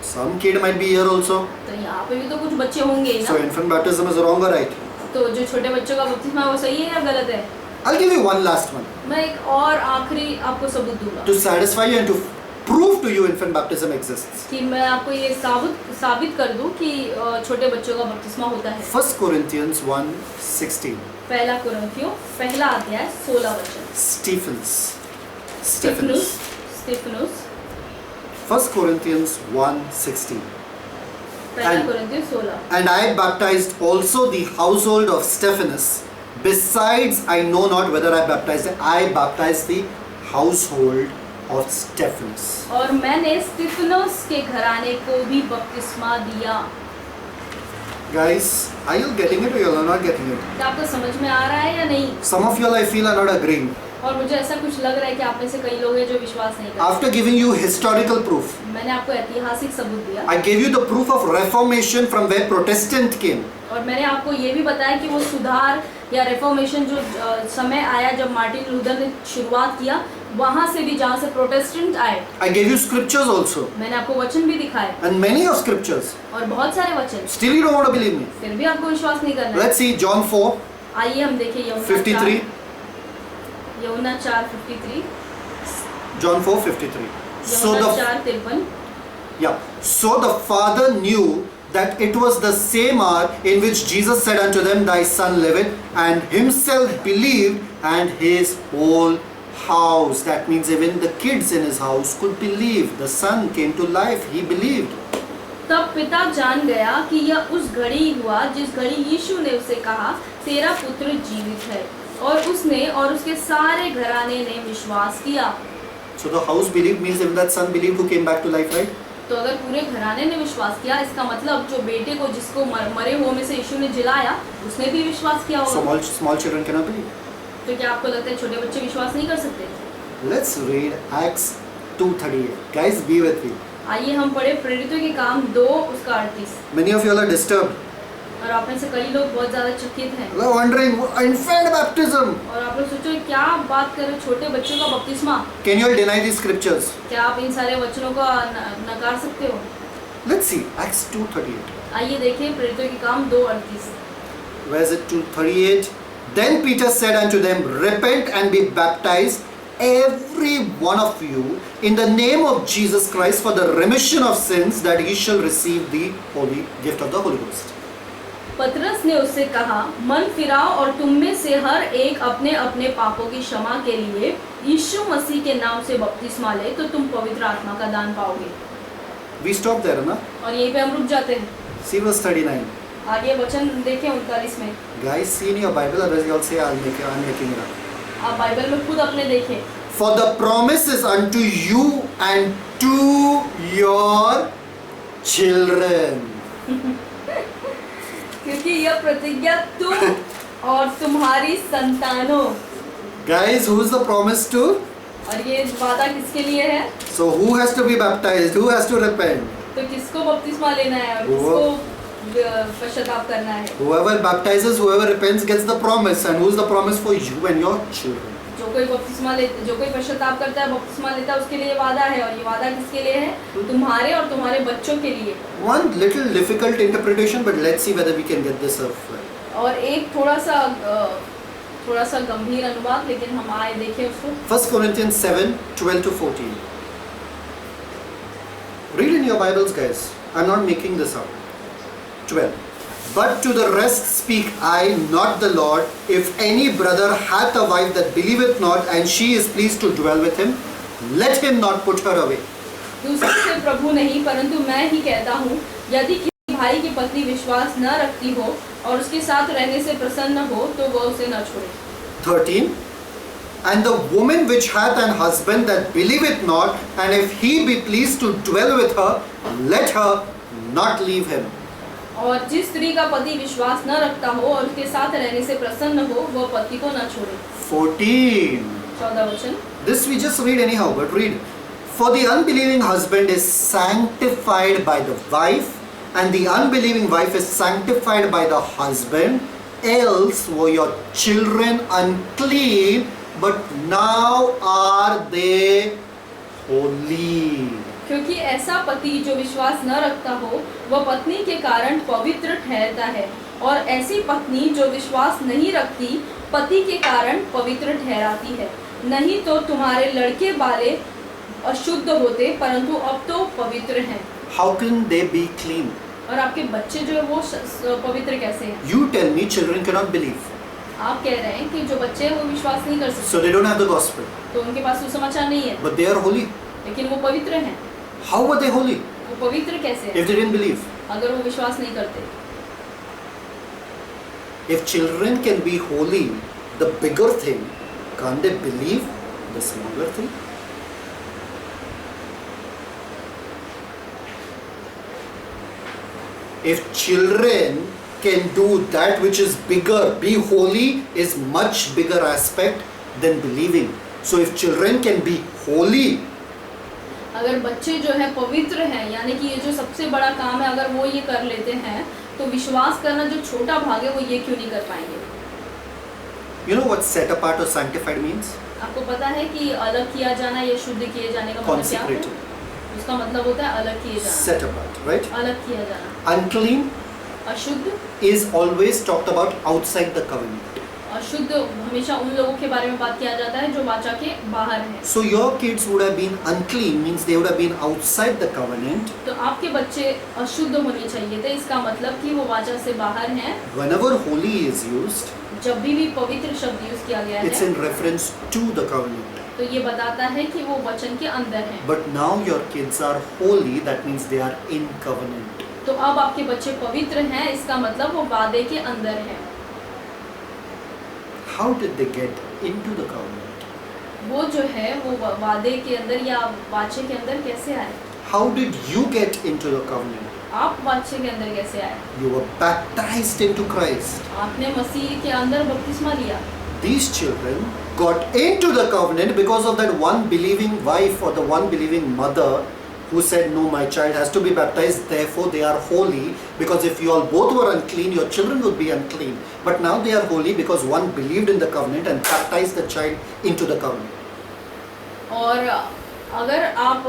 Some kid might be here also. तो यहाँ पे भी तो कुछ बच्चे होंगे ही So ना। infant baptism is wrong or right? तो जो छोटे बच्चों का बपतिस्मा है वो सही है या गलत है? I'll give you one last one. मैं एक और आखिरी आपको सबूत दूंगा To satisfy you and to prove to you infant baptism exists. कि मैं आपको ये साबित कर दूं कि छोटे बच्चों का बपतिस्मा होता है। 1 Corinthians 1:16. पहला कुरिन्थियों पहला अध्याय 16 वचन। Stephanus. स्तिफनुस 1 Corinthians 1:16. पहला And- कुरिन्थियों 16। And I baptized also the household of Stephanus. Besides, I know not whether I baptized. I baptized the household of Stephanus. और मैंने स्तिफनुस के घराने को भी बपतिस्मा दिया। Guys, are you getting it or you are not getting it? क्या आपको समझ में आ रहा है या नहीं? Some of you all I feel are not agreeing. और मुझे ऐसा कुछ लग रहा है कि आप में से कई लोग हैं जो विश्वास नहीं करते। After giving you historical proof, मैंने आपको ऐतिहासिक सबूत दिया I gave you the proof of Reformation from where Protestant came. और मैंने आपको ये भी बताया कि वो सुधार या रेफॉर्मेशन जो समय आया जब मार्टिन लूथर ने शुरुआत किया, वहाँ से भी जहाँ से प्रोटेस्टेंट आए। I gave you scriptures also. मैंने आपको वचन भी दिखाए And many of scriptures. और बहुत सारे वचन, Still you don't want to believe me. फिर भी आपको विश्वास नहीं करना है। Let's see John 4, आइए हम देखें यूहन्ना 53. 4:53। John 4:53. So यूहन्ना the 4:53। Yeah. So the Father knew that it was the same hour in which Jesus said unto them, Thy son liveth, and himself believed, and his whole house. That means even the kids in his house could believe. The son came to life, he believed. तब पिता जान गया कि यह उस घड़ी हुआ जिस घड़ी यीशु ने उसे कहा, तेरा पुत्र जीवित है, और उसने और उसके सारे घराने ने विश्वास किया। So the house believed means even that son believed who came back to life, right? तो अगर पूरे घराने ने विश्वास किया, इसका मतलब जो बेटे को जिसको मरे हुए में से यीशु ने जिलाया, उसने भी विश्वास किया So होगा। small children cannot believe. तो क्या आपको लगता है छोटे बच्चे विश्वास नहीं कर सकते? Let's read Acts 2:38. Guys, be with me. आइए हम पढ़े प्रेरितों के काम 2 उसका 38। Many of you all are disturbed. और आप में से कई लोग बहुत ज़्यादा चकित हैं They're wondering, infant baptism. और आप लोग सोचो क्या बात कर रहे, छोटे बच्चों का बपतिस्मा? Can you all deny these scriptures? क्या आप इन सारे वचनों को नकार सकते हो? Let's see, Acts 2:38. आइए देखें प्रेरितों के काम 2:38। Where is it? 2:38. Then Peter said unto them, repent and be baptized, every one of you, in the name of Jesus Christ, for the remission of sins, that ye shall receive the holy gift of the Holy Ghost. पतरस ने उससे कहा, मन फिराओ और तुम में से हर एक अपने अपने पापों की क्षमा के लिए यीशु मसीह के नाम से बपतिस्मा ले, तो तुम पवित्र आत्मा का दान पाओगे। We stop there, na? और यहीं पे हम रुक जाते हैं। See verse 39. आगे वचन देखें 39 में। Guys, see in your Bible, otherwise you all say I'm making it up. आप बाइबल में खुद अपने देखें। For the promise is unto you and to your children. क्योंकि यह प्रतिज्ञा तुम और तुम्हारी संतानों। Guys, who is the promise to? और ये वादा किसके लिए है? So who has to be baptized? Who has to repent? तो किसको बपतिस्मा लेना है और किसको पश्चाताप करना है? Whoever baptizes, whoever repents gets the promise. And who is the promise for you and your children? जो कोई पश्चाताप करता है, बपतिस्मा लेता है, उसके लिए वादा है। और ये वादा किसके लिए है? तुम्हारे और तुम्हारे बच्चों के लिए। One little difficult interpretation, but let's see whether we can get this up. और एक थोड़ा सा गंभीर अनुवाद, लेकिन हम आए देखें उसको। 1 Corinthians 7:12-14. Read in your Bibles, guys. I'm not making this up. 12. But to the rest speak I, not the Lord. If any brother hath a wife that believeth not, and she is pleased to dwell with him, let him not put her away. दूसरे से प्रभु नहीं, परंतु मैं ही कहता हूँ, यदि किसी भाई की पत्नी विश्वास न रखती हो और उसके साथ रहने से प्रसन्न हो, तो वह उसे न छोड़े। 13. And the woman which hath an husband that believeth not, and if he be pleased to dwell with her, let her not leave him. और जिस स्त्री का पति विश्वास न रखता हो और उसके साथ रहने से प्रसन्न हो, वह पति को न छोड़े। 14. 14 वचन। This we just read anyhow, but read. For the unbelieving husband is sanctified by the wife, and the unbelieving wife is sanctified by the husband. Else were your children unclean, but now are they holy. क्योंकि ऐसा पति जो विश्वास न रखता हो, वह पत्नी के कारण पवित्र ठहरता है, और ऐसी पत्नी जो विश्वास नहीं रखती, पति के कारण पवित्र ठहराती है। नहीं तो तुम्हारे लड़के वाले अशुद्ध होते, परंतु अब तो पवित्र हैं। How can they be clean? और आपके बच्चे जो है वो पवित्र कैसे हैं? You tell me, children cannot believe. आप कह रहे हैं कि जो बच्चे हैं वो विश्वास नहीं कर सकते। So they don't have the gospel. तो उनके पास सुसमाचार नहीं है। But they are holy. लेकिन वो पवित्र हैं। How were they holy? वो पवित्र कैसे हैं? If they didn't believe. अगर वो विश्वास नहीं करते। If children can be holy, the bigger thing, can't they believe the smaller thing? If children can do that which is bigger, be holy is much bigger aspect than believing. So if children can be holy, अगर बच्चे जो है पवित्र हैं, यानी कि ये जो सबसे बड़ा काम है, अगर वो ये कर लेते हैं, तो विश्वास करना जो छोटा भाग है वो ये क्यों नहीं कर पाएंगे? You know what set apart or sanctified means? आपको पता है कि अलग किया जाना या शुद्ध किए जाने का मतलब क्या है? उसका मतलब होता है अलग किए जाना। Set apart, right? अलग किया जाना। Unclean, अशुद्ध, is always talked about outside the covenant. अशुद्ध हमेशा उन लोगों के बारे में बात किया जाता है जो वाचा के बाहर हैं। So your kids would have been unclean, means they would have been outside the covenant. तो आपके बच्चे अशुद्ध होने चाहिए थे, इसका मतलब कि वो वाचा से बाहर हैं। Whenever holy is used, जब भी पवित्र शब्द यूज किया गया है, it's in reference to the covenant. तो ये बताता है कि वो वचन के अंदर हैं। But now your kids are holy, that means they are in covenant. तो अब आपके बच्चे पवित्र हैं, इसका मतलब वो वादे के अंदर हैं। How did they get into the covenant? वो जो है वो वादे के अंदर या वाचे के अंदर कैसे आए? How did you get into the covenant? आप वाचे के अंदर कैसे आए? You were baptized into Christ. आपने मसीह के अंदर बपतिस्मा लिया। These children got into the covenant because of that one believing wife or the one believing mother who said, no, my child has to be baptized, therefore they are holy, because if you all both were unclean, your children would be unclean. But now they are holy because one believed in the covenant and baptized the child into the covenant. और अगर आप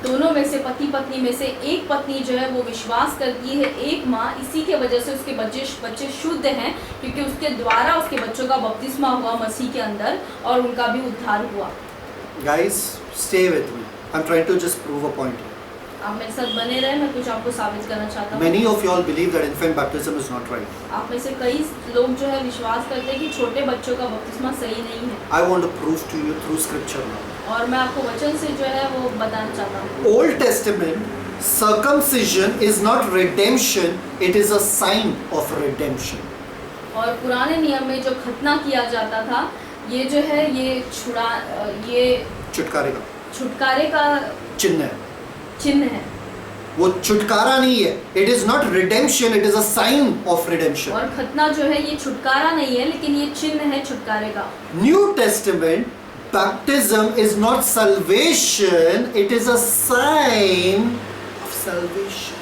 दोनों में से पति पत्नी में से एक पत्नी जो है वो विश्वास करती है एक माँ, इसी के वजह से उसके बच्चे शुद्ध हैं, क्योंकि उसके द्वारा उसके बच्चों का बपतिस्मा हुआ मसीह के अंदर और उनका भी उद्धार हुआ। Guys, stay with me. I'm trying to just prove a point here. आप मेरे साथ बने रहे, मैं कुछ आपको साबित करना चाहता हूँ। Many of you all believe that infant baptism is not right. आप में से कई लोग जो है विश्वास करते हैं कि छोटे बच्चों का बपतिस्मा सही नहीं है, I want to prove to you through scripture now. और मैं आपको वचन से जो है वो बताना चाहता हूँ। Old Testament circumcision is not redemption, it is a sign of redemption. और पुराने नियम में जो खतना किया जाता था, ये जो है ये छुटकारे का छुटकारे का चिन्ह है, चिन्ह है। वो छुटकारा नहीं है. It is not redemption, it is a sign of redemption. और खतना जो है ये छुटकारा नहीं है, लेकिन ये चिन्ह है छुटकारे का। New Testament baptism is not salvation, it is a sign of salvation.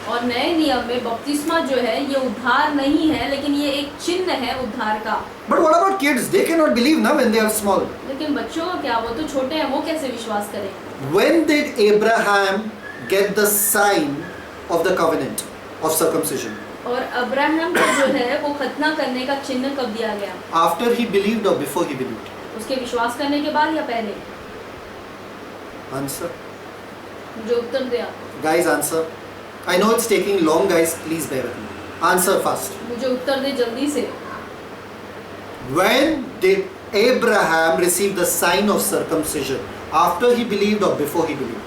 और नए नियम में बपतिस्मा जो है ये उद्धार नहीं है, लेकिन ये एक चिन्ह है उद्धार का। But what about kids? They cannot believe now when they are small. लेकिन बच्चों का क्या, वो तो छोटे हैं, वो कैसे विश्वास करें? When did Abraham get the sign of the covenant of circumcision? और अब्राहम को जो है वो खतना करने का चिन्ह कब दिया गया? After he believed or before he believed? उसके विश्वास करने के बाद या पहले? Answer. मुझे उत्तर दे आप। Guys, answer. I know it's taking long, guys. Please bear with me. Answer fast. मुझे उत्तर दे जल्दी से। When did Abraham receive the sign of circumcision? After he believed or before he believed?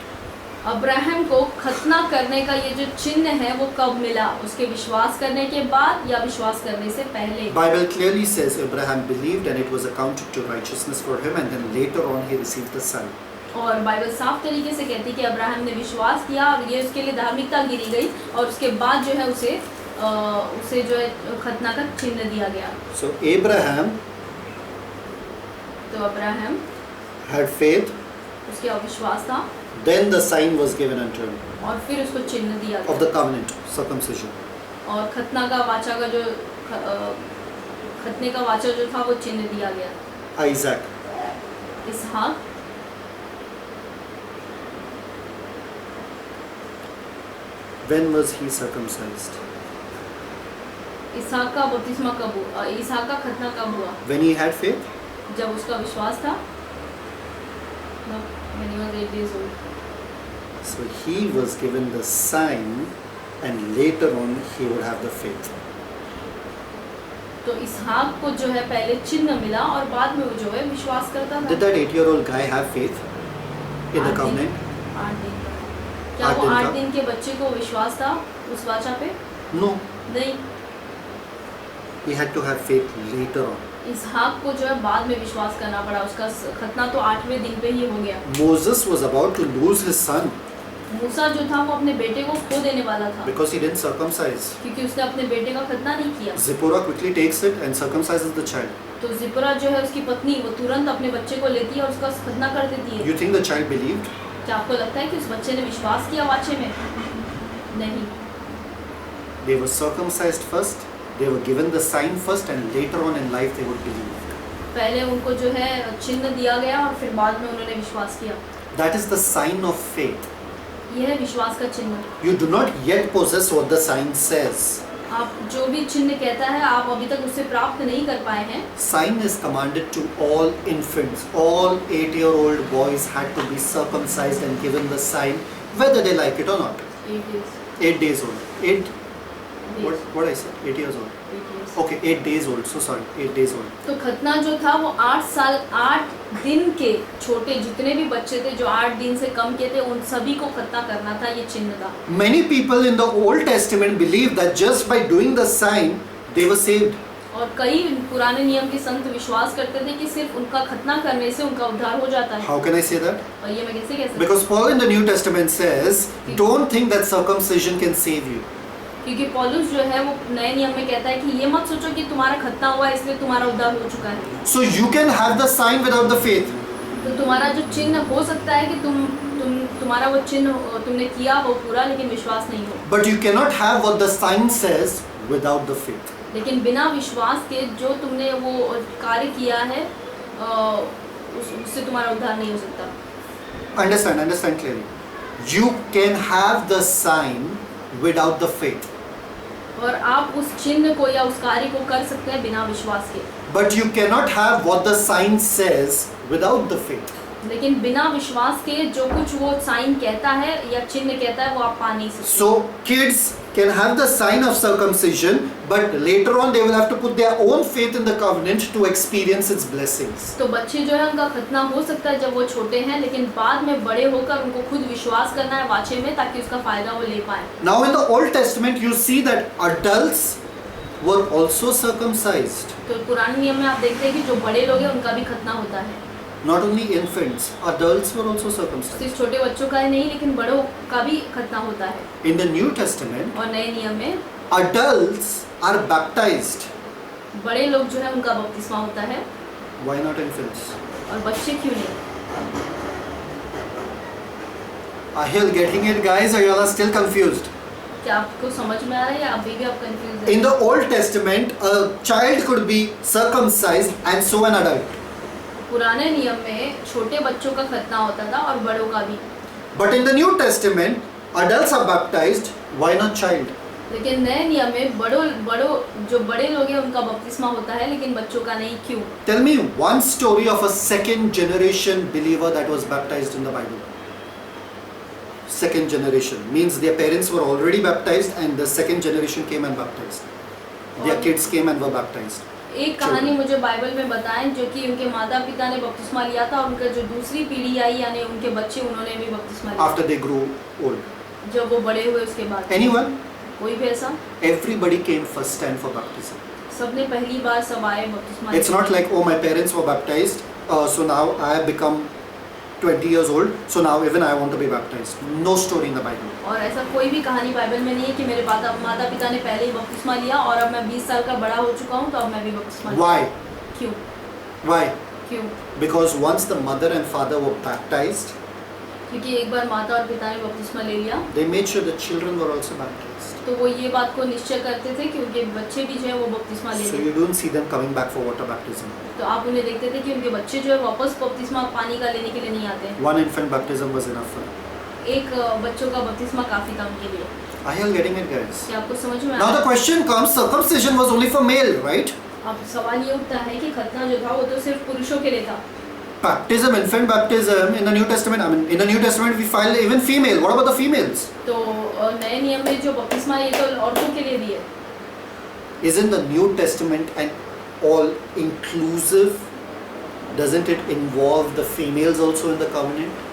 Abraham को खतना करने का ये जो चिन्ह है वो कब मिला? उसके विश्वास करने के बाद या विश्वास करने से पहले? Bible clearly says Abraham believed and it was accounted to righteousness for him, and then later on he received the sign. और बाइबल साफ तरीके से कहती है कि अब्राहम ने विश्वास किया और ये उसके लिए धार्मिकता गिनी गई, और उसके बाद जो है उसे जो है खतना का चिन्ह दिया गया। So Abraham तो अब्राहम had faith, उसके अविश्वास था, then the sign was given unto him और फिर उसको चिन्ह दिया of गया। the covenant, circumcision. और खतना का वाचा का जो खतने का वाचा जो था वो चिन्ह दिया गया। Isaac. Ishaq, When was he circumcised? इसहाक का बपतिस्मा कब हुआ? इसहाक का खतना कब हुआ? When he had faith? जब उसका विश्वास था। When he was 8 days old. So he was given the sign and later on he would have the faith. तो इसहाक को जो है पहले चिन्ह मिला और बाद में वो जो है विश्वास करता था। Did that 8-year-old guy have faith in the covenant? 8 दिन का। क्या वो 8 दिन के बच्चे को विश्वास था उस वाचा पे? No. नहीं। He had to have faith later on. इसहाक को जो है बाद में विश्वास करना पड़ा, उसका खतना तो 8वें दिन पे ही हो गया। Moses was about to lose his son मूसा जो था वो अपने बेटे को खो देने वाला था, because he didn't circumcise. क्योंकि उसने अपने बेटे का खतना नहीं किया। Zipporah quickly takes it and circumcises the child. तो जिप्रा जो है उसकी पत्नी, वो तुरंत अपने बच्चे को लेती है और उसका खतना कर देती है। You think the child believed? क्या आपको लगता है कि उस बच्चे ने विश्वास किया वाचे में? नहीं। They were circumcised first, they were given the sign first, and later on in life they would believe. पहले उनको जो है चिन्ह दिया गया और फिर बाद में उन्होंने विश्वास किया। That is the sign of faith. यह है विश्वास का चिन्ह। You do not yet possess what the sign says. आप जो भी चिन्ह कहता है आप अभी तक उससे प्राप्त नहीं कर पाए हैं। Sign is commanded to all infants. All 8-year-old boys had to be circumcised and given the sign, whether they like it or not. 8 days. 8 days old. 8. What I said? 8 years old. 8 years. Okay, 8 days old. So sorry, 8 days old. तो खतना जो था वो 8 साल 8 दिन के छोटे जितने भी बच्चे थे जो 8 दिन से कम के थे उन सभी को खतना करना था, ये चिन्ह था। Many people in the Old Testament believed that just by doing the sign they were saved. और कई पुराने नियम के संत विश्वास करते थे कि सिर्फ उनका खतना करने से उनका उद्धार हो जाता है। How can I say that? और ये मैं कैसे कह सकती हूँ? Because Paul in the New Testament says, don't think that circumcision can save you. क्योंकि पौलुस जो है वो नए नियम में कहता है कि ये मत सोचो कि तुम्हारा खतना हुआ है इसलिए तुम्हारा उद्धार हो चुका है। So you can have the sign without the faith. तो तुम्हारा जो चिन्ह हो सकता है कि तुम्हारा वो चिन्ह तुमने किया हो पूरा, लेकिन विश्वास नहीं हो। But you cannot have what the sign says without the faith. लेकिन बिना विश्वास के जो तुमने वो कार्य किया है उससे तुम्हारा उद्धार नहीं हो सकता। Understand clearly. You can have the sign without the faith. और आप उस चिन्ह को या उस कार्य को कर सकते हैं बिना विश्वास के, But you cannot have what the sign says without the faith. लेकिन बिना विश्वास के जो कुछ वो साइन कहता है या चिन्ह कहता है वो आप पा नहीं सकते। So kids can have the sign of circumcision, but later on they will have to put their own faith in the covenant to experience its blessings. तो बच्चे जो है उनका खतना हो सकता है जब वो छोटे हैं, लेकिन बाद में बड़े होकर उनको खुद विश्वास करना है वाचे में, ताकि उसका फायदा वो ले पाए। Now in the Old Testament you see that adults were also circumcised. तो पुराने नियम में आप देखते हैं कि जो बड़े लोग हैं उनका भी खतना होता है। Not only infants, adults were also circumcised. सिर्फ छोटे बच्चों का ही नहीं, लेकिन बड़ों का भी खतना होता है। In the New Testament, और नए नियम में adults are baptized. बड़े लोग जो है उनका बपतिस्मा होता है, Why not infants? और बच्चे क्यों नहीं? Are you all getting it, guys, or you all are still confused? क्या आपको समझ में आ रहा है या अभी भी आप कंफ्यूज हैं? In the Old Testament, a child could be circumcised and so an adult. पुराने नियम में छोटे बच्चों का खतना होता था और बड़ों का भी। But in the New Testament, adults are baptized. Why not child? लेकिन नए नियम में बड़ों जो बड़े लोग हैं उनका बपतिस्मा होता है, लेकिन बच्चों का नहीं, क्यों? Tell me one story of a second generation believer that was baptized in the Bible. Second generation means their parents were already baptized and the second generation came and baptized. Their kids came and were baptized. एक कहानी मुझे बाइबल में बताएं जो कि उनके माता पिता ने बपतिस्मा लिया था और उनका जो दूसरी पीढ़ी आई यानी उनके बच्चे, उन्होंने भी बपतिस्मा लिया After they grew old. जब वो बड़े हुए उसके बाद। Anyone? कोई भी ऐसा? Everybody came first time for baptism. सबने पहली बार सब आए बपतिस्मा। It's not like, oh, my parents were baptized, so now I have become 20 years old, so now even I want to be baptized. No story in the Bible. और ऐसा कोई भी कहानी बाइबल में नहीं है कि मेरे माता पिता ने पहले ही बपतिस्मा लिया और अब मैं 20 साल का बड़ा हो चुका हूँ तो अब मैं भी बपतिस्मा लूँ। Why? क्यों? Why? क्यों? Because once the mother and father were baptized, क्योंकि एक बार माता और पिता ने बपतिस्मा ले लिया they made sure the children were also baptized. तो वो ये बात को निश्चय करते थे कि उनके बच्चे भी जो है वो बपतिस्मा ले So लें। you don't see them coming back for water baptism. तो आप उन्हें देखते थे कि उनके बच्चे जो है वापस बपतिस्मा पानी का लेने के लिए नहीं आते। One infant baptism was enough for them. एक बच्चों का बपतिस्मा काफी था उनके लिए। Are you all getting it, guys? क्या आपको समझ में Now आया? the question comes, circumcision was only for male, right? अब सवाल ये उठता है कि खतना जो था वो तो सिर्फ पुरुषों के लिए था। Baptism, infant baptism in the New Testament, I mean, in the New Testament we find even female. What about the females? तो नए नियम में जो बपतिस्मा ये तो औरतों के लिए भी है। Isn't the New Testament and all inclusive? Doesn't it involve the females also in the covenant?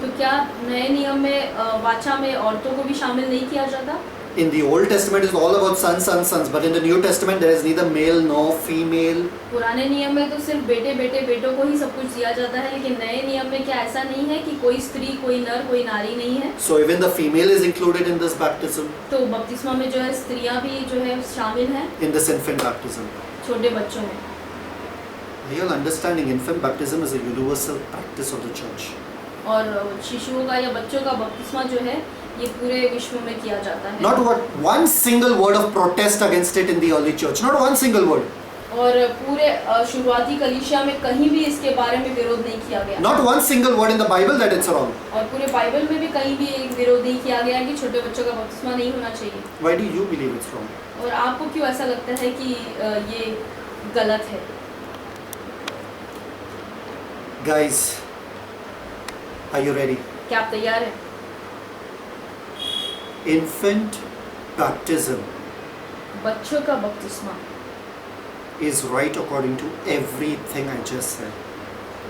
तो क्या नए नियम में वाचा में औरतों को भी शामिल नहीं किया जाता? In the Old Testament it's all about sons, but in the New Testament there is neither male nor female. पुराने नियम में तो सिर्फ बेटों को ही सब कुछ दिया जाता है, लेकिन नए नियम में क्या ऐसा नहीं है कि कोई स्त्री, कोई नर, कोई नारी नहीं है? So even the female is included in this baptism, तो बपतिस्मा में जो है स्त्रियां भी जो है शामिल हैं in this infant baptism. छोटे बच्चों में। Are you all understanding? Infant baptism is a universal practice of the church. और शिशुओं का या बच्चों का बपतिस्मा जो है ये पूरे विश्व में किया जाता है। Not one single word of protest against it in the early church. Not one single word. और पूरे शुरुआती कलीसिया में कहीं भी इसके बारे में विरोध नहीं किया गया। Not one single word in the Bible that it's wrong. और पूरे बाइबल में भी कहीं भी विरोध नहीं किया गया कि छोटे बच्चों का बपतिस्मा नहीं होना चाहिए। Why do you believe it's wrong? और आपको क्यों ऐसा लगता है कि ये गलत है? Guys, are you ready? क्या आप तैयार हैं? Infant baptism बच्चों का बपतिस्मा is right according to everything I just said.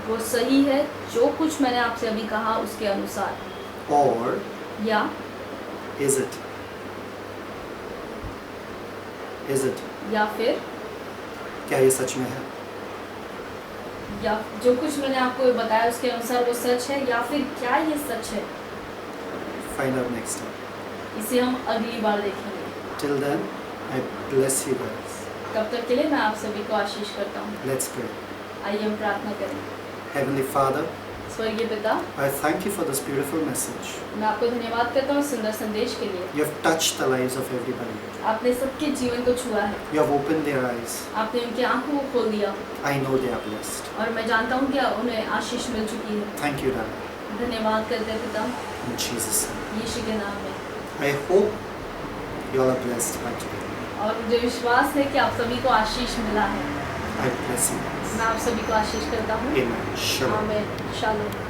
वो सही है जो कुछ मैंने आपसे अभी कहा उसके अनुसार, Or या is it? Is it? या फिर क्या ये सच में है? या जो कुछ मैंने आपको बताया उसके अनुसार वो सच है, या फिर क्या ये सच है? Find out next time. इसे हम अगली बार देखेंगे। Till then, I bless you guys. तब तक के लिए मैं आप सभी को आशीष करता हूँ। Let's pray. आइए हम प्रार्थना करें। Heavenly Father, स्वर्गीय पिता, I thank you for this beautiful message. मैं आपको धन्यवाद करता हूँ सुंदर संदेश के लिए। You have touched the lives of everybody. आपने सबके जीवन को छुआ है, You have opened their eyes. आपने उनकी आंखों को खोल दिया I know they are blessed. और मैं जानता हूँ कि उन्हें आशीष मिल चुकी है। Thank you, Daddy. धन्यवाद करते हैं पिता, In Jesus' name. यीशु के नाम में। I hope you all are blessed by today. और मुझे विश्वास है कि आप सभी को आशीष मिला है। I bless you. मैं आप सभी को आशीष करता हूँ। Amen. Shalom. आमीन। शालोम।